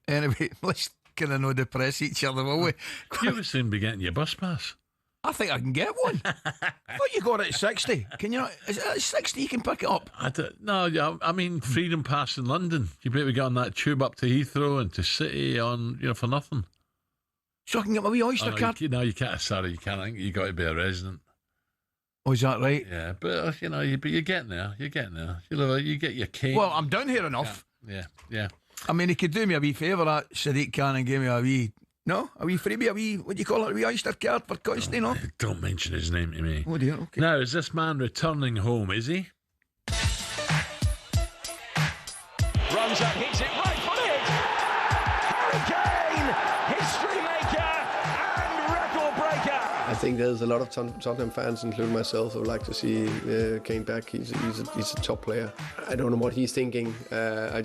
Anyway, let's kind of no depress each other, will we? You would soon be getting your bus pass. I think I can get one. I thought you got it at 60. Can you not? Is it at 60 you can pick it up? I mean Freedom Pass in London. You better get on that tube up to Heathrow and to City for nothing. So I can get my wee Oyster card? No, you can't. Sorry, you can't. I think you got to be a resident. Oh, is that right? Yeah, but you're getting there. You're getting there. You get your Kane. Well, I'm down here enough. Yeah. I mean, he could do me a wee favour, that Sadiq Khan, and give me a wee freebie, what do you call it, a wee Oyster card for Coisty, no? Don't mention his name to me. Oh dear, okay. Now, is this man returning home, is he? Runs up, hits it right footed. Harry Kane, history maker and record breaker. I think there's a lot of Tottenham fans, including myself, who would like to see Kane back. He's a top player. I don't know what he's thinking. I'm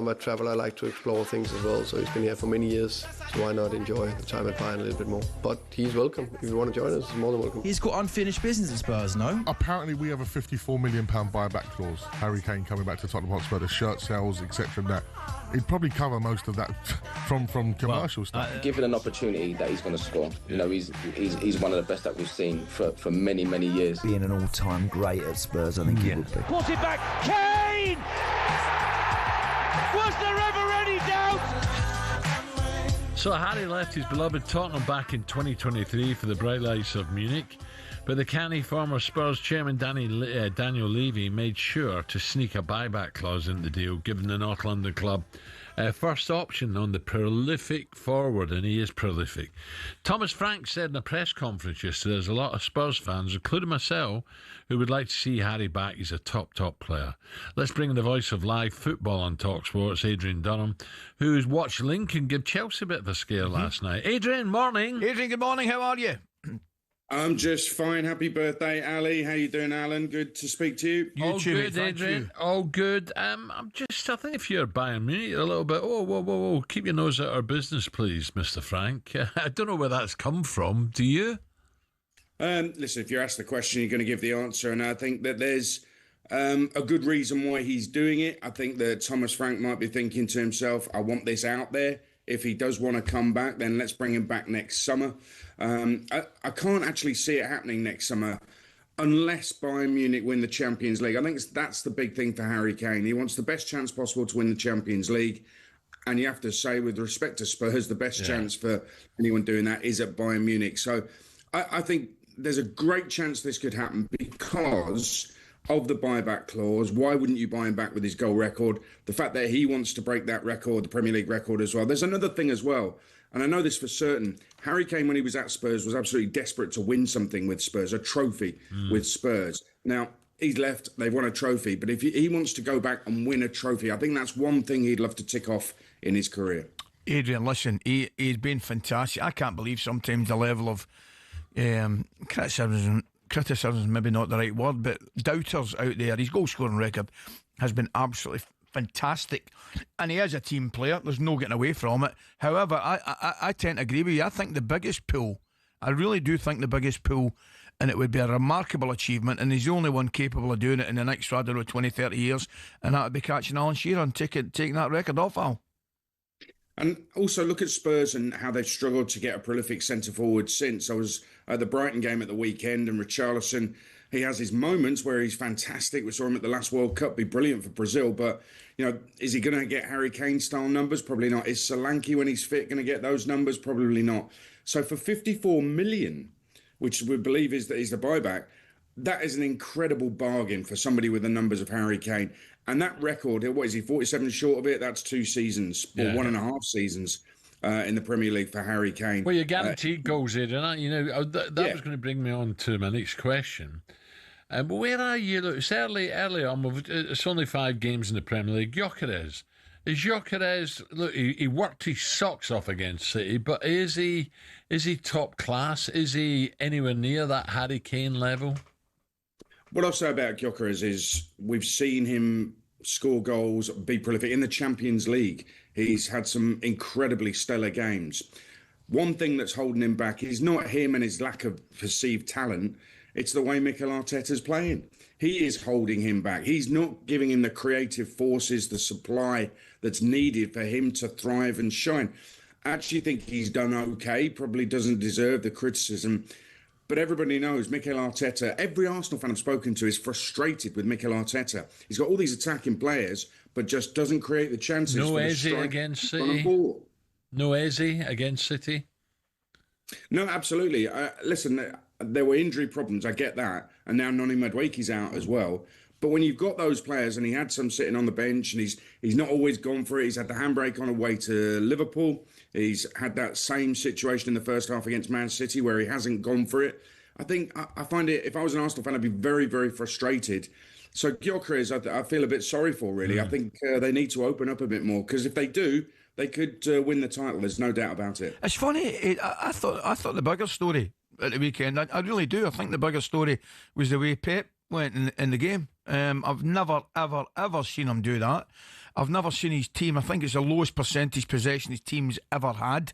a traveller. I like to explore things as well. So he's been here for many years. So why not enjoy the time at Bayern a little bit more? But he's welcome. If you want to join us, he's more than welcome. He's got unfinished business at Spurs, no? Apparently we have a £54 million buyback clause. Harry Kane coming back to Tottenham Hotspur, the shirt sales, etc. and that. He'd probably cover most of that from commercial stuff. Given an opportunity that he's going to score, he's one of the best that we've seen for many, many years. Being an all-time great at Spurs, I think he would be. Put it back, Kane! Was there ever any doubt? So Harry left his beloved Tottenham back in 2023 for the bright lights of Munich, but the canny former Spurs chairman Daniel Levy made sure to sneak a buyback clause in the deal, giving the North London club first option on the prolific forward, and he is prolific. Thomas Frank said in a press conference yesterday there's a lot of Spurs fans, including myself, who would like to see Harry back. He's a top player. Let's bring in the voice of live football on talkSPORT, Adrian Dunham, who's watched Lincoln give Chelsea a bit of a scare last night. Adrian, morning. Adrian, good morning. How are you? I'm just fine. Happy birthday, Ali. How you doing, Alan? Good to speak to you. All good, Adrian. All good. I think if you're Bayern Munich, you're a little bit, whoa. Keep your nose out of our business, please, Mr. Frank. I don't know where that's come from. Do you? Listen, if you're asked the question, you're going to give the answer. And I think that there's a good reason why he's doing it. I think that Thomas Frank might be thinking to himself, I want this out there. If he does want to come back, then let's bring him back next summer. I can't actually see it happening next summer unless Bayern Munich win the Champions League. I think that's the big thing for Harry Kane. He wants the best chance possible to win the Champions League. And you have to say, with respect to Spurs, the best chance for anyone doing that is at Bayern Munich. So I think there's a great chance this could happen because of the buyback clause. Why wouldn't you buy him back with his goal record? The fact that he wants to break that record, the Premier League record as well. There's another thing as well, and I know this for certain. Harry Kane, when he was at Spurs, was absolutely desperate to win something with Spurs, a trophy with Spurs. Now, he's left, they've won a trophy, but if he wants to go back and win a trophy, I think that's one thing he'd love to tick off in his career. Adrian, listen, he's been fantastic. I can't believe sometimes the level of criticism is maybe not the right word, but doubters out there. His goal scoring record has been absolutely fantastic, and he is a team player. There's no getting away from it. However, I tend to agree with you. I think the biggest pull, I really do think the biggest pull, and it would be a remarkable achievement, and he's the only one capable of doing it in the next, 20, 30 years, and that would be catching Alan Shearer and taking that record off Al. And also look at Spurs and how they've struggled to get a prolific centre-forward since. I was at the Brighton game at the weekend, and Richarlison, he has his moments where he's fantastic. We saw him at the last World Cup be brilliant for Brazil. But, is he going to get Harry Kane-style numbers? Probably not. Is Solanke, when he's fit, going to get those numbers? Probably not. So for 54 million, which we believe is the buyback, that is an incredible bargain for somebody with the numbers of Harry Kane. And that record, what is he, 47 short of it? That's 2 seasons, or 1.5 seasons in the Premier League for Harry Kane. Well, you're guaranteed goals, Adrian, aren't you? That was going to bring me on to my next question. Where are you? Look, it's early on. It's only 5 games in the Premier League. Gyökeres. Is Gyökeres, look, he worked his socks off against City, but is he top class? Is he anywhere near that Harry Kane level? What I'll say about Gyökeres is we've seen him score goals, be prolific. In the Champions League, he's had some incredibly stellar games. One thing that's holding him back is not him and his lack of perceived talent, it's the way Mikel Arteta's playing. He is holding him back. He's not giving him the creative forces, the supply that's needed for him to thrive and shine. I actually think he's done okay, probably doesn't deserve the criticism. But everybody knows Mikel Arteta, every Arsenal fan I've spoken to is frustrated with Mikel Arteta. He's got all these attacking players, but just doesn't create the chances. No Eze against City. No Eze against City. No, absolutely. Listen, there were injury problems, I get that. And now Noni Madueke's out as well. But when you've got those players, and he had some sitting on the bench, and he's not always gone for it. He's had the handbrake on away to Liverpool. He's had that same situation in the first half against Man City where he hasn't gone for it. I think I find it, if I was an Arsenal fan, I'd be very, very frustrated. So Gyökeres, I feel a bit sorry for, really. I think they need to open up a bit more, because if they do, they could win the title. There's no doubt about it. It's funny. I thought the bigger story at the weekend, I really do. I think the bigger story was the way Pep went in the game. I've never, ever seen him do that. I've never seen his team. I think it's the lowest percentage possession his team's ever had.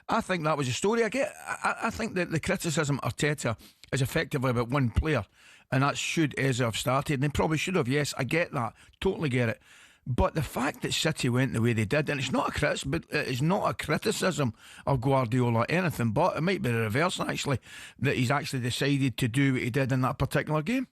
I think that was a story. I think that the criticism of Arteta is effectively about one player, and that should Eze have started. And they probably should have. Yes, I get that. Totally get it. But the fact that City went the way they did, and it's not a criticism of Guardiola or anything, but it might be the reverse, actually, that he's actually decided to do what he did in that particular game.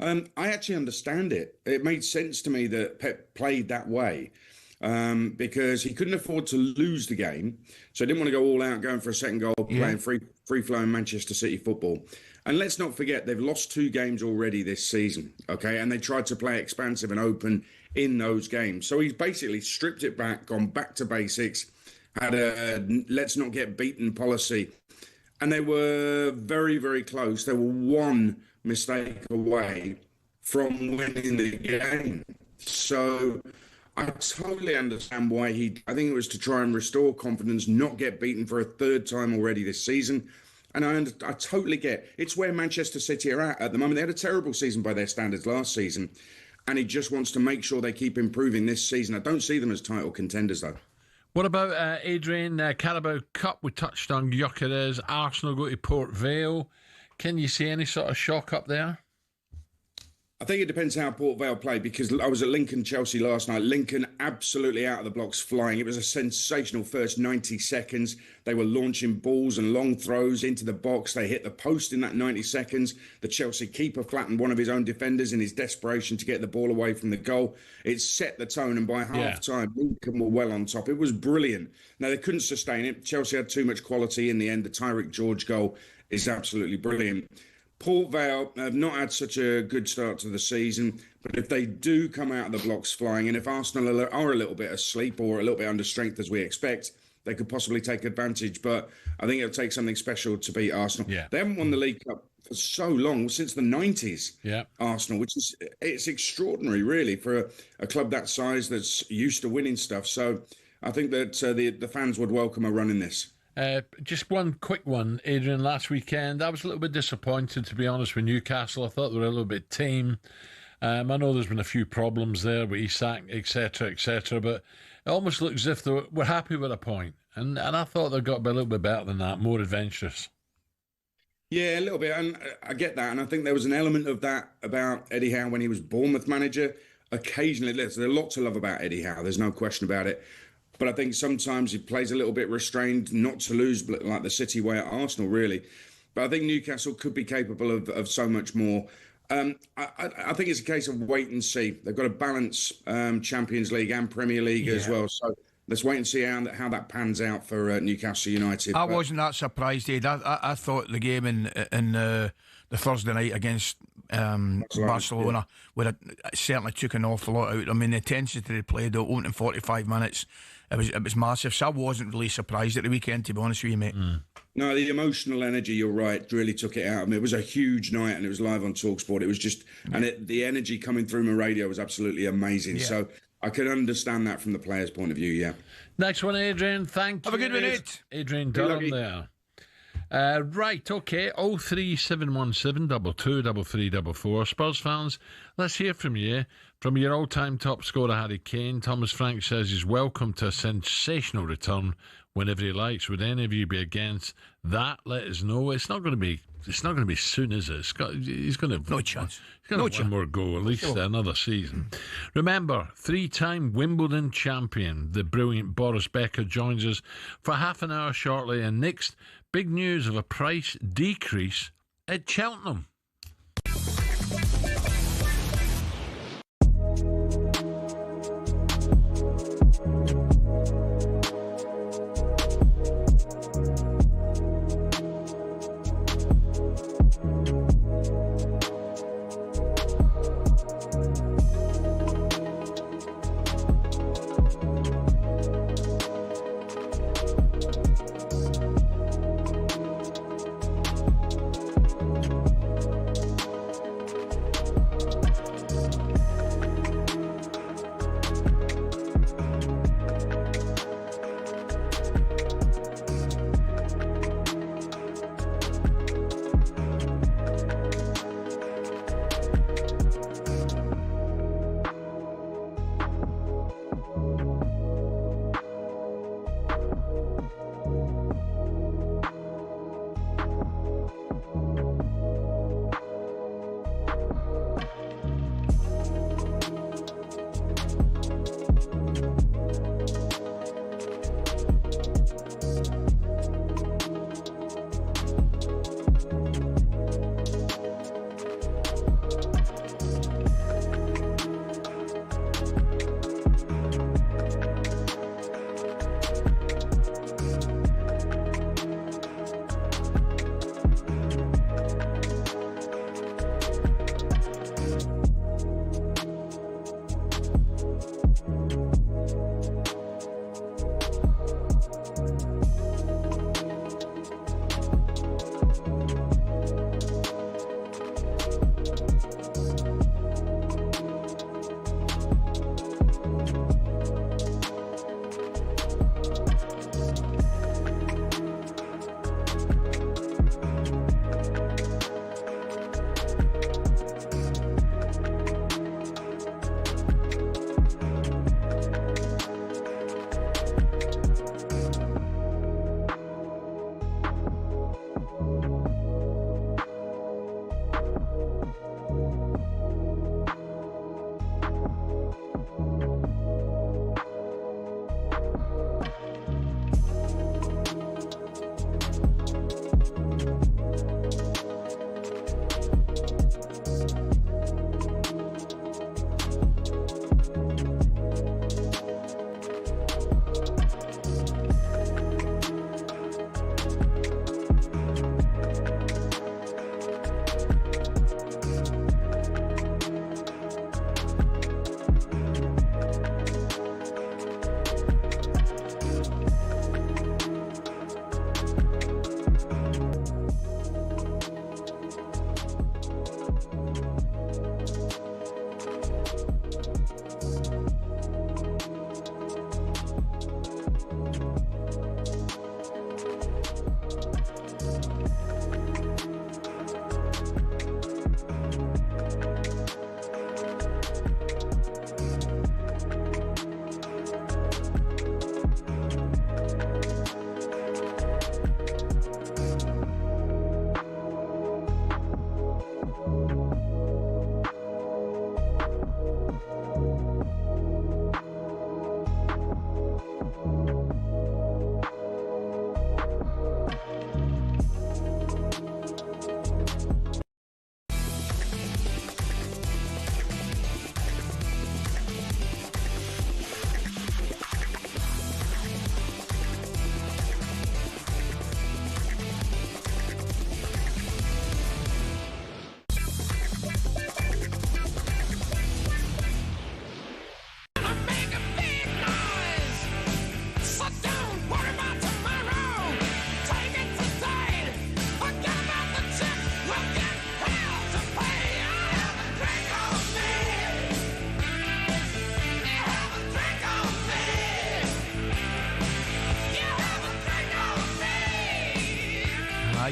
I actually understand it. It made sense to me that Pep played that way because he couldn't afford to lose the game. So he didn't want to go all out, going for a second goal, playing free-flowing Manchester City football. And let's not forget, they've lost 2 games already this season, okay? And they tried to play expansive and open in those games. So he's basically stripped it back, gone back to basics, had a let's not get beaten policy. And they were very, very close. They were one mistake away from winning the game. So I totally understand why I think it was to try and restore confidence, not get beaten for a 3rd time already this season. And I totally get it's where Manchester City are at the moment. They had a terrible season by their standards last season, and he just wants to make sure they keep improving this season. I don't see them as title contenders, though. What about Adrian, Carabao Cup? We touched on Gyökeres. Arsenal go to Port Vale. Can you see any sort of shock up there? I think it depends how Port Vale play, because I was at Lincoln-Chelsea last night. Lincoln absolutely out of the blocks flying. It was a sensational first 90 seconds. They were launching balls and long throws into the box. They hit the post in that 90 seconds. The Chelsea keeper flattened one of his own defenders in his desperation to get the ball away from the goal. It set the tone, and by half-time, Lincoln were well on top. It was brilliant. Now, they couldn't sustain it. Chelsea had too much quality in the end. The Tyreek George goal is absolutely brilliant. Port Vale have not had such a good start to the season, but if they do come out of the blocks flying, and if Arsenal are a little bit asleep or a little bit under strength as we expect, they could possibly take advantage. But I think it'll take something special to beat Arsenal. Yeah. They haven't won the League Cup for so long, since the 90s, yeah. Arsenal, which is it's extraordinary, really, for a club that size that's used to winning stuff. So I think that the fans would welcome a run in this. Just one quick one, Adrian. Last weekend, I was a little bit disappointed, to be honest, with Newcastle. I thought they were a little bit tame. I know there's been a few problems there with Isak, etc., but it almost looks as if they were happy with a point. And I thought they got a little bit better than that, more adventurous. Yeah, a little bit. And I get that. And I think there was an element of that about Eddie Howe when he was Bournemouth manager. Occasionally, there's a lot to love about Eddie Howe. There's no question about it. But I think sometimes he plays a little bit restrained, not to lose, like the City way at Arsenal, really. But I think Newcastle could be capable of so much more. I think it's a case of wait and see. They've got to balance Champions League and Premier League as well. So let's wait and see how that pans out for Newcastle United. I wasn't that surprised, Ed. I thought the game in the Thursday night against Barcelona would have certainly took an awful lot out. I mean, the intensity they played, the opening 45 minutes, it was massive. So I wasn't really surprised at the weekend, to be honest with you, mate. No, the emotional energy, you're right, really took it out. I mean, it was a huge night, and it was live on talkSPORT. It was just, the energy coming through my radio was absolutely amazing. Yeah. So I could understand that from the players' point of view, yeah. Next one, Adrian. Thank you. Have a good minute. Adrian Durham there. Right, okay. 03717 22 3344. Spurs fans, let's hear from you. From your all-time top scorer, Harry Kane, Thomas Frank says he's welcome to a sensational return whenever he likes. Would any of you be against that? Let us know. It's not going to be soon, is it? He's going to have no chance. He's going to have one more go, at least another season. Remember, 3-time Wimbledon champion, the brilliant Boris Becker, joins us for half an hour shortly. And next, big news of a price decrease at Cheltenham.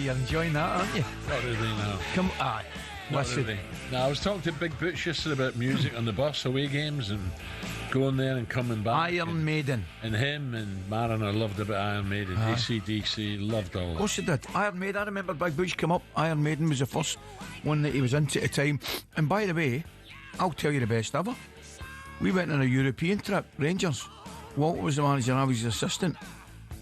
You're enjoying that, aren't you? What do they know? Come, aye. Listen. Really. No, I was talking to Big Butch yesterday about music on the bus, away games, and going there and coming back. Iron Maiden. And him and Mariner loved a bit of Iron Maiden. AC/DC, loved all Of that. course he did. Iron Maiden, I remember Big Butch come up. Iron Maiden was the first one that he was into at the time. And by the way, I'll tell you the best ever. We went on a European trip, Rangers. Walter was the manager, I was his assistant.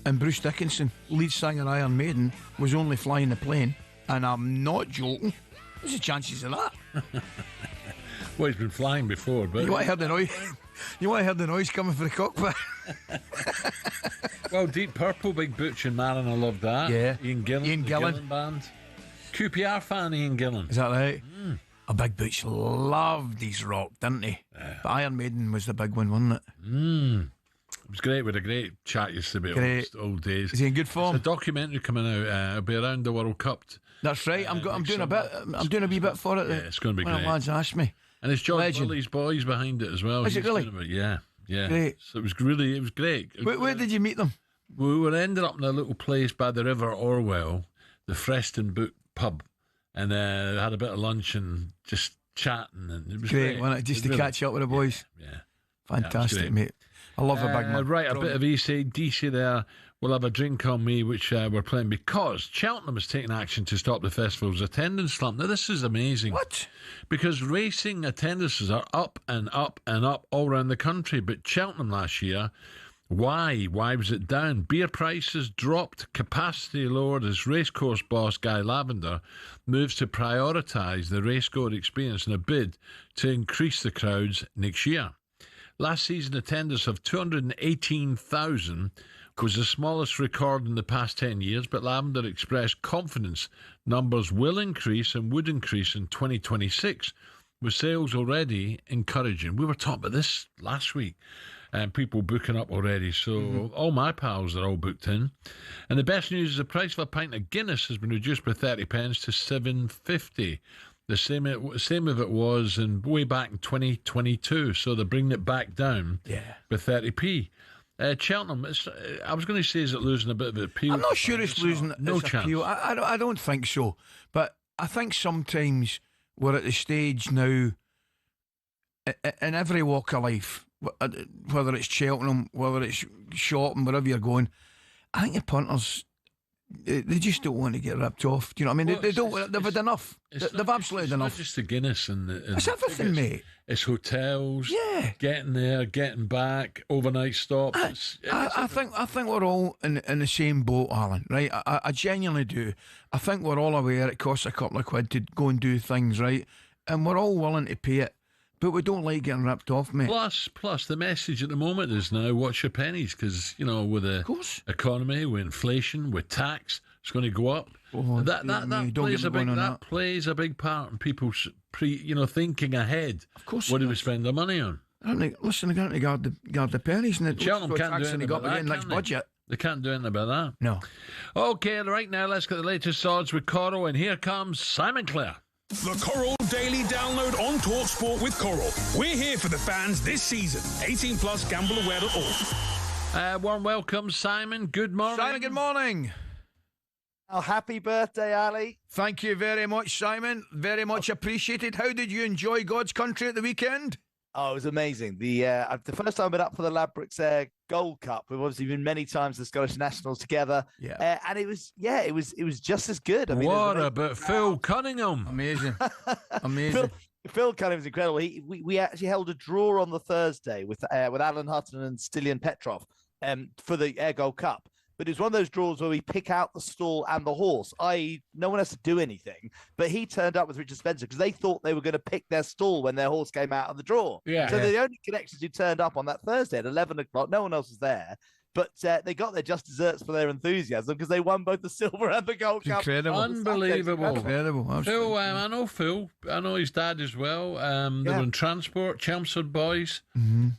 And Bruce Dickinson, lead singer Iron Maiden, was only flying the plane. And I'm not joking. What's the chances of that? Well, he's been flying before, but... You want to hear the noise? You want to hear the noise coming from the cockpit? Well, Deep Purple, Big Butch and Mariner loved that. Yeah. Ian Gillan band. QPR fan Ian Gillan. Is that right? A Big Butch loved his rock, didn't he? But Iron Maiden was the big one, wasn't it? It was great. We had a great chat yesterday about old days. Is he in good form? There's a documentary coming out. It'll be around the World Cup. That's right. I'm doing a bit. I'm doing a wee bit for it. Yeah, it's going to be one great. of the lads asked me. And it's George Legend. Willie's boys behind it as well. Is it really? Yeah. Great. So it was great. Where did you meet them? We were ended up in a little place by the River Orwell, the Freston Book pub, and had a bit of lunch and just chatting, and it was great. Wasn't it? Just to catch up with the boys. Yeah. Fantastic, mate. I love a big man. Right, a bit of DC there. We'll have a drink on me, which we're playing because Cheltenham has taken action to stop the festival's attendance slump. Now, this is amazing. What? Because racing attendances are up and up and up all around the country. But Cheltenham last year, why? Why was it down? Beer prices dropped, capacity lowered as racecourse boss Guy Lavender moves to prioritise the racegoer experience in a bid to increase the crowds next year. Last season, attendance of 218,000 was the smallest record in the past 10 years, but Lavender expressed confidence numbers will increase and would increase in 2026, with sales already encouraging. We were talking about this last week, and people booking up already, so all my pals are all booked in. And the best news is the price of a pint of Guinness has been reduced by 30 pence to $7.50. The same as it was in way back in 2022, so they're bringing it back down by 30p. Cheltenham, I was going to say, is it losing a bit of appeal? I'm not sure it's losing no its chance. appeal. I don't think so. But I think sometimes we're at the stage now, in every walk of life, whether it's Cheltenham, whether it's shopping, wherever you're going, I think the punters, they just don't want to get ripped off. Do you know what I mean? They've had enough. They've absolutely had enough. It's not just the Guinness and it's everything, mate. It's hotels. Yeah. Getting there, getting back, overnight stops. I think we're all in the same boat, Alan. Right? I genuinely do. I think we're all aware it costs a couple of quid to go and do things, right? And we're all willing to pay it. But we don't like getting ripped off, mate. Plus, the message at the moment is now watch your pennies, because, you know, with the economy, with inflation, with tax, it's going to go up. That plays a big part in people's thinking ahead. Of course, what do we spend their money on? Listen, they're going to guard the pennies, and Cheltenham can't do anything about that, next budget. They can't do anything about that. No. Okay, right now let's get the latest odds with Coral, and here comes Simon Clare. The Coral Daily Download on talkSPORT with Coral. We're here for the fans this season. 18 plus, gambleaware.org. Warm welcome, Simon. Good morning. Simon, good morning. Oh, happy birthday, Ali. Thank you very much, Simon. Very much appreciated. How did you enjoy God's country at the weekend? Oh, it was amazing. The first time I've been up for the Ladbrokes Gold Cup. We've obviously been many times the Scottish Nationals together. Yeah. And it was just as good. I mean, what about Phil Cunningham? Amazing. Amazing. Phil Cunningham's incredible. We actually held a draw on the Thursday with Alan Hutton and Stilian Petrov for the Air Gold Cup. But it's one of those draws where we pick out the stall and the horse, i.e. no one has to do anything. But he turned up with Richard Spencer because they thought they were going to pick their stall when their horse came out of the draw. Yeah. So they're the only connections who turned up on that Thursday at 11 o'clock. No one else was there. But they got their just desserts for their enthusiasm because they won both the silver and the gold cup. Incredible. Unbelievable. Incredible. Phil, I know Phil. I know his dad as well. They were in Transport, Chelmsford boys.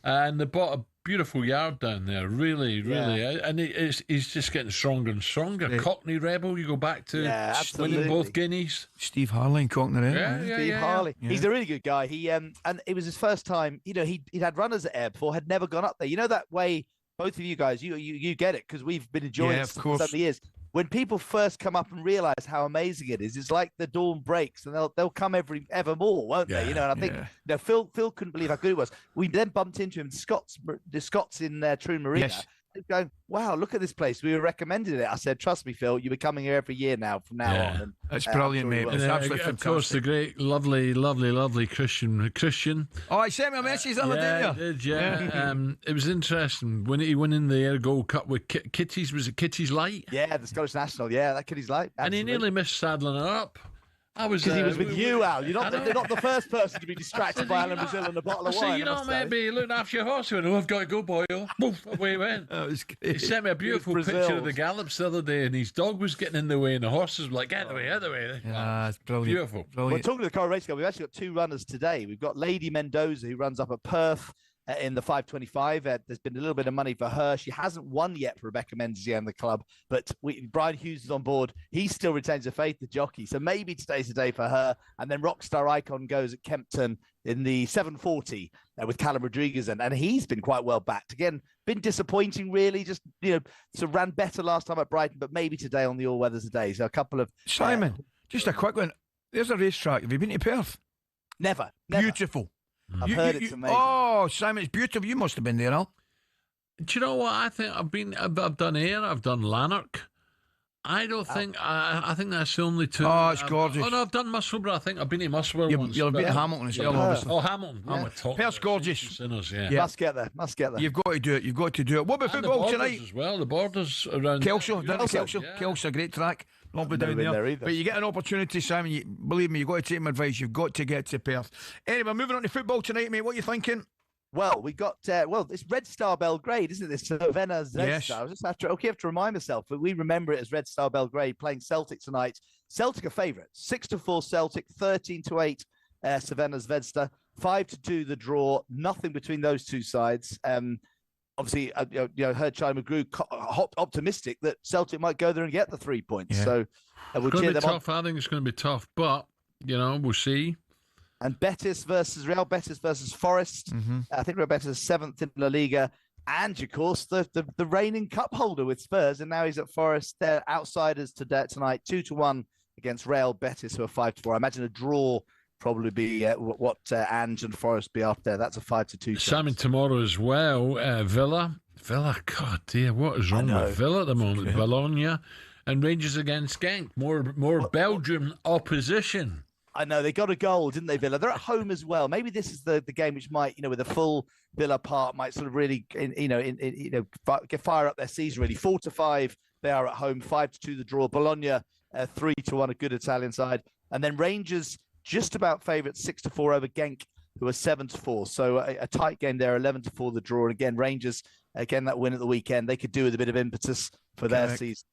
And they bought a beautiful yard down there, really. And he's just getting stronger and stronger. Yeah. Cockney Rebel, you go back to winning both guineas. Steve Harley and Cockney Rebel. Steve Harley. Yeah. He's a really good guy. He and it was his first time. You know, he'd had runners at Air before, had never gone up there. You know that way. Both of you guys, you get it because we've been enjoying it for so many years. when people first come up and realise how amazing it is, it's like the dawn breaks, and they'll come ever more, won't they? You know, and I think Phil couldn't believe how good it was. We then bumped into him, the Scots in Troon Marina. Yes. Going, wow, look at this place. We were recommending it. I said, trust me, Phil, you'll be coming here every year now from now on. And, it's brilliant, mate. It's absolutely fantastic. Of course, the great, lovely Christian. Oh, I sent me a message the other day. Did it was interesting when he won in the Air Gold Cup with Kitties. Was it Kitties Light? Yeah, the Scottish National. Yeah, that Kitties Light. Absolutely. And he nearly missed saddling her up. Because he was with you, Al. You're not the first person to be distracted by Alan Brazil and a bottle of wine. So, you know, maybe looking after your horse. He went, I've got to go, boy. Woof, away he went. He sent me a beautiful picture of the gallops the other day, and his dog was getting in the way, and the horses were like, get away, get away. Yeah, it's brilliant. Beautiful. Brilliant. We're talking to the Coral Race Club. We've actually got 2 runners today. We've got Lady Mendoza, who runs up at Perth in the 525. There's been a little bit of money for her. She hasn't won yet for Rebecca Menzies and the club, but Brian Hughes is on board. He still retains the faith, the jockey. So maybe today's the day for her. And then Rockstar Icon goes at Kempton in the 740 with Callum Rodriguez. And he's been quite well backed. Again, been disappointing, really. Just, so ran better last time at Brighton, but maybe today on the all-weathers today. So a couple of... Simon, just a quick one. There's a racetrack. Have you been to Perth? Never. Beautiful. I've heard it's amazing. Oh, Simon, it's beautiful. You must have been there, Al. Do you know what? I think I've done Ayr, I've done Lanark. I don't think I think that's the only 2. Oh, it's gorgeous. No, I've done Musselburgh. I think I've been to Musselburgh once. You'll be at Hamilton as well, obviously. Oh, Hamilton. Yeah. Perth's gorgeous. Sinners, yeah. Must get there. You've got to do it. What about football tonight? As well, the borders around Kelso, Kelso, a great track. Lovely down there. But you get an opportunity, Simon. Believe me, you've got to take my advice. You've got to get to Perth. Anyway, moving on to football tonight, mate. What are you thinking? Well, we got it's Red Star Belgrade, isn't it? This Savannah Red Star. I was just have to remind myself, but we remember it as Red Star Belgrade playing Celtic tonight. Celtic are favourites, 6-4 Celtic, 13-8 Savannah's Vedsta, 5-2 the draw. Nothing between those two sides. Obviously, heard Charlie McGrew optimistic that Celtic might go there and get the 3 points. Yeah. So we'll cheer them tough. I think it's going to be tough, but we'll see. And Real Betis versus Forest. Mm-hmm. I think Real Betis is 7th in La Liga. And, of course, the reigning cup holder with Spurs. And now he's at Forest. They're outsiders tonight, 2-1 against Real Betis, who are 5-4. I imagine a draw probably be what Ange and Forest be after. That's a 5-2. Simon, tomorrow as well, Villa, God dear, what is wrong with Villa at the moment? Bologna and Rangers against Genk. More Belgian opposition. I know, they got a goal, didn't they, Villa? They're at home as well. Maybe this is the game which might, with a full Villa part, might sort of really, fire up their season, really. 4-5, they are at home. 5-2, the draw. Bologna, 3-1, a good Italian side. And then Rangers, just about favourites, 6-4 over Genk, who are 7-4. So a tight game there, 11-4, the draw. And again, Rangers, that win at the weekend, they could do with a bit of impetus for their season.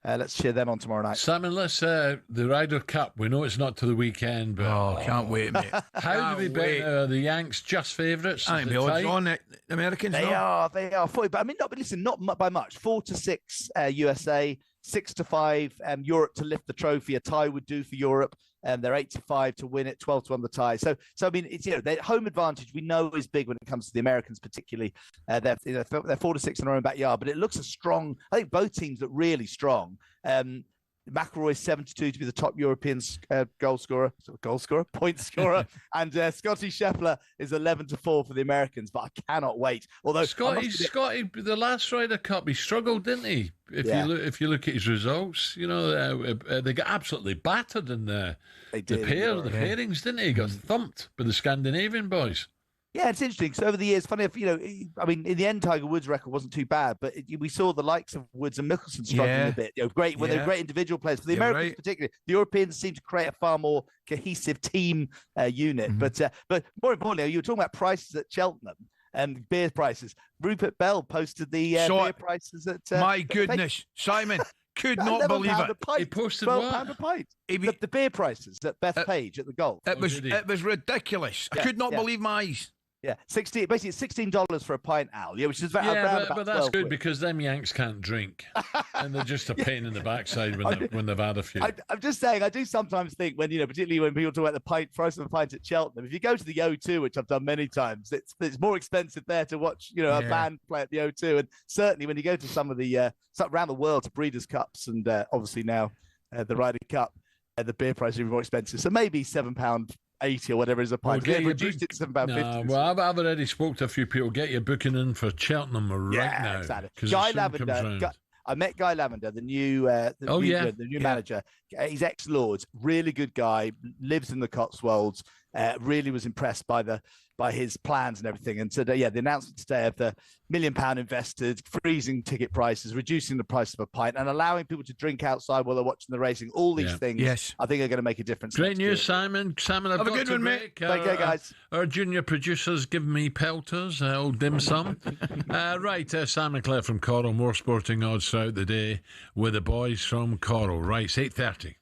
Let's cheer them on tomorrow night. Simon, the Ryder Cup. We know it's not to the weekend, but can't wait, mate. How do they bet the Yanks just favourites? I think the odds on it. Americans. They are 40, but I mean, not by much. 4-6 USA, 6-5 Europe to lift the trophy. A tie would do for Europe. They're 8-5 to win it, 12-1 the tie. So I mean, it's their home advantage we know is big when it comes to the Americans, particularly. They're 4-6 in their own backyard, but it looks a strong. I think both teams look really strong. McIlroy 7-2 to be the top European point scorer, and Scotty Scheffler is 11-4 for the Americans. But I cannot wait. Although Scotty, the last Ryder Cup, he struggled, didn't he? If you look at his results, they got absolutely battered in the pairings, didn't he? He got thumped by the Scandinavian boys. Yeah, it's interesting. So over the years, funny enough, I mean, in the end, Tiger Woods' record wasn't too bad, but we saw the likes of Woods and Mickelson struggling a bit. They're great individual players. For the Americans, particularly, the Europeans seem to create a far more cohesive team unit. Mm-hmm. But more importantly, you were talking about prices at Cheltenham and beer prices. Rupert Bell posted the beer prices at. My goodness, Simon. Could not believe it. He posted £12 a pint. The beer prices at Bethpage at the golf. It was ridiculous. I could not believe my eyes. Yeah, basically it's $16 for a pint, Al. Yeah, which is around about but that's good quid. because them Yanks can't drink, and they're just a pain in the backside when they've had a few. I'm just saying, I do sometimes think when particularly when people talk about the price of a pint at Cheltenham, if you go to the O2, which I've done many times, it's more expensive there to watch a band play at the O2, and certainly when you go to some of the around the world to Breeders' Cups and obviously now the Ryder Cup, the beer price is even more expensive. So maybe £7.80 or whatever is a pint. They've reduced it to £7.50. Well, I've already spoke to a few people. Get your booking in for Cheltenham right now. Exactly. Guy Lavender. I met Guy Lavender, the new manager. He's ex-Lords, really good guy, lives in the Cotswolds. Really was impressed by his plans and everything. And so, the announcement today of the £1 million invested, freezing ticket prices, reducing the price of a pint, and allowing people to drink outside while they're watching the racing. All these things, I think, are going to make a difference. Great news, Simon. Simon, I've got a good one, mate. Thank you, guys. Our junior producers give me pelters, old dim sum. Simon Clare from Coral, more sporting odds throughout the day with the boys from Coral. Right, it's 8:30.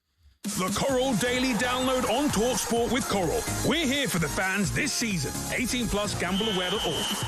The Coral Daily Download on talkSPORT with Coral. We're here for the fans this season. 18 plus gambleaware.org.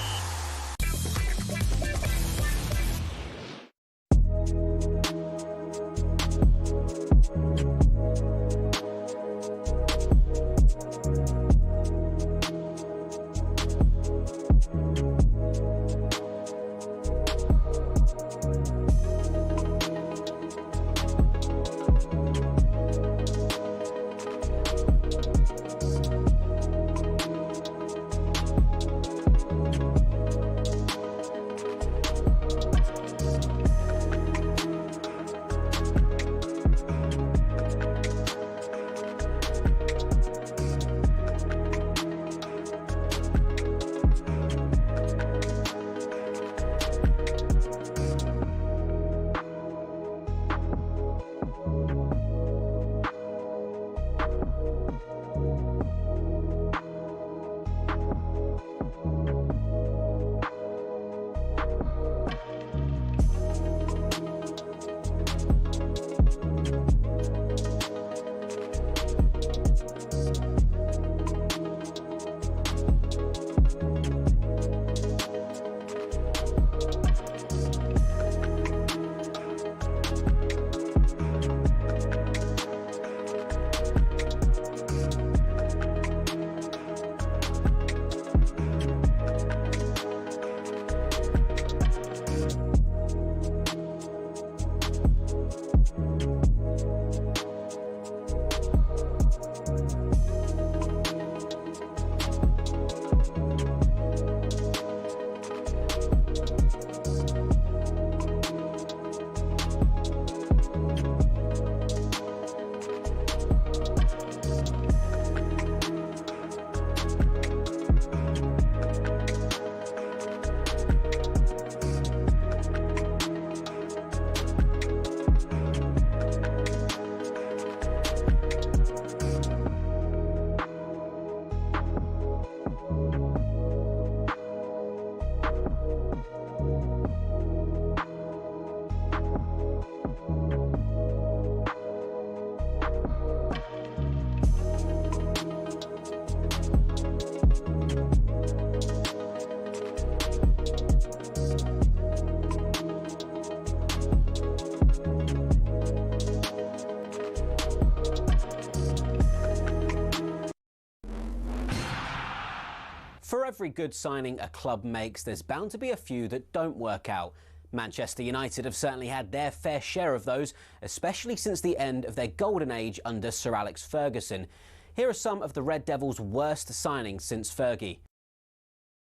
For every good signing a club makes, there's bound to be a few that don't work out. Manchester United have certainly had their fair share of those, especially since the end of their golden age under Sir Alex Ferguson. Here are some of the Red Devils' worst signings since Fergie.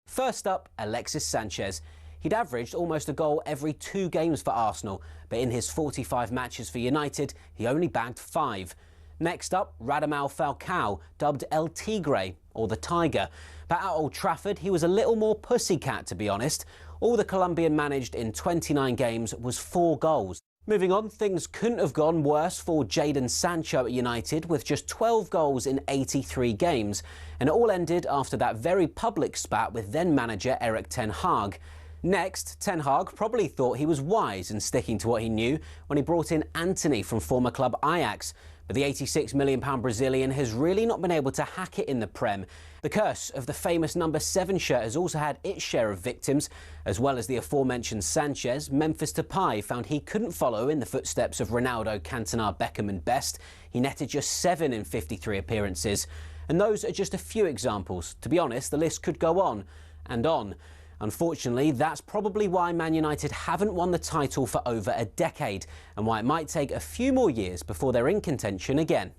First up, Alexis Sanchez. He'd averaged almost a goal every 2 games for Arsenal, but in his 45 matches for United, he only bagged 5. Next up, Radamel Falcao, dubbed El Tigre, or the Tiger. But at Old Trafford, he was a little more pussycat, to be honest. All the Colombian managed in 29 games was 4 goals. Moving on, things couldn't have gone worse for Jadon Sancho at United, with just 12 goals in 83 games. And it all ended after that very public spat with then-manager Erik ten Hag. Next, Ten Hag probably thought he was wise in sticking to what he knew when he brought in Antony from former club Ajax. But the £86 million Brazilian has really not been able to hack it in the Prem. The curse of the famous number 7 shirt has also had its share of victims. As well as the aforementioned Sanchez, Memphis Depay found he couldn't follow in the footsteps of Ronaldo, Cantona, Beckham and Best. He netted just 7 in 53 appearances. And those are just a few examples. To be honest, the list could go on and on. Unfortunately, that's probably why Man United haven't won the title for over a decade, and why it might take a few more years before they're in contention again.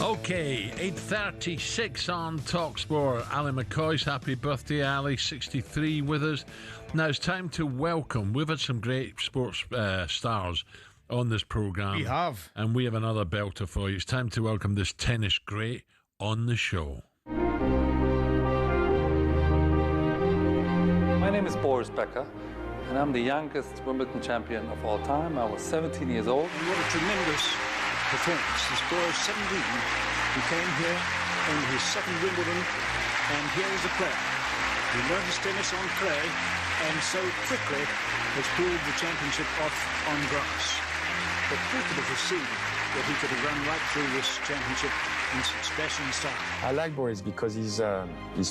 Okay, 8:36 on talkSPORT. Alan McCoist, happy birthday, Ali, 63 with us. Now it's time to welcome. We've had some great sports stars on this programme. We have. And we have another belter for you. It's time to welcome this tennis great on the show. My name is Boris Becker, and I'm the youngest Wimbledon champion of all time. I was 17 years old. What a tremendous performance. This boy is 17. He came here on his second Wimbledon, and here is a player who learned his tennis on clay and so quickly has pulled the championship off on grass. But who could have foreseen that he could have run right through this championship in such dashing style? I like Boris because he's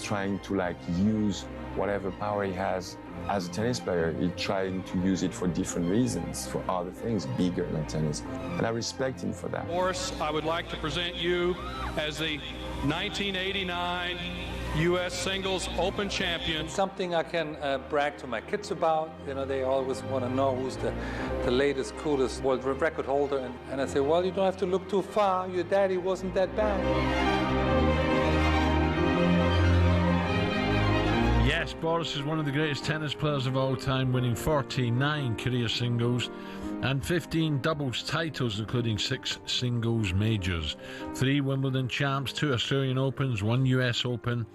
trying to use whatever power he has as a tennis player. He's trying to use it for different reasons, for other things bigger than tennis. And I respect him for that. Boris, I would like to present you as the 1989 U.S. Singles Open champion. Something I can brag to my kids about. You know, they always want to know who's the latest, coolest world record holder. And I say, well, you don't have to look too far. Your daddy wasn't that bad. Yes, Boris is one of the greatest tennis players of all time, winning 49 career singles and 15 doubles titles, including 6 singles majors, 3 Wimbledon champs, 2 Australian Opens, 1 US Open.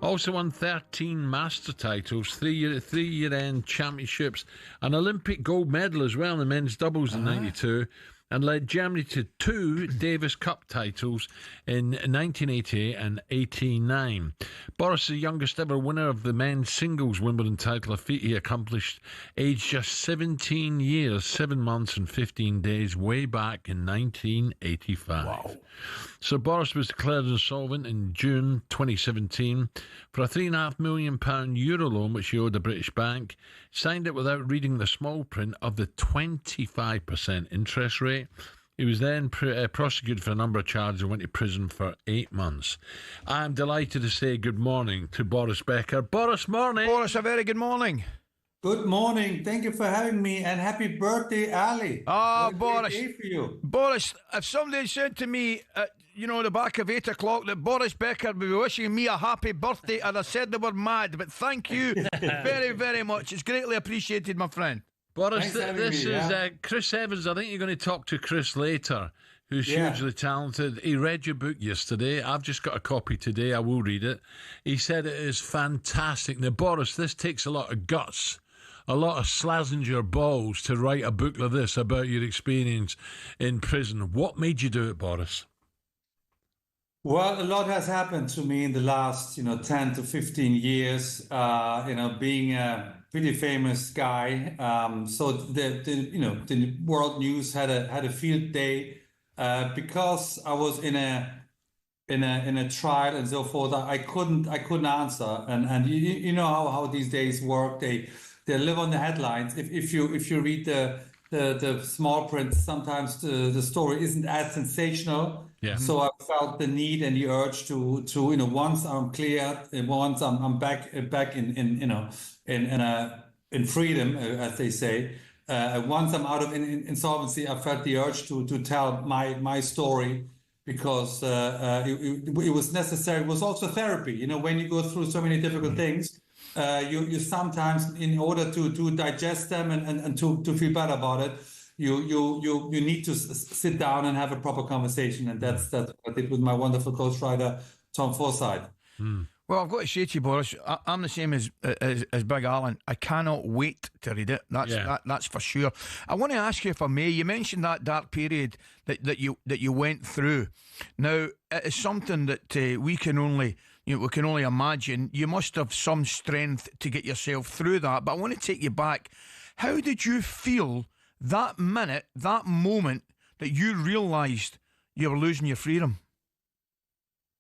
Also won 13 master titles, 3 year-end championships, an Olympic gold medal as well in the men's doubles in '92. And led Germany to 2 Davis Cup titles in 1988 and 89. Boris is the youngest ever winner of the men's singles Wimbledon title, a feat he accomplished aged just 17 years, 7 months and 15 days, way back in 1985. Wow. So Boris was declared insolvent in June 2017 for a £3.5 million euro loan which he owed a British bank. Signed it without reading the small print of the 25% interest rate. He was then prosecuted for a number of charges and went to prison for 8 months. I'm delighted to say good morning to Boris Becker. Boris, morning. Boris, a very good morning. Good morning. Thank you for having me, and happy birthday, Ali. Oh, Boris. Day for you. Boris, if somebody said to me, the back of 8 o'clock that Boris Becker would be wishing me a happy birthday, and I said they were mad, but thank you very, very much. It's greatly appreciated, my friend. Boris, this is Chris Evans. I think you're going to talk to Chris later, who's hugely talented. He read your book yesterday. I've just got a copy today. I will read it. He said it is fantastic. Now, Boris, this takes a lot of guts, a lot of Slazenger balls to write a book like this about your experience in prison. What made you do it, Boris? Well, a lot has happened to me in the last, 10 to 15 years, being a pretty famous guy. So the world news had a field day because I was in a trial and so forth. I couldn't answer, and you know how these days work. They live on the headlines. If you read the the small print, sometimes the story isn't as sensational. Yeah. So I felt the need and the urge to once I'm cleared, and once I'm back in freedom, as they say. Once I'm out of insolvency, I felt the urge to tell my story, because it was necessary. It was also therapy. When you go through so many difficult things, you sometimes, in order to digest them and to feel better about it, you need to sit down and have a proper conversation. And that's what I did with my wonderful ghostwriter, Tom Forsyth. Well, I've got to say to you, Boris, I'm the same as Big Alan. I cannot wait to read it. That's for sure. I want to ask you, if I may, you mentioned that dark period that you went through. Now, it is something that we can only imagine. You must have some strength to get yourself through that. But I want to take you back. How did you feel that minute, that moment that you realised you were losing your freedom?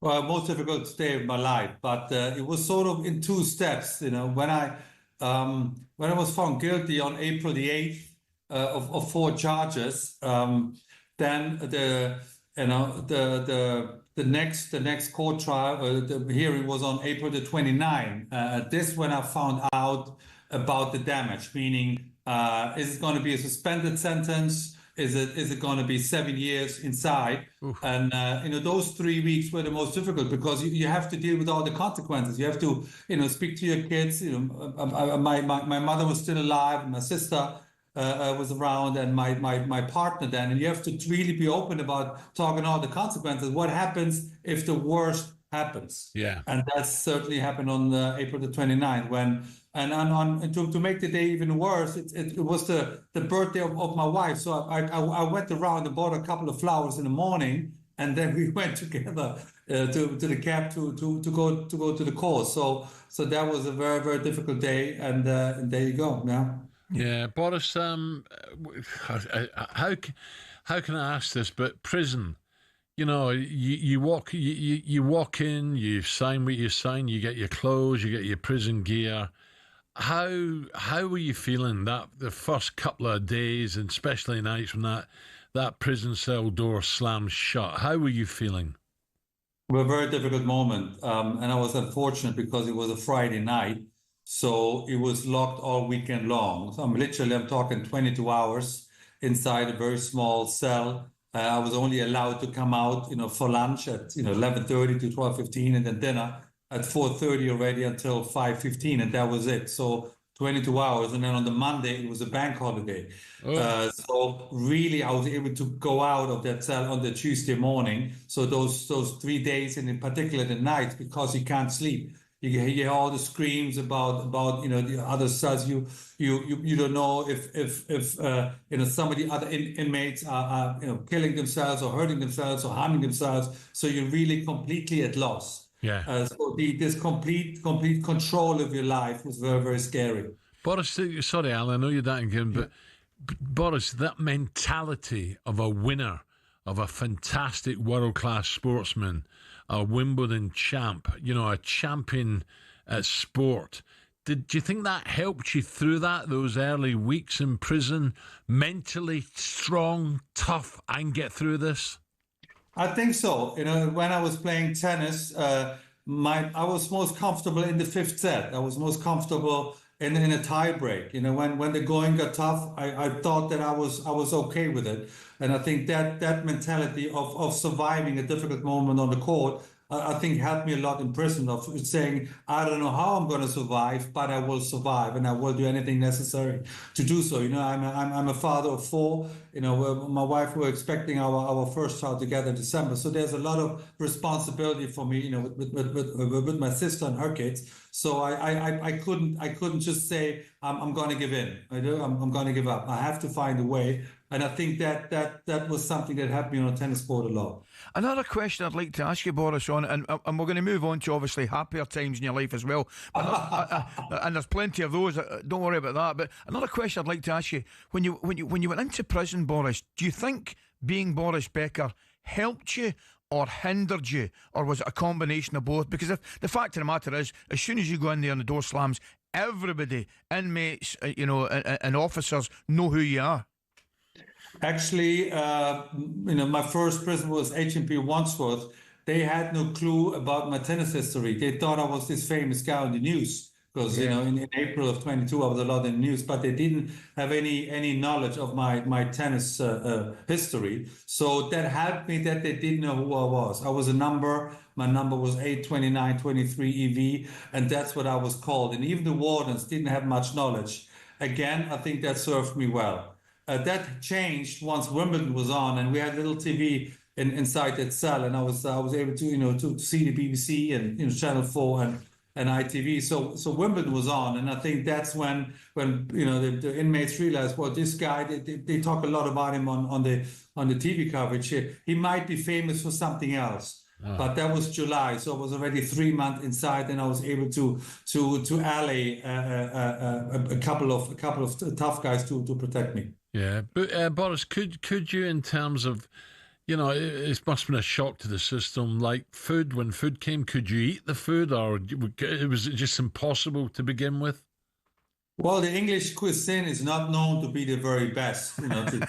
Well, most difficult day of my life, but it was sort of in two steps. When I was found guilty on April the 8th of 4 charges, then the next court trial, the hearing was on April the 29th. This when I found out about the damage, meaning is it going to be a suspended sentence? Is it going to be 7 years inside? Oof. And those 3 weeks were the most difficult, because you have to deal with all the consequences. You have to speak to your kids. My mother was still alive, my sister was around, and my partner then, and you have to really be open about talking all the consequences. What happens if the worst happens? Yeah. And that certainly happened on April the 29th and to make the day even worse, it was the birthday of my wife. So I went around and bought a couple of flowers in the morning, and then we went together to the cab to go to the court. So that was a very, very difficult day, and there you go. Yeah, Boris. How can I ask this? But prison. You walk in, you sign what you sign, you get your clothes, you get your prison gear. How were you feeling the first couple of days, and especially nights when that prison cell door slams shut? How were you feeling? Well, a very difficult moment, and I was unfortunate because it was a Friday night, so it was locked all weekend long. So I'm talking 22 hours inside a very small cell. I was only allowed to come out, for lunch at 11:30 to 12:15, and then dinner at 4:30 already until 5:15, and that was it. So 22 hours, and then on the Monday it was a bank holiday. So really, I was able to go out of that cell on the Tuesday morning. So those 3 days, and in particular the nights, because you can't sleep. You hear all the screams about the other cells. You don't know if some of the other inmates are killing themselves or hurting themselves or harming themselves. So you're really completely at loss. Yeah. So this complete control of your life was very, very scary. Boris, sorry, Alan, I know you're that again, but Boris, that mentality of a winner, of a fantastic world-class sportsman, a Wimbledon champ, a champion at sport. Do you think that helped you through those early weeks in prison, mentally strong, tough, and get through this? I think so. When I was playing tennis, I was most comfortable in the 5th set. I was most comfortable in a tie break. When the going got tough, I thought that I was okay with it. And I think that mentality of surviving a difficult moment on the court, I think helped me a lot in prison, of saying, I don't know how I'm going to survive, but I will survive, and I will do anything necessary to do so. I'm a father of 4. My wife, were expecting our first child together in December. So there's a lot of responsibility for me, with my sister and her kids. So I couldn't just say I'm going to give in. I'm going to give up. I have to find a way. And I think that was something that helped me on a tennis court a lot. Another question I'd like to ask you, Boris, and we're going to move on to obviously happier times in your life as well. And there's plenty of those. Don't worry about that. But another question I'd like to ask you: when you went into prison, Boris, do you think being Boris Becker helped you or hindered you, or was it a combination of both? Because the fact of the matter is, as soon as you go in there and the door slams, everybody, inmates, and officers know who you are. Actually, my first prison was HMP Wandsworth. They had no clue about my tennis history. They thought I was this famous guy on the news because in April of 22 I was a lot in the news, but they didn't have any knowledge of my tennis history. So that helped me that they didn't know who I was. I was a number. My number was 82923 EV, and that's what I was called. And even the wardens didn't have much knowledge. Again, I think that served me well. That changed once Wimbledon was on, and we had a little TV inside that cell, and I was able to to see the BBC and Channel 4 and ITV. So Wimbledon was on, and I think that's when the inmates realized, well, this guy, they talk a lot about him on the TV coverage. He might be famous for something else. But that was July, so I was already 3 months inside, and I was able to alley a couple of tough guys to protect me. Yeah, but Boris, could you, in terms of, it must have been a shock to the system, like food, when food came, could you eat the food, or was it just impossible to begin with? Well, the English cuisine is not known to be the very best, to say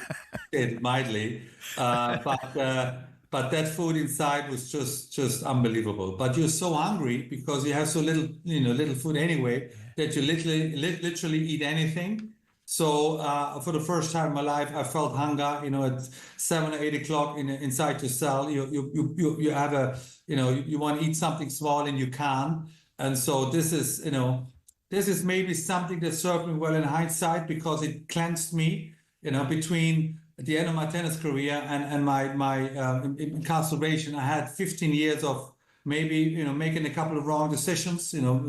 it mildly, but that food inside was just unbelievable. But you're so hungry because you have so little food anyway that you literally eat anything. So for the first time in my life, I felt hunger. At 7 or 8 o'clock inside your cell, you have you want to eat something small and you can't. And so this is maybe something that served me well in hindsight because it cleansed me. Between the end of my tennis career and my incarceration, I had 15 years of maybe making a couple of wrong decisions,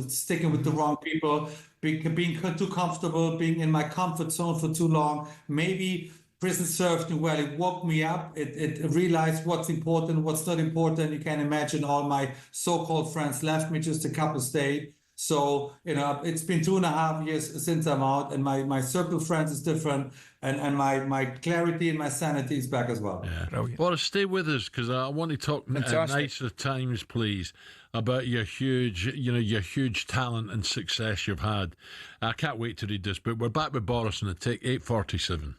sticking with the wrong people, being too comfortable, being in my comfort zone for too long. Maybe prison served me well. It woke me up. It realized what's important, what's not important. You can imagine all my so-called friends left me, just a couple stayed. So, it's been 2.5 years since I'm out, and my circle of friends is different, and my clarity and my sanity is back as well. Yeah. Boris, stay with us, because I want to talk nicer times, please, about your huge talent and success you've had. I can't wait to read this book. We're back with Boris in the tick, 8:47.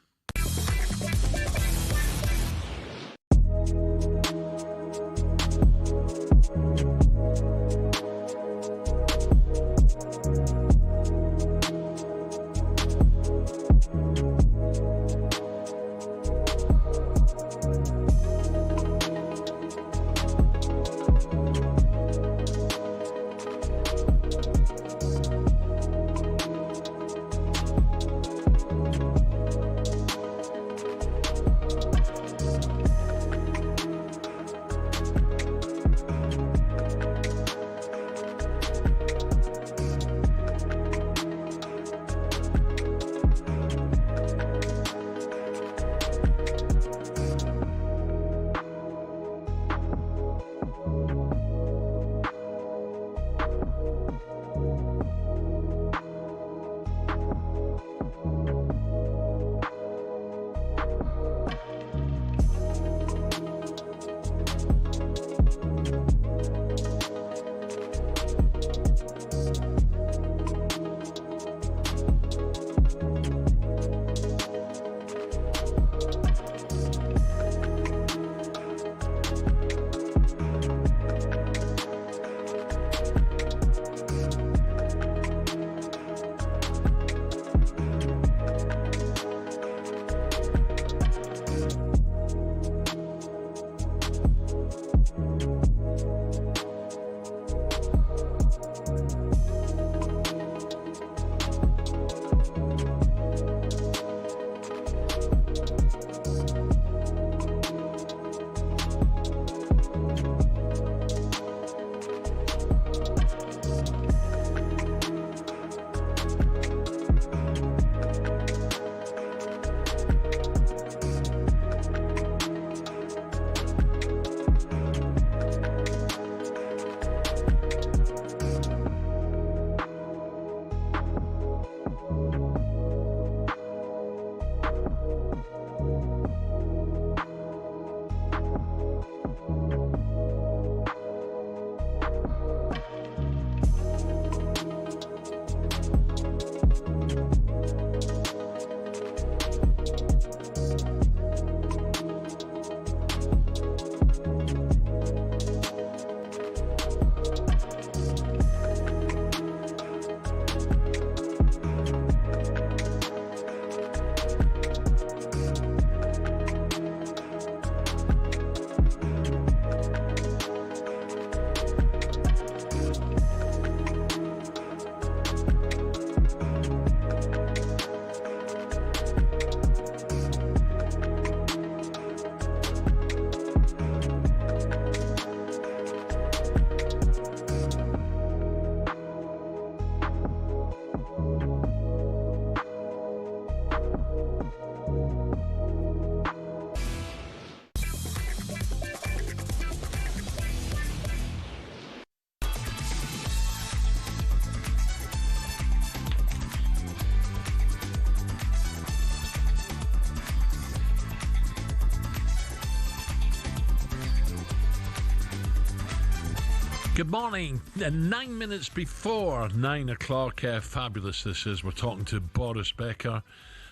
Good morning. 9 minutes before 9 o'clock. Fabulous this is. We're talking to Boris Becker.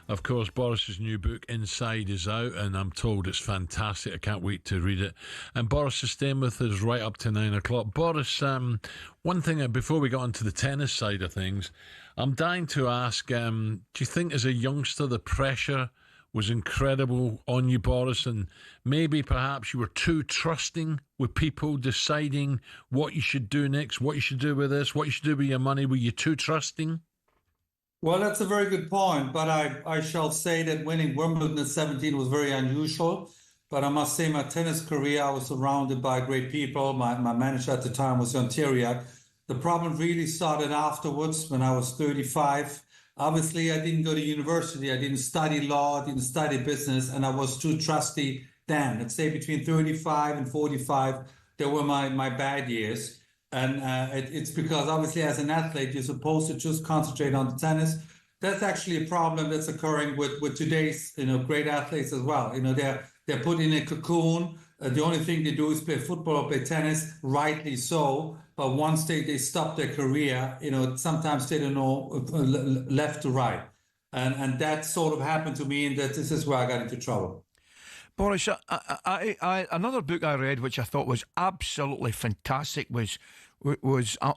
Of course, Boris's new book, Inside, is out, and I'm told it's fantastic. I can't wait to read it. And Boris is staying with us right up to 9 o'clock. Boris, one thing before we got onto the tennis side of things, I'm dying to ask, do you think as a youngster the pressure was incredible on you, Boris, and maybe perhaps you were too trusting with people deciding what you should do next, what you should do with this, what you should do with your money? Were you too trusting? Well, that's a very good point, but I shall say that winning Wimbledon at 17 was very unusual. But I must say my tennis career, I was surrounded by great people. My manager at the time was Jan Teriak. The problem really started afterwards when I was 35. Obviously, I didn't go to university. I didn't study law. I didn't study business. And I was too trusty then. Let's say between 35 and 45, they were my bad years. And it's because obviously as an athlete, you're supposed to just concentrate on the tennis. That's actually a problem that's occurring with today's great athletes as well. They're put in a cocoon. The only thing they do is play football or play tennis, rightly so. But once they stop their career, sometimes they don't know left to right. And that sort of happened to me, and that this is where I got into trouble. Boris, another book I read which I thought was absolutely fantastic was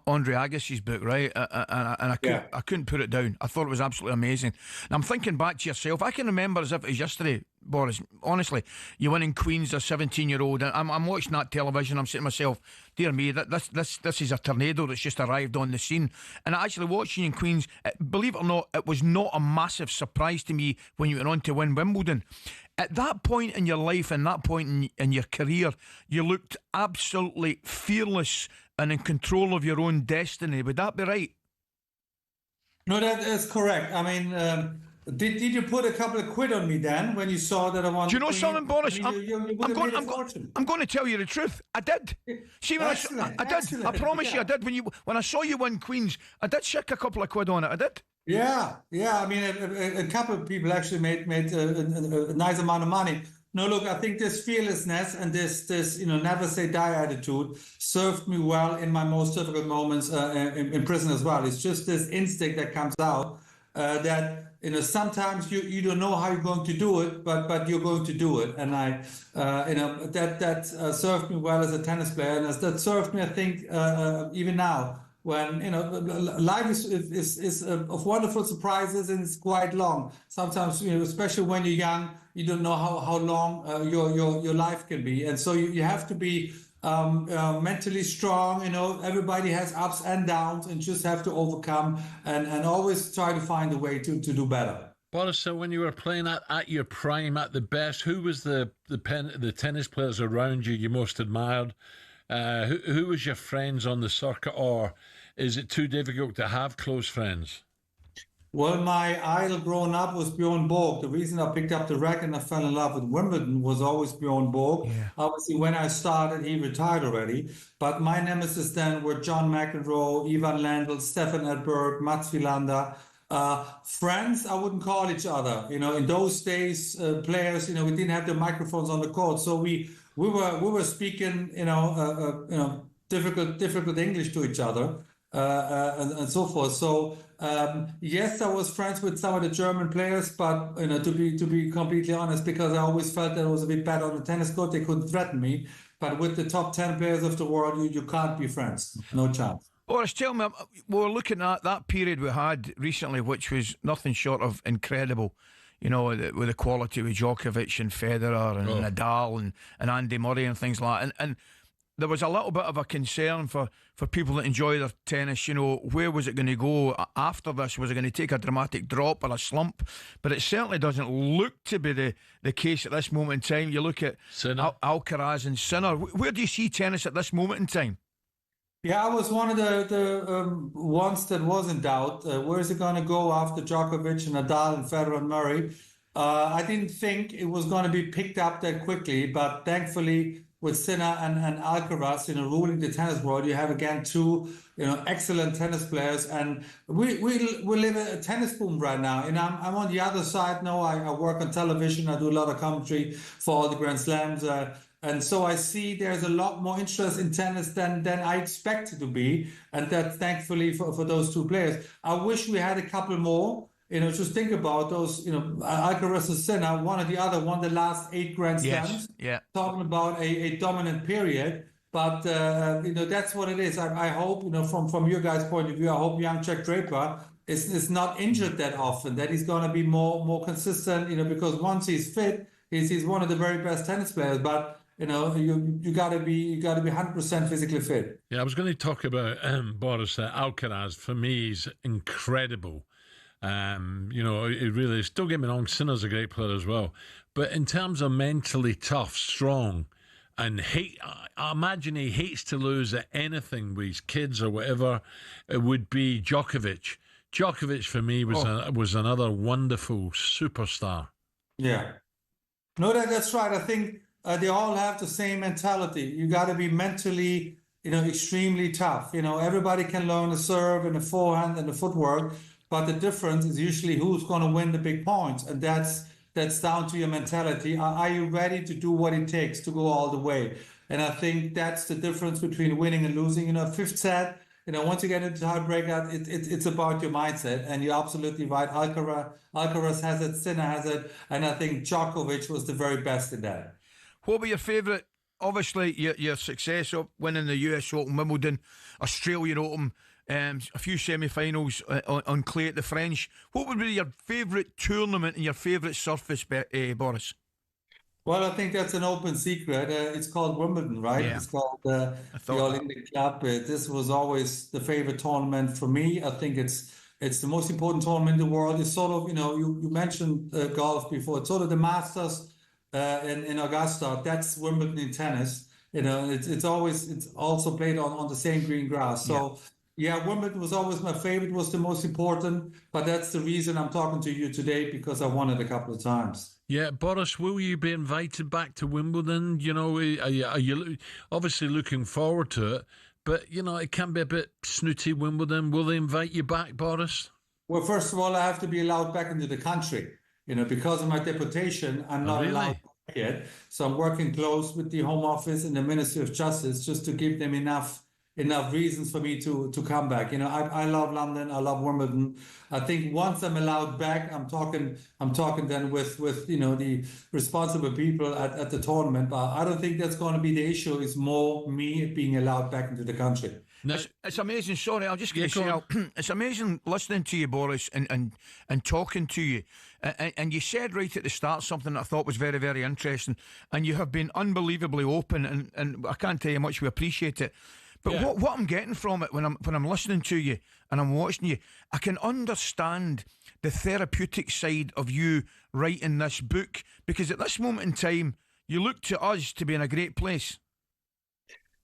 Andre Agassi's book, right? And I couldn't put it down. I thought it was absolutely amazing. And I'm thinking back to yourself. I can remember as if it was yesterday, Boris. Honestly, you win in Queens, a 17-year-old. And I'm watching that television. I'm saying to myself, dear me, this is a tornado that's just arrived on the scene. And actually watching you in Queens, believe it or not, it was not a massive surprise to me when you went on to win Wimbledon. At that point in your life and that point in your career, you looked absolutely fearless and in control of your own destiny. Would that be right? No, that is correct. I mean, did you put a couple of quid on me then when you saw that I wanted? Do you know something, Boris? I mean, I'm going to tell you the truth. I did. See, when I did. I promise you, I did. When I saw you win Queens, I did stick a couple of quid on it. I did. Yeah. I mean, a couple of people actually made a nice amount of money. No, look, I think this fearlessness and this never say die attitude served me well in my most difficult moments in prison as well. It's just this instinct that comes out that sometimes you don't know how you're going to do it, but you're going to do it. And that served me well as a tennis player, and that served me, I think, even now. When life is of wonderful surprises, and it's quite long. Sometimes, especially when you're young, you don't know how long your life can be, and so you have to be mentally strong. Everybody has ups and downs, and just have to overcome and always try to find a way to do better. Boris, so when you were playing at your prime, at the best, who was the tennis players around you most admired? Who was your friends on the circuit, or is it too difficult to have close friends? Well, my idol growing up was Bjorn Borg. The reason I picked up the racket and I fell in love with Wimbledon was always Bjorn Borg. Yeah. Obviously, when I started, he retired already. But my nemesis then were John McEnroe, Ivan Lendl, Stefan Edberg, Mats Wilander. Friends, I wouldn't call each other. In those days, players, we didn't have the microphones on the court, so we were speaking, difficult English to each other, and so forth. So yes, I was friends with some of the German players, but to be completely honest, because I always felt that I was a bit bad on the tennis court, they couldn't threaten me. But with the top 10 players of the world, you can't be friends. No chance. Boris, tell me, we're looking at that period we had recently, which was nothing short of incredible. With the quality with Djokovic and Federer and Nadal and Andy Murray and things like that. And there was a little bit of a concern for people that enjoy their tennis. Where was it going to go after this? Was it going to take a dramatic drop or a slump? But it certainly doesn't look to be the case at this moment in time. You look at Alcaraz and Sinner. Where do you see tennis at this moment in time? Yeah, I was one of the ones that was in doubt. Where is it going to go after Djokovic and Nadal and Federer and Murray? I didn't think it was going to be picked up that quickly, but thankfully with Sinner and Alcaraz, ruling the tennis world, you have again two, excellent tennis players, and we live a tennis boom right now. I'm on the other side now. I work on television. I do a lot of commentary for all the Grand Slams. And so I see there's a lot more interest in tennis than I expected to be. And that thankfully for those two players. I wish we had a couple more. Just think about those, Alcaraz and Sinner, one or the other, won the last 8 Grand Slams. Yeah. Talking about a dominant period. But, that's what it is. I hope, from your guys' point of view, I hope young Jack Draper is not injured that often, that he's going to be more consistent, because once he's fit, he's one of the very best tennis players. But, you gotta be 100% physically fit. Yeah, I was going to talk about Boris Alcaraz. For me, he's incredible. It really is. Don't get me wrong, Sinner's a great player as well. But in terms of mentally tough, strong, and I imagine he hates to lose at anything with his kids or whatever, it would be Djokovic. Djokovic, for me, was another wonderful superstar. Yeah. No, that's right. I think they all have the same mentality. You got to be mentally, extremely tough. Everybody can learn a serve and a forehand and a footwork, but the difference is usually who's going to win the big points, and that's down to your mentality. Are you ready to do what it takes to go all the way? And I think that's the difference between winning and losing. Fifth set, once you get into the tiebreaker, it's about your mindset. And you're absolutely right. Alcaraz has it, Sinner has it, and I think Djokovic was the very best in that. What were your favourite? Obviously, your success of winning the US Open, Wimbledon, Australian Open, a few semi-finals on clay at the French. What would be your favourite tournament and your favourite surface, Boris? Well, I think that's an open secret. It's called Wimbledon, right? Yeah. It's called the All England Club. This was always the favourite tournament for me. I think it's the most important tournament in the world. It's sort of, you mentioned golf before. It's sort of the Masters in Augusta. That's Wimbledon in tennis. It's also played on the same green grass. So. Yeah, Wimbledon was always my favorite, was the most important, but that's the reason I'm talking to you today, because I won it a couple of times. Yeah, Boris, will you be invited back to Wimbledon? Are you obviously looking forward to it, but, it can be a bit snooty, Wimbledon. Will they invite you back, Boris? Well, first of all, I have to be allowed back into the country. Because of my deportation, I'm not allowed back yet. So I'm working close with the Home Office and the Ministry of Justice just to give them enough reasons for me to come back. I love London. I love Wimbledon. I think once I'm allowed back, I'm talking then with the responsible people at the tournament. But I don't think that's going to be the issue. It's more me being allowed back into the country. No. It's amazing. Sorry, I'm just going to say, it's amazing listening to you, Boris, and talking to you. And you said right at the start something that I thought was very, very interesting. And you have been unbelievably open, and I can't tell you how much we appreciate it. But what I'm getting from it when I'm listening to you and I'm watching you, I can understand the therapeutic side of you writing this book, because at this moment in time, you look to us to be in a great place.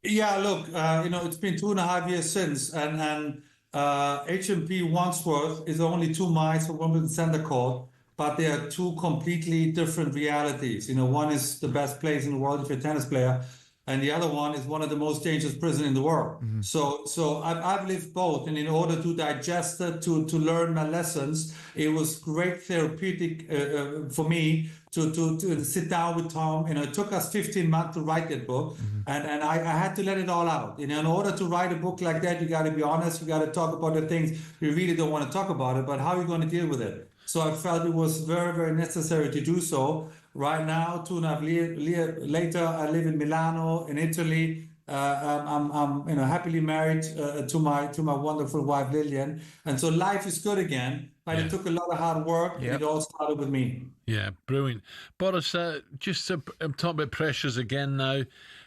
Yeah, look, it's been 2.5 years since, and HMP Wandsworth is only 2 miles from Wimbledon Centre Court, but they are two completely different realities. One is the best place in the world if you're a tennis player, and the other one is one of the most dangerous prisons in the world. Mm-hmm. So I've lived both, and in order to digest it, to learn my lessons, it was great therapeutic for me to sit down with Tom. It took us 15 months to write that book, and I had to let it all out. In order to write a book like that, you got to be honest. You got to talk about the things you really don't want to talk about it, but how are you going to deal with it? So I felt it was very, very necessary to do so. Right now, 2.5 years later, I live in Milano, in Italy. I'm happily married to my wonderful wife Lillian, and so life is good again. But it took a lot of hard work, and it all started with me. Yeah, brilliant, Boris. I'm talking about pressures again now.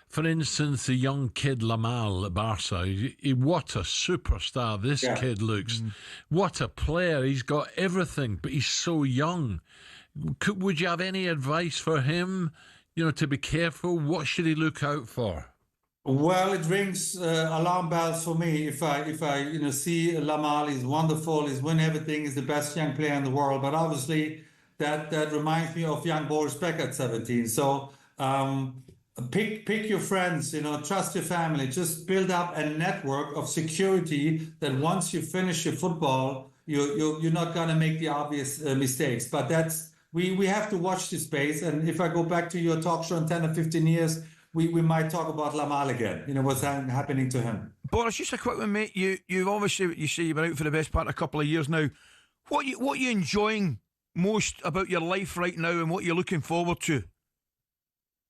For instance, the young kid Lamal at Barca, what a superstar this kid looks. What a player. He's got everything, but he's so young. Would you have any advice for him, to be careful? What should he look out for? Well, it rings alarm bells for me. If I see Lamal, he's wonderful, he's winning everything, he's the best young player in the world. But obviously, that reminds me of young Boris Becker at 17. So pick your friends, trust your family. Just build up a network of security that once you finish your football, you're not going to make the obvious mistakes. But we have to watch this space. And if I go back to your talk show in 10 or 15 years, we might talk about Lamal again. What's happening to him. Boris, just a quick one, mate. You've obviously, you say you've been out for the best part of a couple of years now. What are you enjoying most about your life right now, and what you're looking forward to?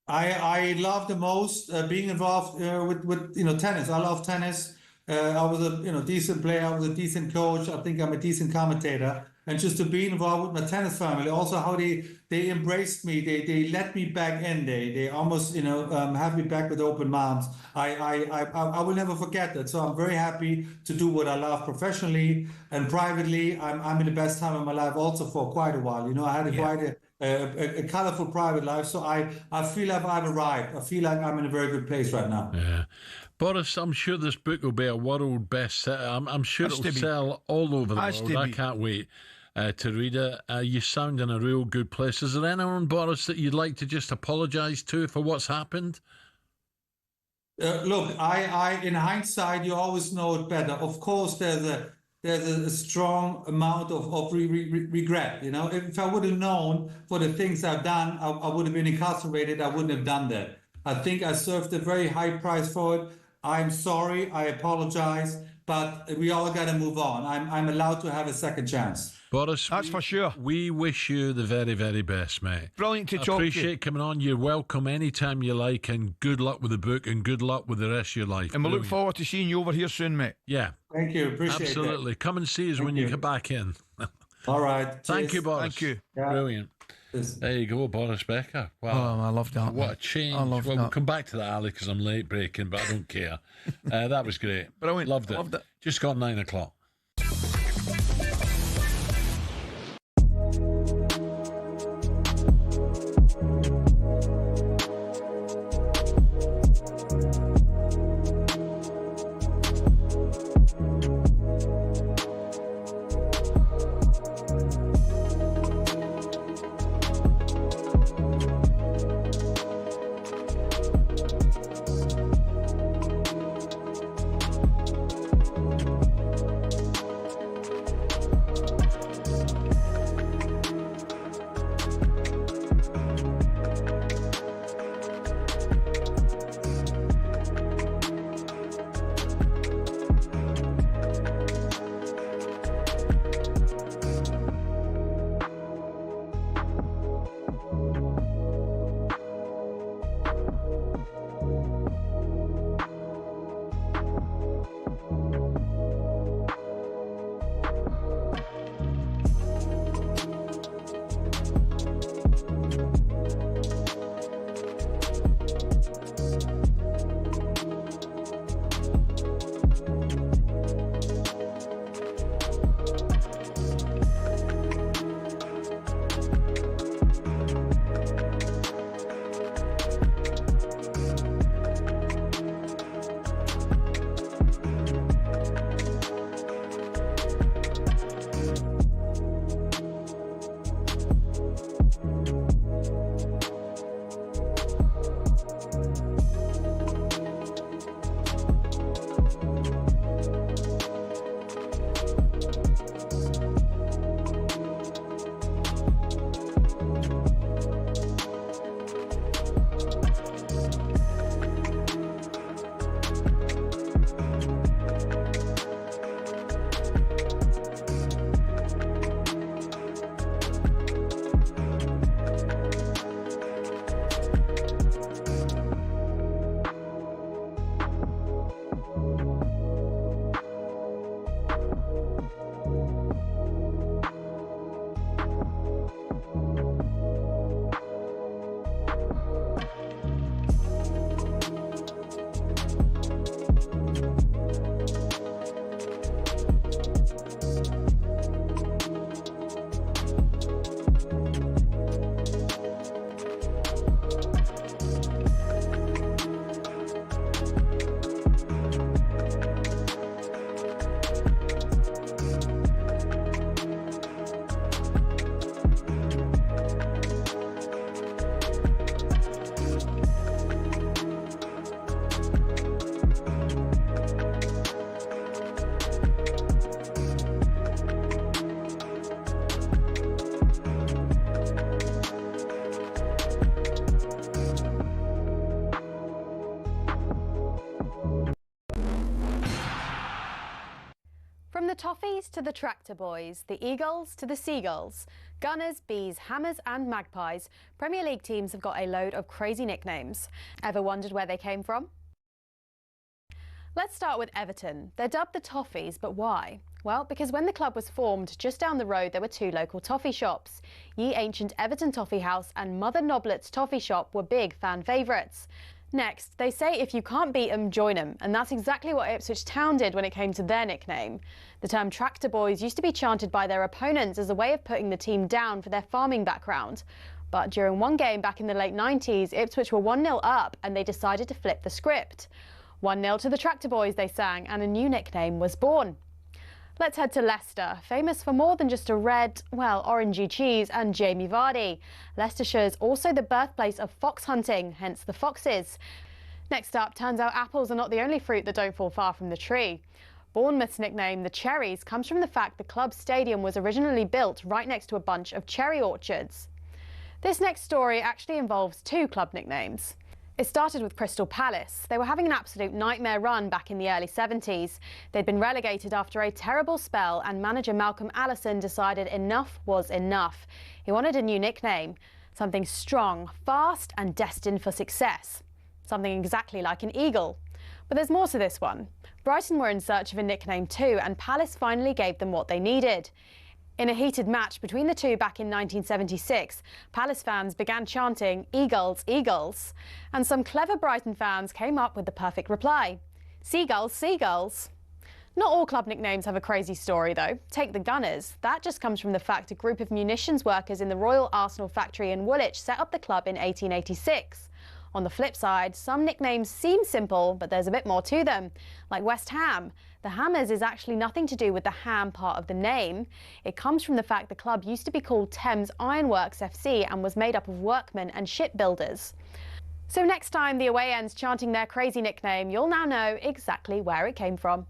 I love the most being involved with tennis. I love tennis. I was a decent player. I was a decent coach. I think I'm a decent commentator. And just to be involved with my tennis family, also how they embraced me, they let me back in. They almost have me back with open arms. I will never forget that. So I'm very happy to do what I love professionally and privately. I'm in the best time of my life also for quite a while. I had quite a colorful private life. So I feel like I've arrived. I feel like I'm in a very good place right now. Yeah. Boris, I'm sure this book will be a world bestseller. I'm sure it'll sell all over the world. I can't wait to read it. You sound in a real good place. Is there anyone, Boris, that you'd like to just apologise to for what's happened? Look, I in hindsight, you always know it better. Of course, there's a strong amount of regret. If I would have known for the things I've done, I would have been incarcerated. I wouldn't have done that. I think I served a very high price for it. I'm sorry. I apologize. But we all got to move on. I'm allowed to have a second chance. Boris, that's for sure. We wish you the very, very best, mate. Brilliant to talk to you. Appreciate coming on. You're welcome anytime you like, and good luck with the book and good luck with the rest of your life. And we'll look forward to seeing you over here soon, mate. Yeah. Thank you. Appreciate it. Absolutely. Come and see us when you come back in. All right. Thank you, Boris. Thank you. Yeah. Brilliant. There you go, Boris Becker. Wow. Oh, I love that. What a change. We'll come back to that, Ali, because I'm late breaking, but I don't care. That was great. Brilliant. Loved it. Just got 9 o'clock. the Toffees to the Tractor Boys, the Eagles to the Seagulls, Gunners, Bees, Hammers and Magpies, Premier League teams have got a load of crazy nicknames. Ever wondered where they came from? Let's start with Everton. They're dubbed the Toffees, but why? Well, because when the club was formed, just down the road there were two local toffee shops. Ye Ancient Everton Toffee House and Mother Noblet's Toffee Shop were big fan favourites. Next, they say if you can't beat 'em, join 'em, and that's exactly what Ipswich Town did when it came to their nickname. The term Tractor Boys used to be chanted by their opponents as a way of putting the team down for their farming background. But during one game back in the late 90s, Ipswich were 1-0 up and they decided to flip the script. 1-0 to the Tractor Boys, they sang, and a new nickname was born. Let's head to Leicester, famous for more than just a red, well, orangey cheese and Jamie Vardy. Leicestershire's also the birthplace of fox hunting, hence the Foxes. Next up, turns out apples are not the only fruit that don't fall far from the tree. Bournemouth's nickname, the Cherries, comes from the fact the club's stadium was originally built right next to a bunch of cherry orchards. This next story actually involves two club nicknames. It started with Crystal Palace. They were having an absolute nightmare run back in the early 70s. They'd been relegated after a terrible spell and manager Malcolm Allison decided enough was enough. He wanted a new nickname, something strong, fast and destined for success. Something exactly like an eagle. But there's more to this one. Brighton were in search of a nickname too, and Palace finally gave them what they needed. In a heated match between the two back in 1976, Palace fans began chanting, "Eagles, Eagles," and some clever Brighton fans came up with the perfect reply, "Seagulls, Seagulls." Not all club nicknames have a crazy story though. Take the Gunners. That just comes from the fact a group of munitions workers in the Royal Arsenal factory in Woolwich set up the club in 1886. On the flip side, some nicknames seem simple, but there's a bit more to them. Like West Ham. The Hammers is actually nothing to do with the ham part of the name. It comes from the fact the club used to be called Thames Ironworks FC and was made up of workmen and shipbuilders. So next time the away end's chanting their crazy nickname, you'll now know exactly where it came from.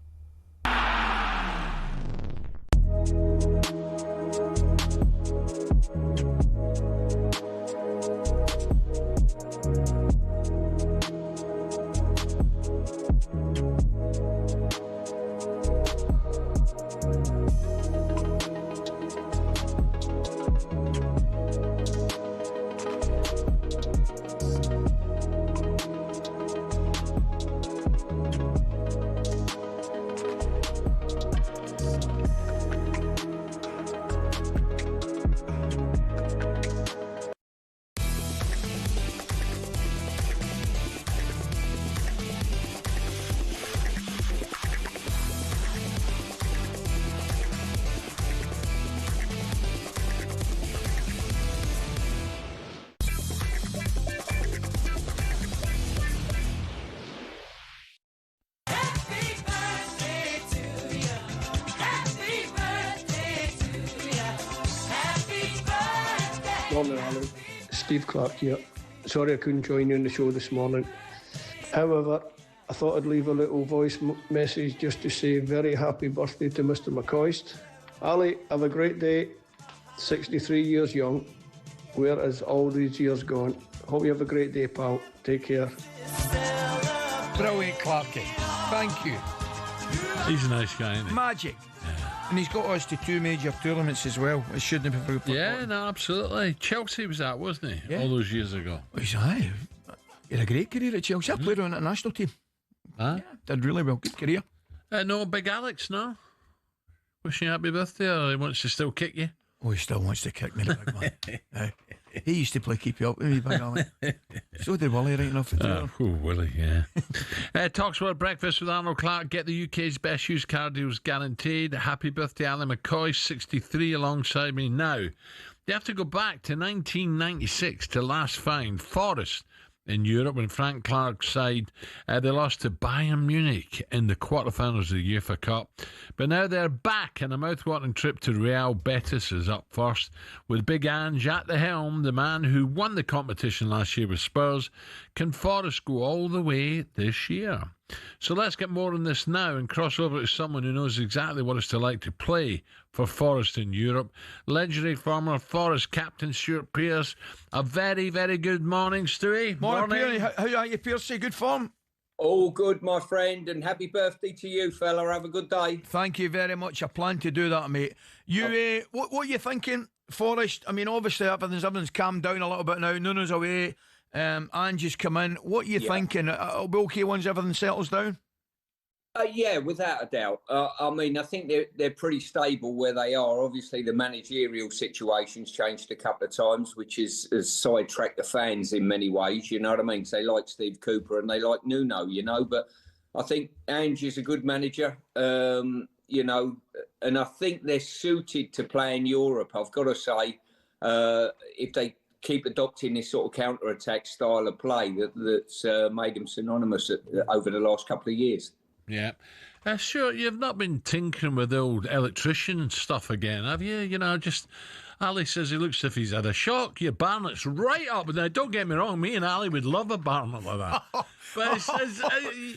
Morning, Alan. Steve Clark here. Sorry I couldn't join you on the show this morning. However, I thought I'd leave a little voice message just to say very happy birthday to Mr. McCoist. Ali, have a great day. 63 years young. Where is all these years gone? Hope you have a great day, pal. Take care. Brilliant, Clarky. Thank you. He's a nice guy, isn't he? Magic. And he's got us to two major tournaments as well. It shouldn't have been forgotten. Yeah, no, absolutely. Chelsea was that, wasn't he? Yeah. All those years ago. He's he had a great career at Chelsea. I played on the national team. Huh? Yeah, did really well. Good career. No, Big Alex, no? Wishing you happy birthday, or he wants to still kick you? Oh, he still wants to kick me, the big man. He used to play keep you up with me, Big Alex. So did Willie, right enough. Willie, yeah. talkSPORT Breakfast with Arnold Clark. Get the UK's best used car deals guaranteed. Happy birthday, Alan McCoist, 63 alongside me now. You have to go back to 1996 to last find Forest in Europe when Frank Clark's side they lost to Bayern Munich in the quarterfinals of the UEFA Cup. But now they're back, and a mouth-watering trip to Real Betis is up first with Big Ange at the helm, the man who won the competition last year with Spurs. Can Forest go all the way this year? So let's get more on this now and cross over to someone who knows exactly what it's like to play for Forest in Europe. Legendary former Forest captain Stuart Pearce. A very, very good morning, Stewie. Morning. How are you, Pearcey? Good form? All good, my friend, and happy birthday to you, fella. Have a good day. Thank you very much. I plan to do that, mate. You, what are you thinking, Forrest? I mean, obviously everything's calmed down a little bit now. Nuno's away. Angie's come in. What are you thinking? It'll be okay once everything settles down? Yeah, without a doubt. I mean, I think they're pretty stable where they are. Obviously, the managerial situation's changed a couple of times, which has sidetracked the fans in many ways. You know what I mean? So they like Steve Cooper and they like Nuno, you know. But I think Angie's a good manager, you know, and I think they're suited to play in Europe. I've got to say, if they keep adopting this sort of counter-attack style of play that's made them synonymous over the last couple of years. Yeah. Sure, you've not been tinkering with the old electrician and stuff again, have you? You know, just... Ali says he looks as if he's had a shock. Your Barnett's right up. Now, don't get me wrong, me and Ali would love a Barnett like that. But it says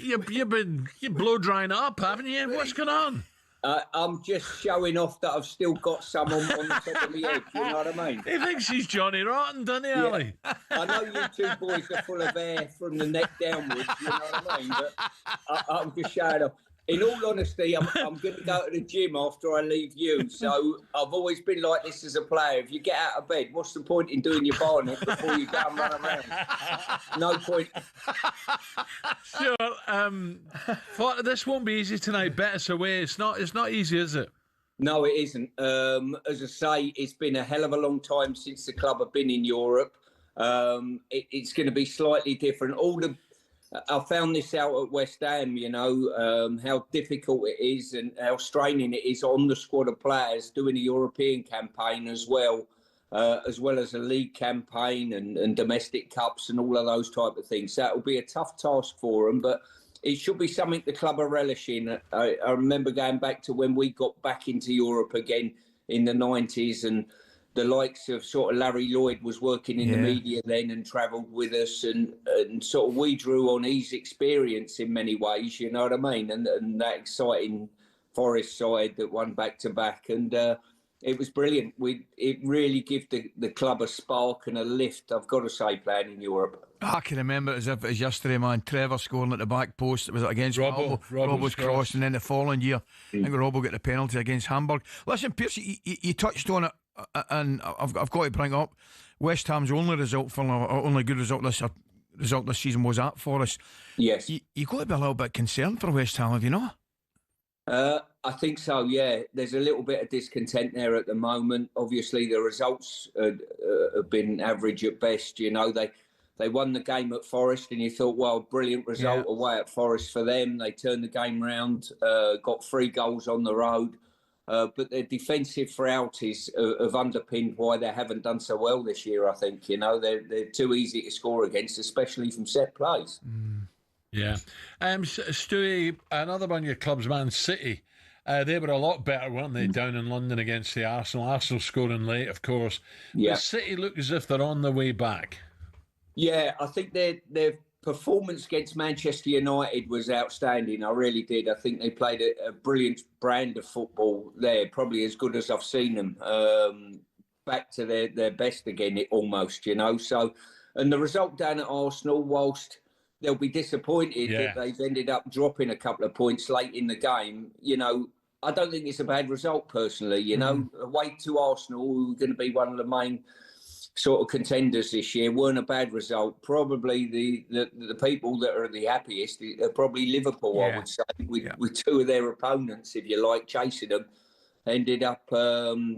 you're blow-drying up, haven't you? What's going on? I'm just showing off that I've still got some on the top of my head, you know what I mean? He thinks he's Johnny Rotten, doesn't he, Ali? I know you two boys are full of air from the neck downwards, you know what I mean? But I'm just showing off. In all honesty, I'm going to go to the gym after I leave you. So I've always been like this as a player. If you get out of bed, what's the point in doing your Barnet before you go and run around? No point. Sure. This won't be easy tonight. Betis away. It's not easy, is it? No, it isn't. As I say, it's been a hell of a long time since the club have been in Europe. It's going to be slightly different. I found this out at West Ham, you know, how difficult it is and how straining it is on the squad of players doing a European campaign as well as a league campaign and domestic cups and all of those type of things. So it'll be a tough task for them, but it should be something the club are relishing. I remember going back to when we got back into Europe again in the 90s, and the likes of sort of Larry Lloyd was working in the media then and travelled with us, and sort of we drew on his experience in many ways, you know what I mean? And that exciting Forest side that won back-to-back. And it was brilliant. It really gave the club a spark and a lift, I've got to say, playing in Europe. I can remember it as if it was yesterday, man. Trevor scoring at the back post. It was against Robbo's cross, and then the following year, I think Robbo got the penalty against Hamburg. Listen, Pierce, you touched on it, and I've got to bring up West Ham's only good result this season was at Forest. Yes. You got to be a little bit concerned for West Ham, have you not? I think so, yeah. There's a little bit of discontent there at the moment. Obviously, the results have been average at best. You know, they won the game at Forest, and you thought, well, brilliant result away at Forest for them. They turned the game round, got 3 goals on the road. But their defensive frailties have underpinned why they haven't done so well this year, I think. You know, they're too easy to score against, especially from set plays. Yeah. Stewie, another one of your clubs, Man City, they were a lot better, weren't they, down in London against the Arsenal? Arsenal scoring late, of course. Yeah. But City look as if they're on the way back. Yeah, I think their performance against Manchester United was outstanding. I really did. I think they played a brilliant brand of football there, probably as good as I've seen them. Back to their best again, almost, you know. So, and the result down at Arsenal, whilst they'll be disappointed that they've ended up dropping a couple of points late in the game, you know, I don't think it's a bad result personally. You know, away to Arsenal, who are going to be one of the main sort of contenders this year, weren't a bad result. Probably the people that are the happiest are probably Liverpool, I would say, with 2 of their opponents, if you like, chasing them, ended up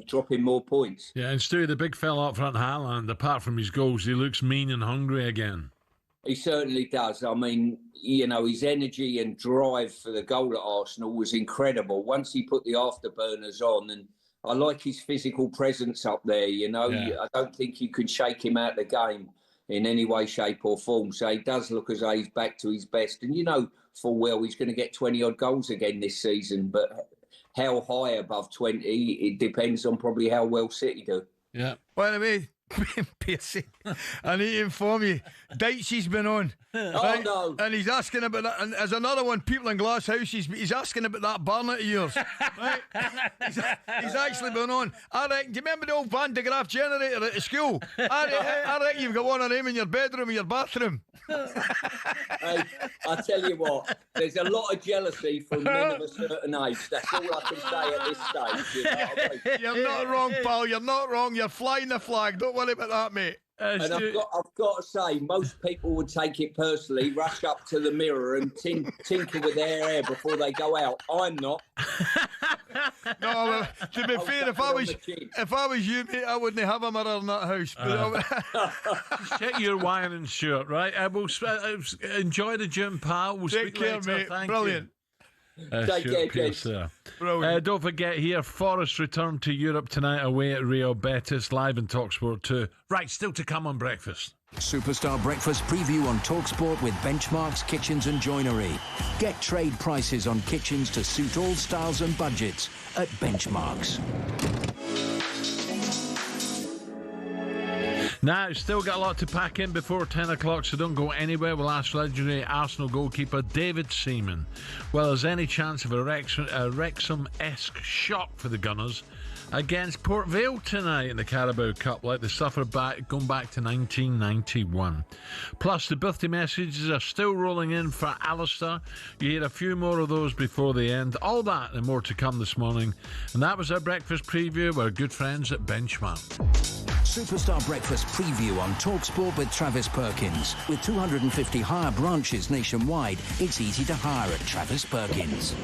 dropping more points. Yeah, and Stu, the big fella up front, Haaland, apart from his goals, he looks mean and hungry again. He certainly does. I mean, you know, his energy and drive for the goal at Arsenal was incredible. Once he put the afterburners on, and I like his physical presence up there, you know. I don't think you can shake him out of the game in any way, shape or form. So he does look as though he's back to his best. And you know full well he's going to get 20-odd goals again this season. But how high above 20, it depends on probably how well City do. Yeah. By the way, Piercy, I need to inform you, Deitchy's been on. Oh, no. And he's asking about that. And there's another one, people in glass houses, he's asking about that Barnet of yours. Right? He's actually been on. I reckon, do you remember the old Van de Graaff generator at the school? I reckon you've got one of them in your bedroom or your bathroom. Hey, I tell you what, there's a lot of jealousy from men of a certain age. That's all I can say at this stage. You know what I mean? You're not wrong, pal. You're not wrong. You're flying the flag. Don't worry about that, mate. And I've got to say, most people would take it personally, rush up to the mirror and tinker with their hair before they go out. I'm not. No, to be fair, if I was you, mate, I wouldn't have a mirror in that house. But check your wiring, Stuart, right? We'll enjoy the gym, pal. We'll take care, later. mate. Thank Brilliant. You. Take care, James. Don't forget here, Forest return to Europe tonight away at Real Betis, live in talkSPORT 2. Right, still to come on breakfast. Superstar Breakfast preview on talkSPORT with Benchmarx Kitchens and Joinery. Get trade prices on kitchens to suit all styles and budgets at Benchmarx. Now, still got a lot to pack in before 10 o'clock, so don't go anywhere. We'll ask legendary Arsenal goalkeeper David Seaman, well, there's any chance of a Wrexham-esque shock for the Gunners against Port Vale tonight in the Carabao Cup, like they suffered going back to 1991. Plus, the birthday messages are still rolling in for Alistair. You hear a few more of those before the end. All that and more to come this morning. And that was our breakfast preview with our good friends at Benchmark. Superstar Breakfast preview on talkSPORT with Travis Perkins. With 250 hire branches nationwide, it's easy to hire at Travis Perkins.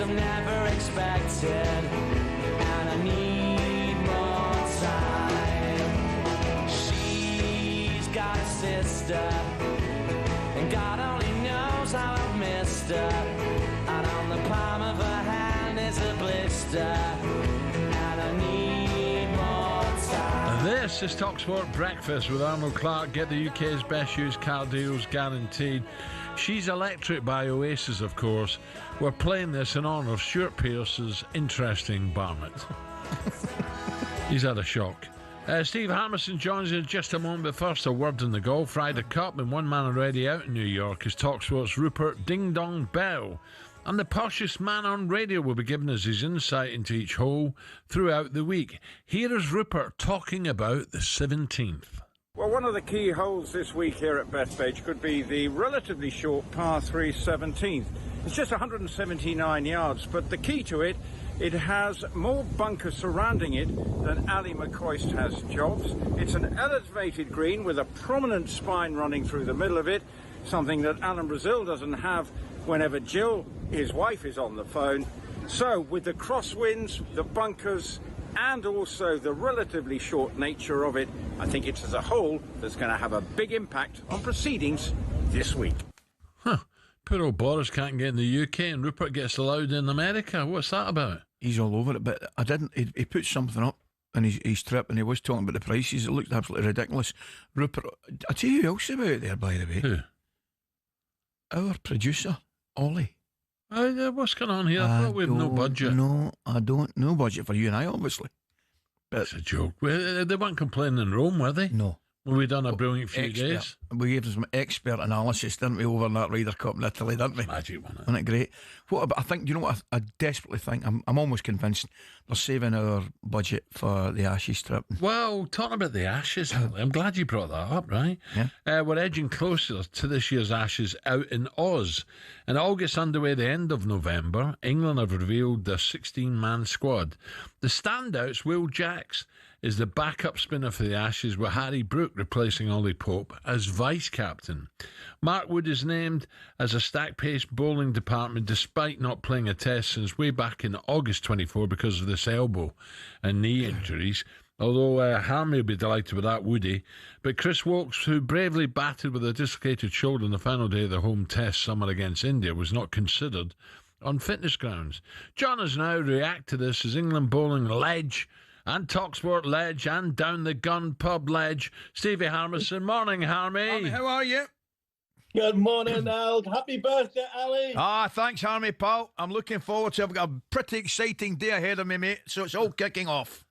I've never expected, and I need more time. She's got a sister, and God only knows how I've missed her, and on the palm of her hand is a blister, and I need more time. This is talkSPORT Breakfast with Arnold Clark. Get the UK's best used car deals guaranteed. She's Electric by Oasis, of course. We're playing this in honour of Stuart Pearce's interesting Barnet. He's had a shock. Steve Harmison joins us in just a moment, but first a word on the golf. Ryder Cup, and one man already out in New York is talkSPORT's Rupert Ding Dong Bell. And the poshest man on radio will be giving us his insight into each hole throughout the week. Here is Rupert talking about the 17th. Well, one of the key holes this week here at Bethpage could be the relatively short par 3 17th. It's just 179 yards, but the key to it, it has more bunkers surrounding it than Ally McCoist has jobs. It's an elevated green with a prominent spine running through the middle of it, something that Alan Brazil doesn't have whenever Jill, his wife, is on the phone. So with the crosswinds, the bunkers, and also the relatively short nature of it, I think it's as a whole that's going to have a big impact on proceedings this week. Huh. Poor old Boris can't get in the UK and Rupert gets allowed in America. What's that about? He's all over it, but I didn't. He put something up in his trip and he was talking about the prices. It looked absolutely ridiculous. Rupert, I tell you who else about it there, by the way. Who? Our producer, Ollie. What's going on here? I thought we have no budget. No, I don't. No budget for you and I, obviously. But it's a joke. They weren't complaining in Rome, were they? No. Well, we done a brilliant few days. We gave them some expert analysis, didn't we, over in that Ryder Cup in Italy, didn't we? Magic, wasn't it? Wasn't it great? What about, I think, you know what, I desperately think, I'm almost convinced they're saving our budget for the Ashes trip. Well, talking about the Ashes, I'm glad you brought that up, right? Yeah. We're edging closer to this year's Ashes out in Oz. And it all gets underway at the end of November. England have revealed their 16-man squad. The standouts, Will Jacks is the backup spinner for the Ashes, with Harry Brook replacing Ollie Pope as vice-captain. Mark Wood is named as a stack-paced bowling department despite not playing a test since way back in August 24 because of this elbow and knee injuries. Although Harmy will be delighted with that, Woody. But Chris Wokes, who bravely batted with a dislocated shoulder on the final day of the home test summer against India, was not considered on fitness grounds. John has now reacted to this as England bowling ledge and talkSPORT ledge and down the gun pub ledge. Stevie Harmison. Morning, Harmy. Harmy, how are you? Good morning, Al. Happy birthday, Ali. Thanks, Harmy, pal. I'm looking forward to it. I've got a pretty exciting day ahead of me, mate, so it's all kicking off.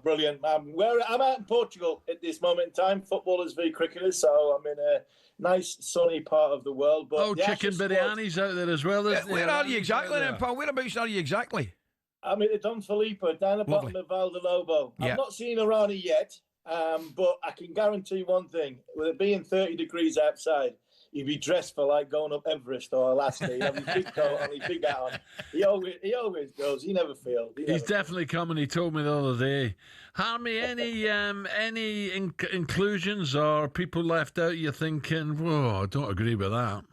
Brilliant. I'm out in Portugal at this moment in time. Footballers v cricketers, so I'm in a nice sunny part of the world. But chicken biryani's out there as well, isn't Where are you exactly then, pal? Whereabouts are you exactly? I'm at the Don Felipe, down the bottom of Valdelobo. Yeah. I've not seen Irani yet, but I can guarantee one thing. With it being 30 degrees outside, he'd be dressed for like going up Everest or Alaska. He'd have his big coat on, his big hat on. He always goes. He never fails. He's definitely coming. He told me the other day. Harmy, any inclusions or people left out you're thinking, whoa, I don't agree with that?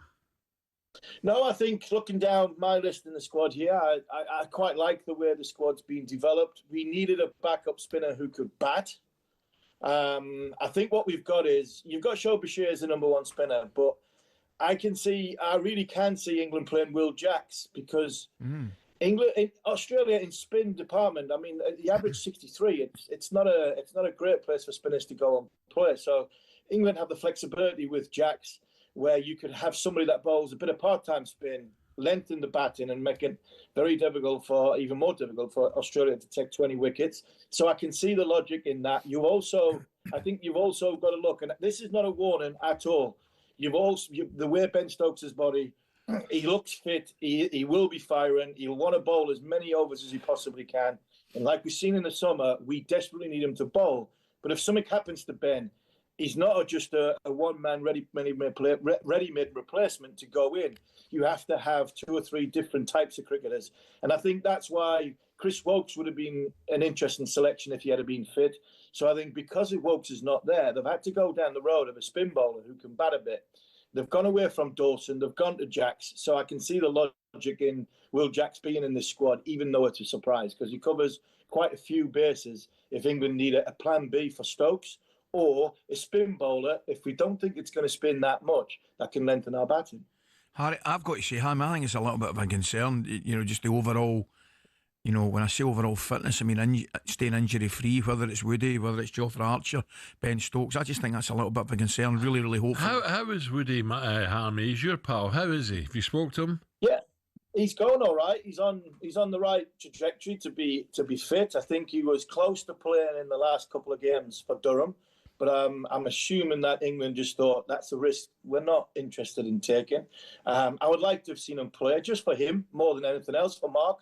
No, I think looking down my list in the squad here, I quite like the way the squad's been developed. We needed a backup spinner who could bat. I think what we've got is, you've got Shobashir as the number one spinner, but I really can see England playing Will Jacks because Australia in spin department, I mean, the average 63, it's not a great place for spinners to go and play. So England have the flexibility with Jacks, where you could have somebody that bowls a bit of part-time spin, lengthen the batting and make it even more difficult for Australia to take 20 wickets. So I can see the logic in that. I think you've also got to look, and this is not a warning at all. The way Ben Stokes' body, he looks fit. He will be firing. He'll want to bowl as many overs as he possibly can. And like we've seen in the summer, we desperately need him to bowl. But if something happens to Ben, he's not just a one-man ready-made replacement to go in. You have to have two or three different types of cricketers. And I think that's why Chris Wokes would have been an interesting selection if he had been fit. So I think because Wokes is not there, they've had to go down the road of a spin bowler who can bat a bit. They've gone away from Dawson. They've gone to Jacks. So I can see the logic in Will Jacks being in this squad, even though it's a surprise, because he covers quite a few bases if England need a plan B for Stokes or a spin bowler if we don't think it's going to spin that much that can lengthen our batting. Harry, I've got to say, Ham, I think it's a little bit of a concern, just the overall, when I say overall fitness, I mean staying injury-free, whether it's Woody, whether it's Geoffrey Archer, Ben Stokes. I just think that's a little bit of a concern, really, really hopeful. How is Woody, Harmy? He's your pal. How is he? Have you spoke to him? Yeah, he's going all right. He's on the right trajectory to be fit. I think he was close to playing in the last couple of games for Durham. But I'm assuming that England just thought that's a risk we're not interested in taking. I would like to have seen him play just for him more than anything else. For Mark,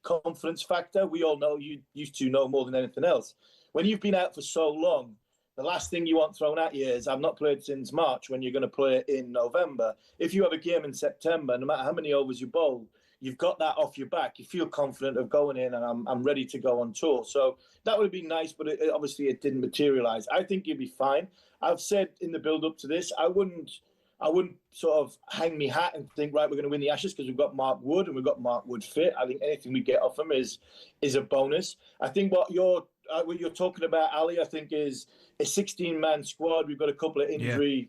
confidence factor. We all know you used to know more than anything else. When you've been out for so long, the last thing you want thrown at you is I've not played since March when you're going to play in November. If you have a game in September, no matter how many overs you bowl, you've got that off your back. You feel confident of going in and I'm ready to go on tour. So that would have been nice, but obviously it didn't materialise. I think you'd be fine. I've said in the build-up to this, I wouldn't sort of hang me hat and think, right, we're going to win the Ashes because we've got Mark Wood and we've got Mark Wood fit. I think anything we get off him is a bonus. I think what you're talking about, Ali, I think is a 16-man squad. We've got a couple of injury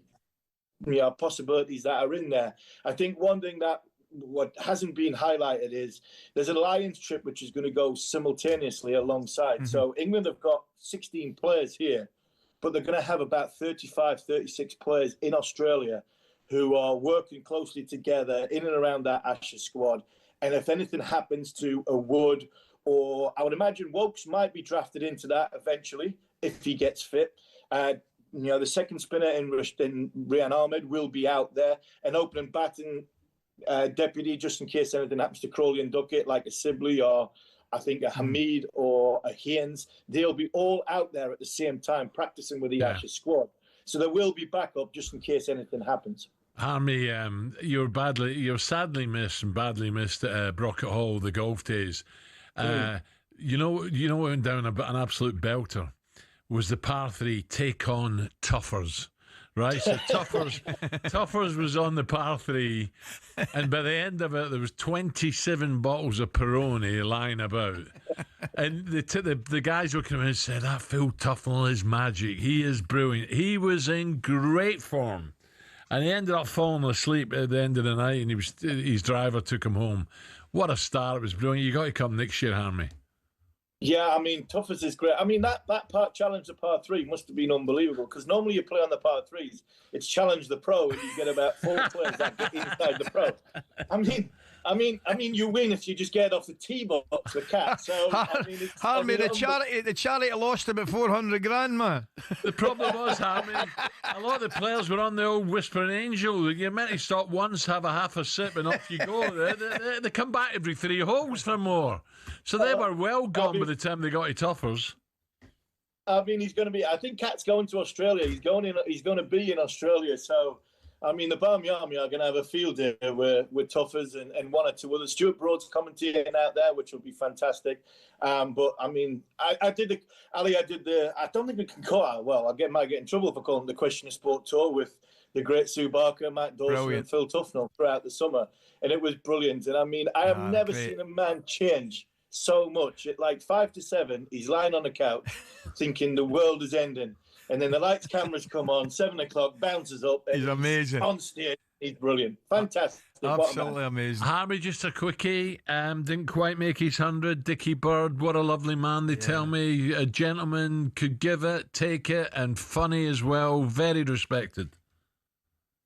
possibilities that are in there. I think one thing that what hasn't been highlighted is there's a Lions trip which is going to go simultaneously alongside. Mm-hmm. So England have got 16 players here, but they're going to have about 35, 36 players in Australia who are working closely together in and around that Ashes squad. And if anything happens to a Wood, or I would imagine Wokes might be drafted into that eventually if he gets fit. The second spinner in Rian Ahmed will be out there, and opening batting deputy, just in case anything happens to Crawley and Duckett, like a Sibley or I think a Hamid or a Haynes, they'll be all out there at the same time practicing with the Ashes squad. So there will be backup just in case anything happens. Harmy, you're sadly missed and badly missed at Brockett Hall, the golf days. You know what went down an absolute belter was the par 3 take on Tuffers. Right, so Tuffers was on the par 3, and by the end of it, there was 27 bottles of Peroni lying about. And the guys looking at him and said, that Phil Tufnell is magic. He is brilliant. He was in great form. And he ended up falling asleep at the end of the night, and his driver took him home. What a start. It was brilliant. You got to come next year, Harmy. Yeah, I mean, Tuffers is great. I mean, that part challenge, the par 3, must have been unbelievable because normally you play on the par 3s. It's challenge the pro and you get about 4 players that get inside the pro. I mean, you win if you just get off the tee box, the cat. So, Harmy, the charity lost about 400 grand, man. The problem was, Harmy, a lot of the players were on the old Whispering Angel. You're meant to stop once, have a half a sip, and off you go. They come back every 3 holes for more. So they were well gone by the time they got to Tuffers. I mean, he's going to be. I think Cat's going to Australia. He's going to be in Australia. So, I mean, the Barmy Army are going to have a field day with Tuffers and one or two others. Stuart Broad's commentating out there, which will be fantastic. But I mean, I don't think we can call it. Well, I might get in trouble for calling it the Question of Sport Tour with the great Sue Barker, Matt Dawson, and Phil Tufnell throughout the summer, and it was brilliant. And I mean, I have never seen a man change so much. At like 5 to 7, he's lying on the couch thinking the world is ending. And then the lights, cameras come on, 7 o'clock, bounces up. He's amazing. On stage, he's brilliant. Fantastic. Absolutely amazing. Harmy, just a quickie, didn't quite make his 100. Dickie Bird, what a lovely man, they tell me. A gentleman, could give it, take it, and funny as well. Very respected.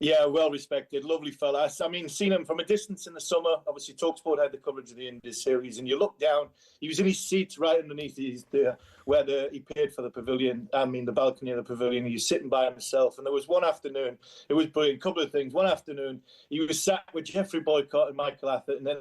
Yeah, well respected, lovely fella. I mean, seen him from a distance in the summer. Obviously, talkSPORT had the coverage of the Indies series, and you look down. He was in his seat right underneath where he paid for the pavilion. I mean, the balcony of the pavilion. He was sitting by himself, and there was one afternoon. It was brilliant. A couple of things. One afternoon, he was sat with Geoffrey Boycott and Michael Athers, and then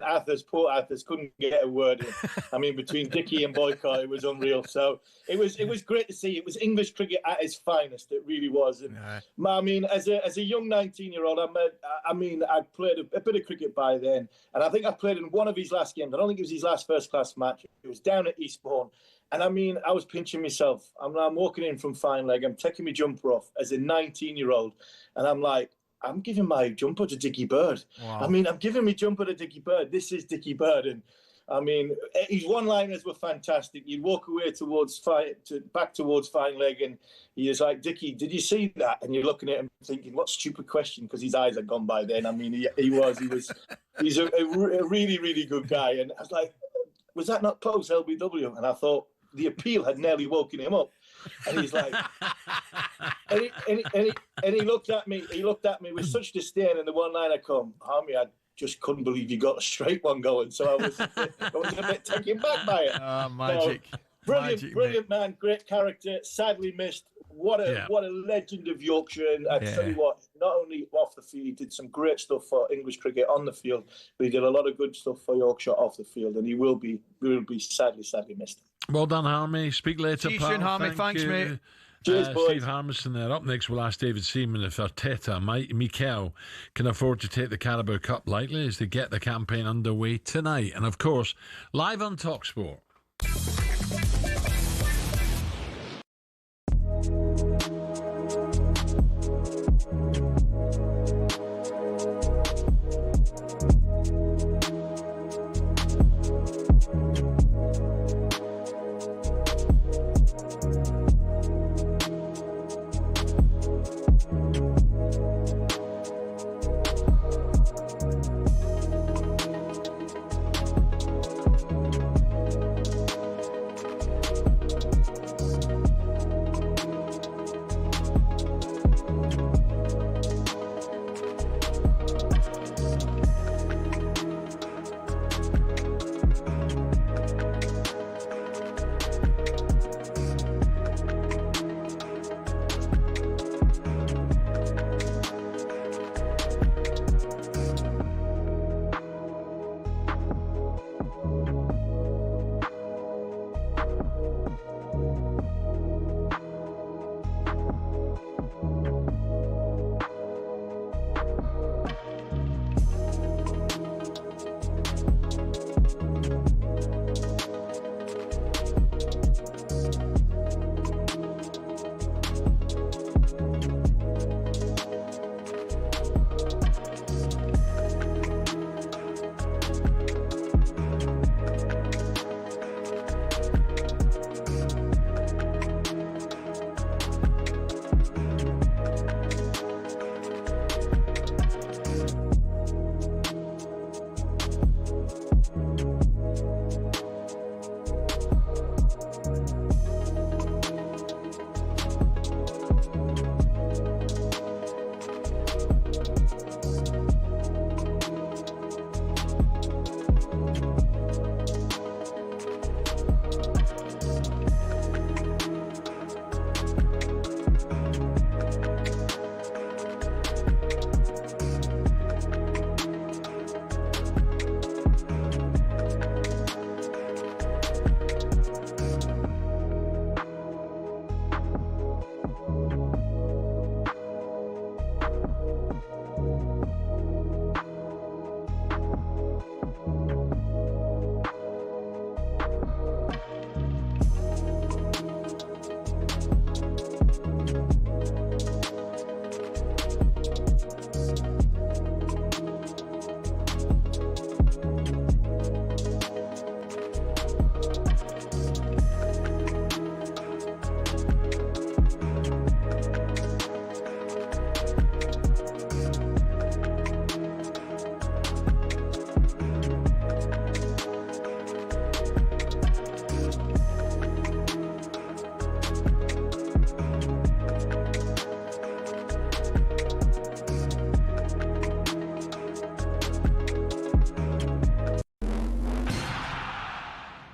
poor Athers, couldn't get a word in. I mean, between Dickie and Boycott, it was unreal. So it was great to see. It was English cricket at its finest. It really was. And I mean, as a young 19-year-old, I played a bit of cricket by then, and I think I played in one of his last games. I don't think it was his last first-class match. It was down at Eastbourne, and I mean, I was pinching myself. I'm walking in from fine leg. I'm taking my jumper off as a 19-year-old, and I'm like, I'm giving my jumper to Dickie Bird. Wow. I mean, I'm giving my jumper to Dickie Bird. This is Dickie Bird. And I mean, his one-liners were fantastic. You'd walk away back towards Fine Leg, and he was like, Dickie, did you see that? And you're looking at him thinking, what stupid question, because his eyes had gone by then. I mean, he's a really, really good guy. And I was like, was that not close, LBW? And I thought the appeal had nearly woken him up. And he's like, and he looked at me. He looked at me with such disdain, and the one-liner come, Harmy, I just couldn't believe you got a straight one going. So I was a bit taken back by it. Oh, magic. So, brilliant man, great character, sadly missed. What a legend of Yorkshire. And I tell you what, not only off the field, he did some great stuff for English cricket on the field, but he did a lot of good stuff for Yorkshire off the field, and he will be sadly missed. Well done, Harmy. Speak later, See you pal. soon, Harmy. Thanks, you. mate. Cheers, boys. Steve Harmison there. Up next, we'll ask David Seaman if Arteta, Mikel, can afford to take the Carabao Cup lightly as they get the campaign underway tonight. And of course, live on talkSPORT.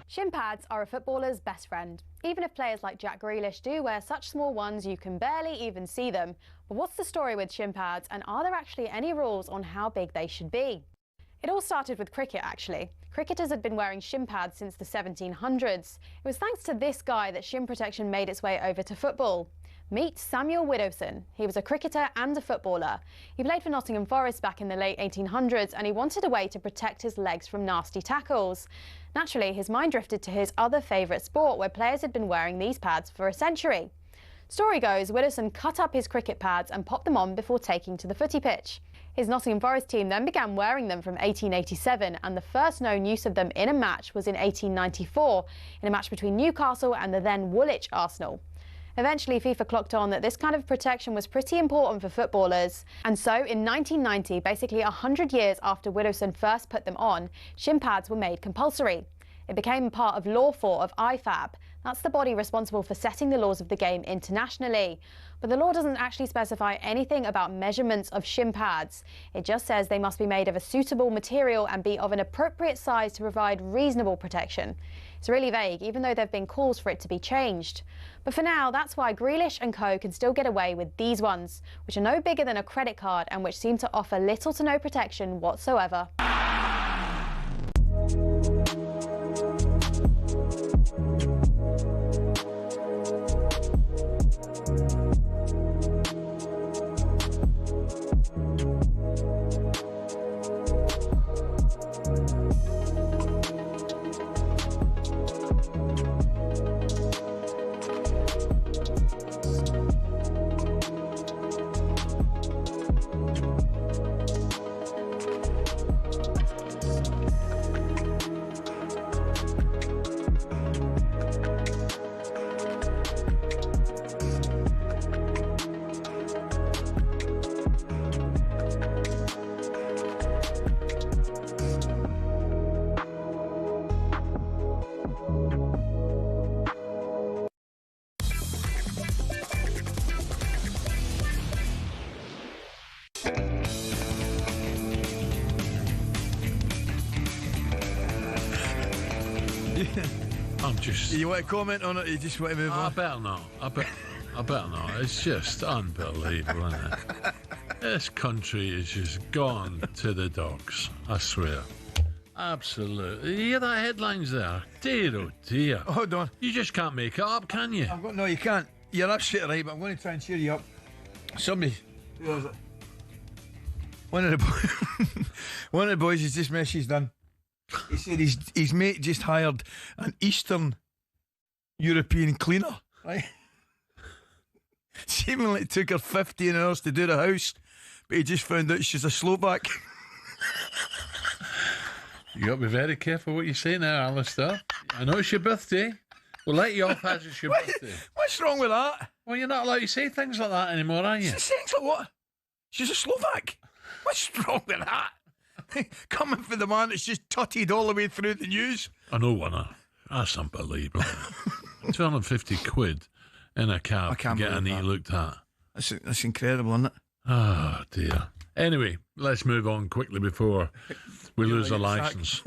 Shin pads are a footballer's best friend. Even if players like Jack Grealish do wear such small ones you can barely even see them. But what's the story with shin pads, and are there actually any rules on how big they should be? It all started with cricket, actually. Cricketers had been wearing shin pads since the 1700s. It was thanks to this guy that shin protection made its way over to football. Meet Samuel Widdowson. He was a cricketer and a footballer. He played for Nottingham Forest back in the late 1800s, and he wanted a way to protect his legs from nasty tackles. Naturally, his mind drifted to his other favourite sport, where players had been wearing these pads for a century. Story goes, Widdowson cut up his cricket pads and popped them on before taking to the footy pitch. His Nottingham Forest team then began wearing them from 1887, and the first known use of them in a match was in 1894, in a match between Newcastle and the then Woolwich Arsenal. Eventually, FIFA clocked on that this kind of protection was pretty important for footballers. And so, in 1990, basically 100 years after Widdowson first put them on, shin pads were made compulsory. It became part of Law 4 of IFAB. That's the body responsible for setting the laws of the game internationally. But the law doesn't actually specify anything about measurements of shin pads. It just says they must be made of a suitable material and be of an appropriate size to provide reasonable protection. It's really vague, even though there have been calls for it to be changed. But for now, that's why Grealish and co can still get away with these ones, which are no bigger than a credit card and which seem to offer little to no protection whatsoever. You want to comment on it? You just want to move on? I better not. I better not. It's just unbelievable, isn't it? This country is just gone to the dogs. I swear. Absolutely. You hear that headlines there? Dear, oh dear. Hold on. You just can't make it up, can you? No, you can't. You're absolutely right, but I'm going to try and cheer you up. Somebody. One of the boys has just messaged done. He said his mate just hired an Eastern European cleaner, right? Seemingly it took her 15 hours to do the house, but he just found out she's a Slovak. You got to be very careful what you say now, Alistair. I know it's your birthday. We'll let you off as it's your birthday. What's wrong with that? Well, you're not allowed to say things like that anymore, are you? Things like what? She's a Slovak. What's wrong with that? Coming for the man that's just tutted all the way through the news. I know one. That's unbelievable. 250 quid in a cab to get a knee looked at. That's incredible, isn't it? Oh, dear. Anyway, let's move on quickly before we lose our licence.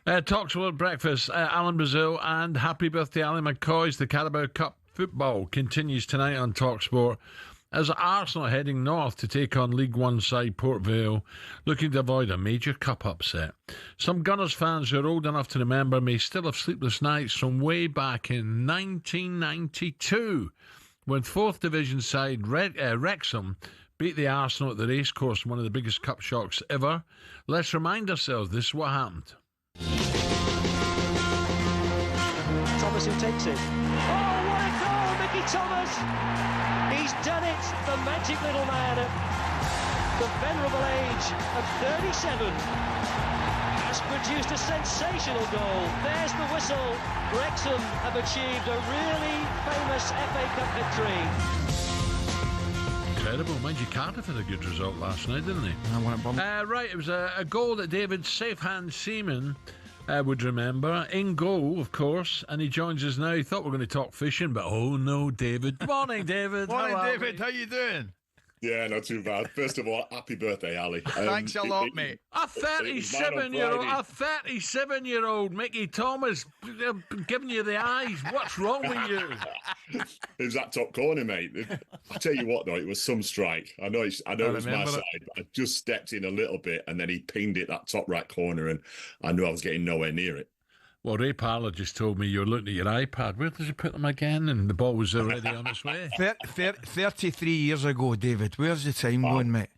talkSPORT breakfast. Alan Brazil and happy birthday, Ally McCoist. The Carabao Cup football continues tonight on talkSPORT. As Arsenal heading north to take on League One side Port Vale, looking to avoid a major cup upset. Some Gunners fans who are old enough to remember may still have sleepless nights from way back in 1992, when 4th Division side Wrexham beat the Arsenal at the racecourse, one of the biggest cup shocks ever. Let's remind ourselves this is what happened. Thomas who takes it. Oh, what a goal, Mickey Thomas! He's done it, the magic little man at the venerable age of 37 has produced a sensational goal. There's the whistle. Wrexham have achieved a really famous FA Cup victory. Incredible. Mind you, Cardiff had a good result last night, didn't they? Right, it was a goal that David Safehand Seaman would remember. In goal, of course, and he joins us now. He thought we were going to talk fishing, but oh no, David. Good morning, David. Morning, David. How you doing? Yeah, not too bad. First of all, happy birthday, Ali. Thanks a lot, mate. A 37-year-old Mickey Thomas giving you the eyes. What's wrong with you? It was that top corner, mate. I'll tell you what, though, it was some strike. I know it was my side, but I just stepped in a little bit, and then he pinged it that top right corner, and I knew I was getting nowhere near it. Well, Ray Parlour just told me you're looking at your iPad. Where did you put them again? And the ball was already on its way. 33 years ago, David. Where's the time going, mate?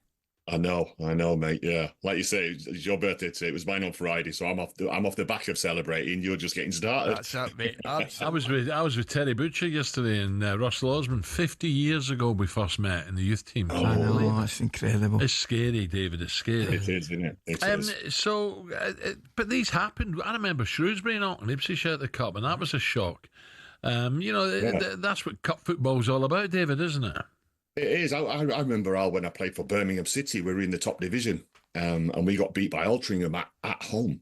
I know, mate. Yeah, like you say, it's your birthday today. It was mine on Friday, so I'm off the back of celebrating. You're just getting started. That's it, mate. I was with Terry Butcher yesterday and Russell Osborne. 50 years ago we first met in the youth team. I know, that's incredible. It's scary, David. It's scary. It is, isn't it? It is. So, but these happened. I remember Shrewsbury knocking Ipswich out of the cup, and that was a shock. That's what cup football's all about, David, isn't it? It is. I remember when I played for Birmingham City, we were in the top division, and we got beat by Altrincham at home.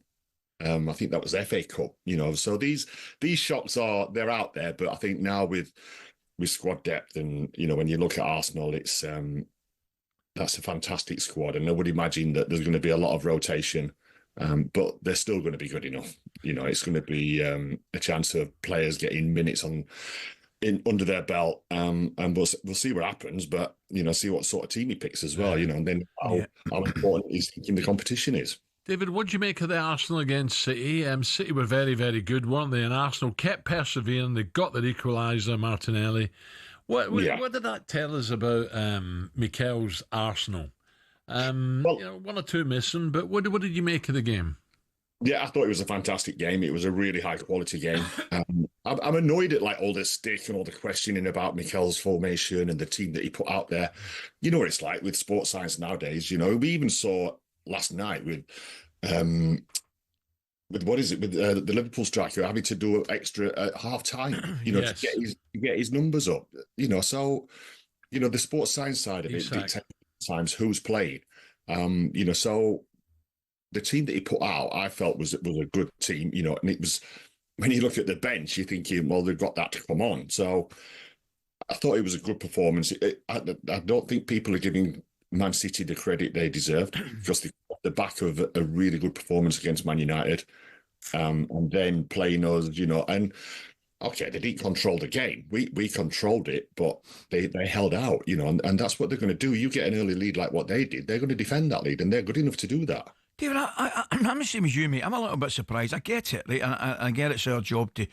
I think that was FA Cup. So these shocks they're out there, but I think now with squad depth and when you look at Arsenal, it's that's a fantastic squad, and nobody imagined that there's going to be a lot of rotation, but they're still going to be good enough. It's going to be a chance of players getting minutes under their belt, and we'll see what happens, but see what sort of team he picks as well, and then how important he's thinking the competition is. David, what do you make of the Arsenal against City? City were very, very good, weren't they? And Arsenal kept persevering. They got their equaliser, Martinelli. What did that tell us about Mikel's Arsenal? One or two missing, but what did you make of the game? Yeah, I thought it was a fantastic game. It was a really high-quality game. I'm annoyed at all the stick and all the questioning about Mikel's formation and the team that he put out there. You know what it's like with sports science nowadays. We even saw last night with what is it, with the Liverpool striker having to do extra at half-time, yes, to get his numbers up. So, the sports science side of it dictates times who's played. So the team that he put out, I felt was a good team, and it was, when you look at the bench, you're thinking, well, they've got that to come on. So I thought it was a good performance. I don't think people are giving Man City the credit they deserved, because they got the back of a really good performance against Man United, and then playing us, and okay, they didn't control the game. We controlled it, but they held out, and that's what they're going to do. You get an early lead like what they did, they're going to defend that lead, and they're good enough to do that. David, I'm the same as you, mate. I'm a little bit surprised. I get it, right? And I get it's our job to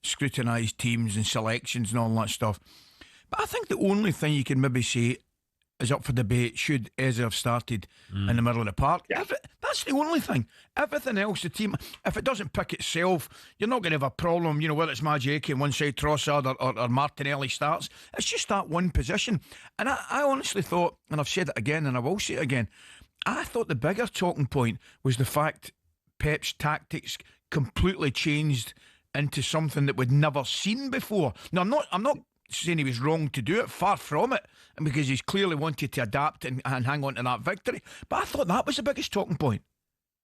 scrutinise teams and selections and all that stuff. But I think the only thing you can maybe say is up for debate, should Eze have started in the middle of the park? Yeah. That's the only thing. Everything else, the team, if it doesn't pick itself, you're not going to have a problem, whether it's Majeki on one side, Trossard or Martinelli starts. It's just that one position. And I honestly thought, and I've said it again and I will say it again, I thought the bigger talking point was the fact Pep's tactics completely changed into something that we'd never seen before. Now, I'm not saying he was wrong to do it, far from it, because he's clearly wanted to adapt and hang on to that victory. But I thought that was the biggest talking point.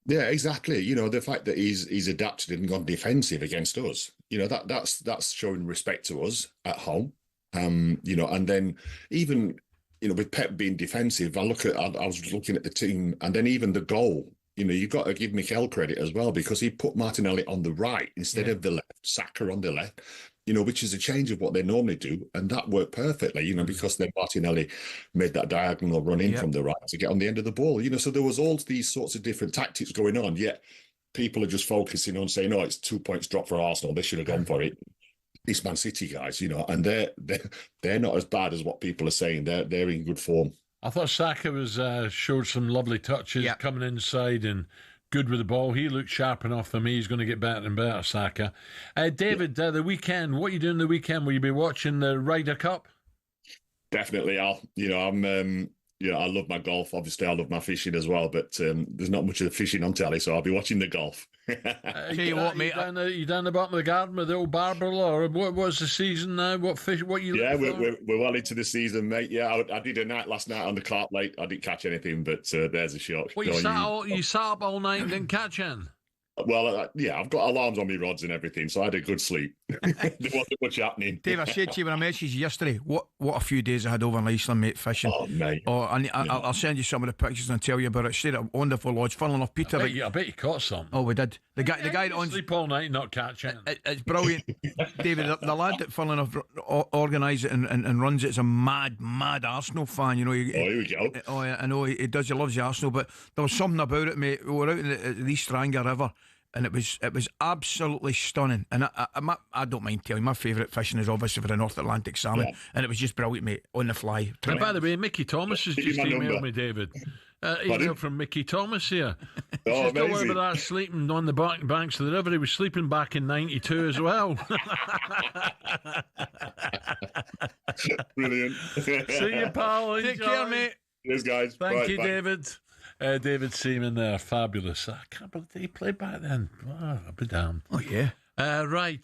Yeah, exactly. The fact that he's adapted and gone defensive against us, that's showing respect to us at home. And then even, with Pep being defensive, I was looking at the team, and then even the goal, you've got to give Mikel credit as well, because he put Martinelli on the right instead of the left, Saka on the left, which is a change of what they normally do. And that worked perfectly, because then Martinelli made that diagonal run in from the right to get on the end of the ball. So there was all these sorts of different tactics going on, yet people are just focusing on saying, it's 2 points drop for Arsenal, they should have gone for it. These Man City guys, and they're not as bad as what people are saying. They're in good form. I thought Saka was showed some lovely touches coming inside and good with the ball. He looked sharp enough for me. He's going to get better and better, Saka. David, the weekend, what are you doing the weekend? Will you be watching the Ryder Cup? Definitely, I love my golf. Obviously, I love my fishing as well, but there's not much of the fishing on telly, so I'll be watching the golf. Tell you what, mate. You down the bottom of the garden with the old barbel, or what's the season now? What fish? What you? Yeah, we're well into the season, mate. Yeah, I did a night last night on the Clark Lake. I didn't catch anything, but there's a shot. Well, you sat up all night and didn't catch any? Well, I've got alarms on my rods and everything, so I had a good sleep. There wasn't much happening. Dave, I said to you when I met you yesterday, what a few days I had over in Iceland, mate, fishing. Oh, mate. I'll send you some of the pictures and tell you about it. Stayed at a wonderful lodge. Funnily enough, Peter. I bet you caught some. Oh, we did. The guy that owns... Sleep all night and not catch it. It's brilliant. David, the lad that, funnily enough, organised it and runs it is a mad Arsenal fan. Here we go. Oh, yeah, I know he does. He loves the Arsenal, but there was something about it, mate. We were out in the East Stranga River, and it was absolutely stunning. And I don't mind telling you, my favourite fishing is obviously for the North Atlantic salmon, and it was just brilliant, mate, on the fly. And by the way, Mickey Thomas has just emailed me, David. Email from Mickey Thomas here. Don't worry about that sleeping on the banks of the river. He was sleeping back in '92 as well. Brilliant. See you, pal. Take care, mate. Cheers, guys. Thank you, David. David Seaman there, fabulous. I can't believe he played back then. Oh, I'll be damned. Oh, yeah. Right,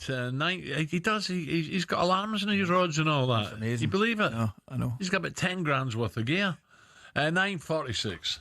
he does. He's got alarms in his rods and all that. That's amazing. You believe it? No, I know. He's got about 10 grand's worth of gear. 9:46.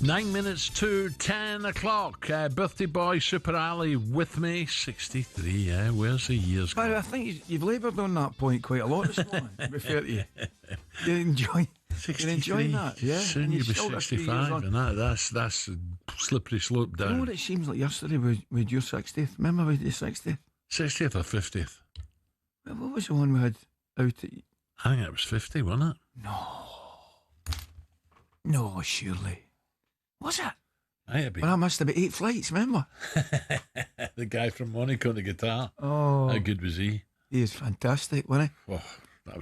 9 minutes to 10 o'clock. Birthday boy Super Ali with me, 63. Yeah, where's the years? But I think you've laboured on that point quite a lot this morning. To be fair to you, you're enjoying that. Yeah, Soon you'll be 65, and that's a slippery slope down. You know what it seems like yesterday with your 60th? Remember with your 60th? 60th or 50th? What was the one we had out at... I think it was 50, wasn't it? No, surely. Was it? Well, I missed about 8 flights, remember? The guy from Monaco, the guitar. Oh. How good was he? He is fantastic, wasn't he? Oh, that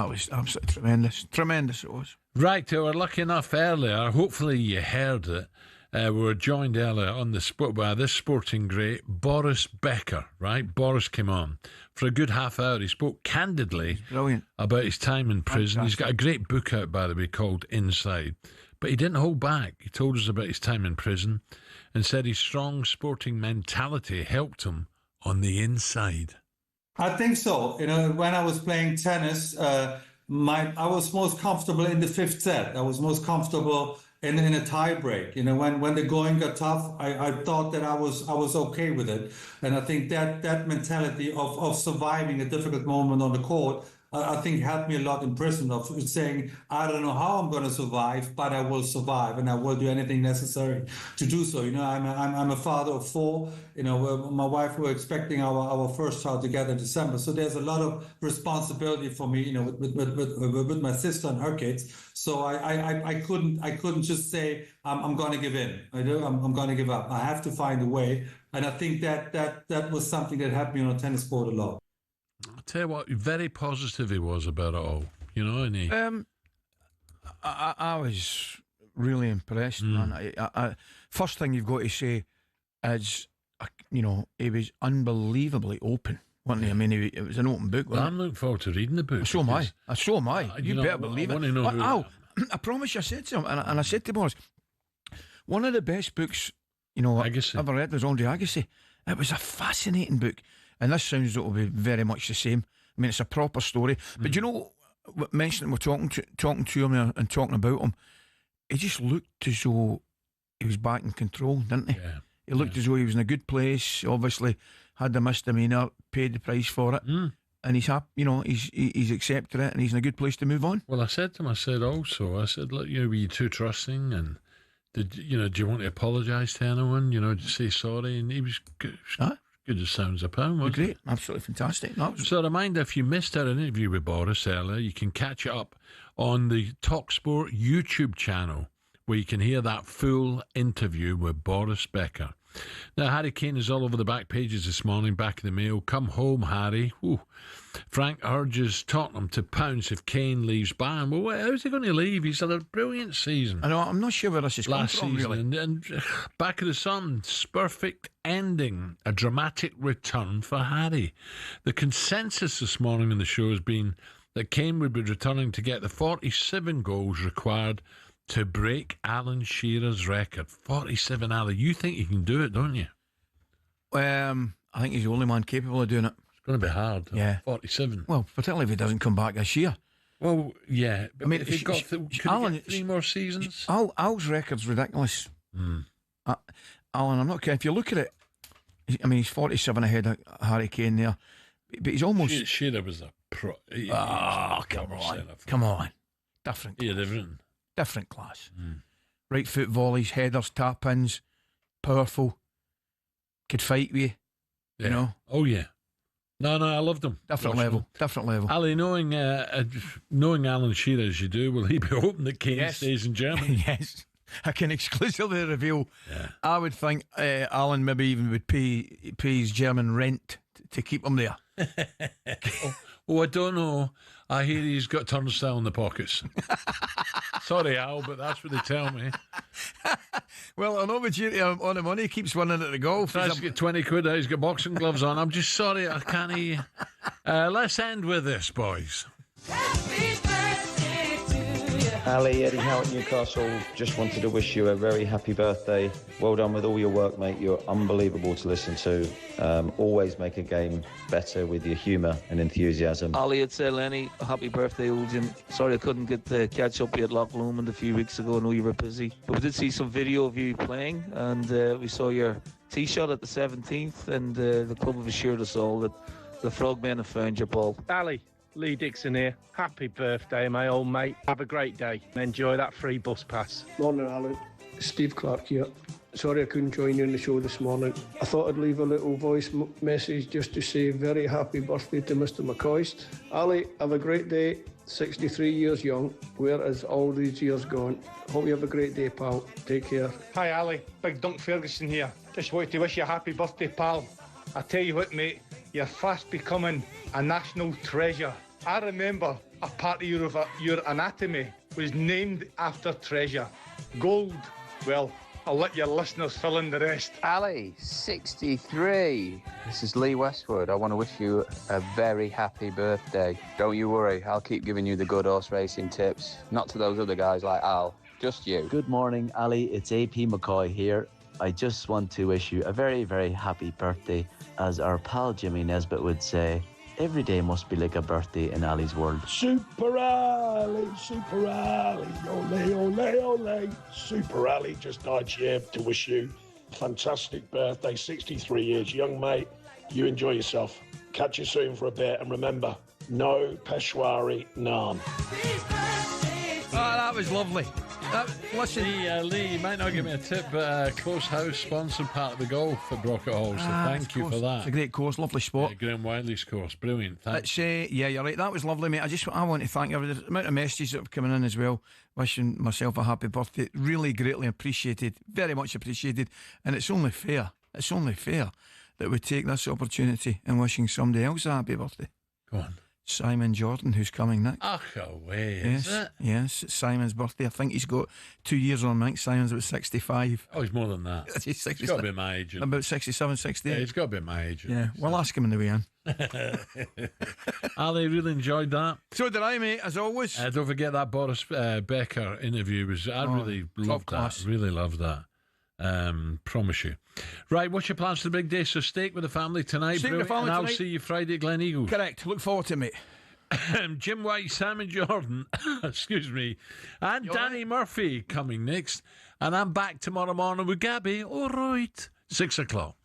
was absolutely tremendous. Tremendous it was. Right, we were lucky enough earlier, hopefully you heard it, we were joined earlier on the sport by this sporting great, Boris Becker, right? Boris came on for a good half hour. He spoke candidly about his time in prison. Fantastic. He's got a great book out, by the way, called Inside. But he didn't hold back. He told us about his time in prison and said his strong sporting mentality helped him on the inside. I think so. You know, when I was playing tennis, I was most comfortable in the fifth set. I was most comfortable in a tie break. You know, when the going got tough, I thought that I was okay with it. And I think that mentality of surviving a difficult moment on the court, I think helped me a lot in prison, of saying, I don't know how I'm going to survive, but I will survive, and I will do anything necessary to do so. You know, I'm a father of 4. You know, my wife, we're expecting our first child together in December. So there's a lot of responsibility for me, you know, with my sister and her kids. So I couldn't just say, I'm going to give in. I'm going to give up. I have to find a way. And I think that was something that helped me on a tennis court a lot. I'll tell you what, very positive he was about it all, you know, and he... I was really impressed, man. First thing you've got to say is, you know, he was unbelievably open, wasn't he? I mean, it was an open book, wasn't I'm looking forward to reading the book. So am I. So am I. You better believe it. I promise you, I said to him, and I said to Boris, one of the best books, you know, I've ever read was Andre Agassi. It was a fascinating book. And this sounds like it'll be very much the same. I mean, it's a proper story. But you know, mentioning we're talking to him and talking about him, he just looked as though he was back in control, didn't he? Yeah. He looked as though he was in a good place. Obviously, had the misdemeanor, paid the price for it, and he's happy. You know, he's accepted it, and he's in a good place to move on. Well, I said to him, look, you know, were you too trusting? And do you want to apologise to anyone? You know, to say sorry? And he was good. Good as sounds a pound, wasn't Great, absolutely fantastic. So a reminder, if you missed our interview with Boris earlier, you can catch it up on the talkSPORT YouTube channel, where you can hear that full interview with Boris Becker. Now, Harry Kane is all over the back pages this morning, back in the Mail. Come home, Harry. Ooh. Frank urges Tottenham to pounce if Kane leaves Bayern. Well, how's he going to leave? He's had a brilliant season. I know, I'm not sure where this is last come from, season. Really. And back of the sun, perfect ending, a dramatic return for Harry. The consensus this morning in the show has been that Kane would be returning to get the 47 goals required to break Alan Shearer's record. 47, Ali. You think you can do it, don't you? I think he's the only man capable of doing it. It's going to be hard. Yeah. 47. Well, particularly if he doesn't come back this year. Well, yeah. I mean, if he got Alan, get 3 more seasons? Al's record's ridiculous. Alan, I'm not kidding. If you look at it, I mean, he's 47 ahead of Harry Kane there. But he's almost... Shearer was a pro. Come on. Different. Yeah, different. Different class. Right foot volleys, headers, tap-ins, powerful, could fight with you, you know. Oh, yeah. No, I loved him. Different level. Ali, knowing Alan Shearer as you do, will he be hoping that Kane stays in Germany? Yes. I can exclusively reveal, I would think Alan maybe even would pay his German rent to keep him there. Oh, I don't know. I hear he's got turnstile in the pockets. Sorry, Al, but that's what they tell me. Well, I know with you on the money, he keeps winning at the golf. Tries to get 20 quid out, he's got boxing gloves on. I'm just sorry, I can't hear. Let's end with this, boys. Happy birthday to you. Ali, Eddie Howe at Newcastle, just wanted to wish you a very happy birthday. Well done with all your work, mate. You're unbelievable to listen to. Always make a game better with your humour and enthusiasm. Ali, it's Lenny. Happy birthday, Uljan. Sorry I couldn't get to catch up with you at Loch Lomond a few weeks ago. I know you were busy. But we did see some video of you playing, and we saw your tee shot at the 17th, and the club have assured us all that the Frogmen have found your ball. Ali, Lee Dixon here. Happy birthday, my old mate. Have a great day and enjoy that free bus pass. Morning, Alan. Steve Clark here. Sorry I couldn't join you on the show this morning. I thought I'd leave a little voice message just to say very happy birthday to Mr. McCoist. Ali, have a great day. 63 years young. Where is all these years gone? Hope you have a great day, pal. Take care. Hi, Ali. Big Dunk Ferguson here. Just wanted to wish you a happy birthday, pal. I tell you what, mate, you're fast becoming a national treasure. I remember a part of your anatomy was named after treasure. Gold. Well, I'll let your listeners fill in the rest. Ali, 63. This is Lee Westwood. I want to wish you a very happy birthday. Don't you worry, I'll keep giving you the good horse racing tips. Not to those other guys like Al, just you. Good morning, Ali. It's AP McCoy here. I just want to wish you a very, very happy birthday. As our pal Jimmy Nesbitt would say, every day must be like a birthday in Ali's world. Super Ali, Super Ali, ole, ole, ole. Super Ali just died here to wish you a fantastic birthday, 63 years young, mate. You enjoy yourself. Catch you soon for a bit, and remember, no Peshwari naan. Oh, that was lovely. Listen, Lee, you might not give me a tip, but Close House sponsored part of the golf at Brocket Hall, so thank you for that. It's a great course, lovely spot. Graham Wiley's course, brilliant. Thanks. Yeah, you're right. That was lovely, mate. I want to thank you for the amount of messages that have come in as well, wishing myself a happy birthday. Really greatly appreciated, very much appreciated, and it's only fair. It's only fair that we take this opportunity and wishing somebody else a happy birthday. Go on. Simon Jordan, who's coming next. Away, yes, is it? Yes, it's Simon's birthday. I think he's got 2 years on. I think Simon's about 65. Oh, he's more than that. He's got to be my age. About 67, 68. Yeah, he's got to be my age. Yeah, we'll ask him in the way in. Ali, really enjoyed that. So did I, mate, as always. Don't forget that Boris Becker interview. I really loved that. Really loved that. Promise you. Right, what's your plans for the big day? So steak with the family tonight, steak with the family and I'll tonight. see you Friday at Glen Eagles. Correct. Look forward to it, mate. Jim White, Simon Jordan, excuse me, and Danny Murphy coming next. And I'm back tomorrow morning with Gabby. All right, 6 o'clock.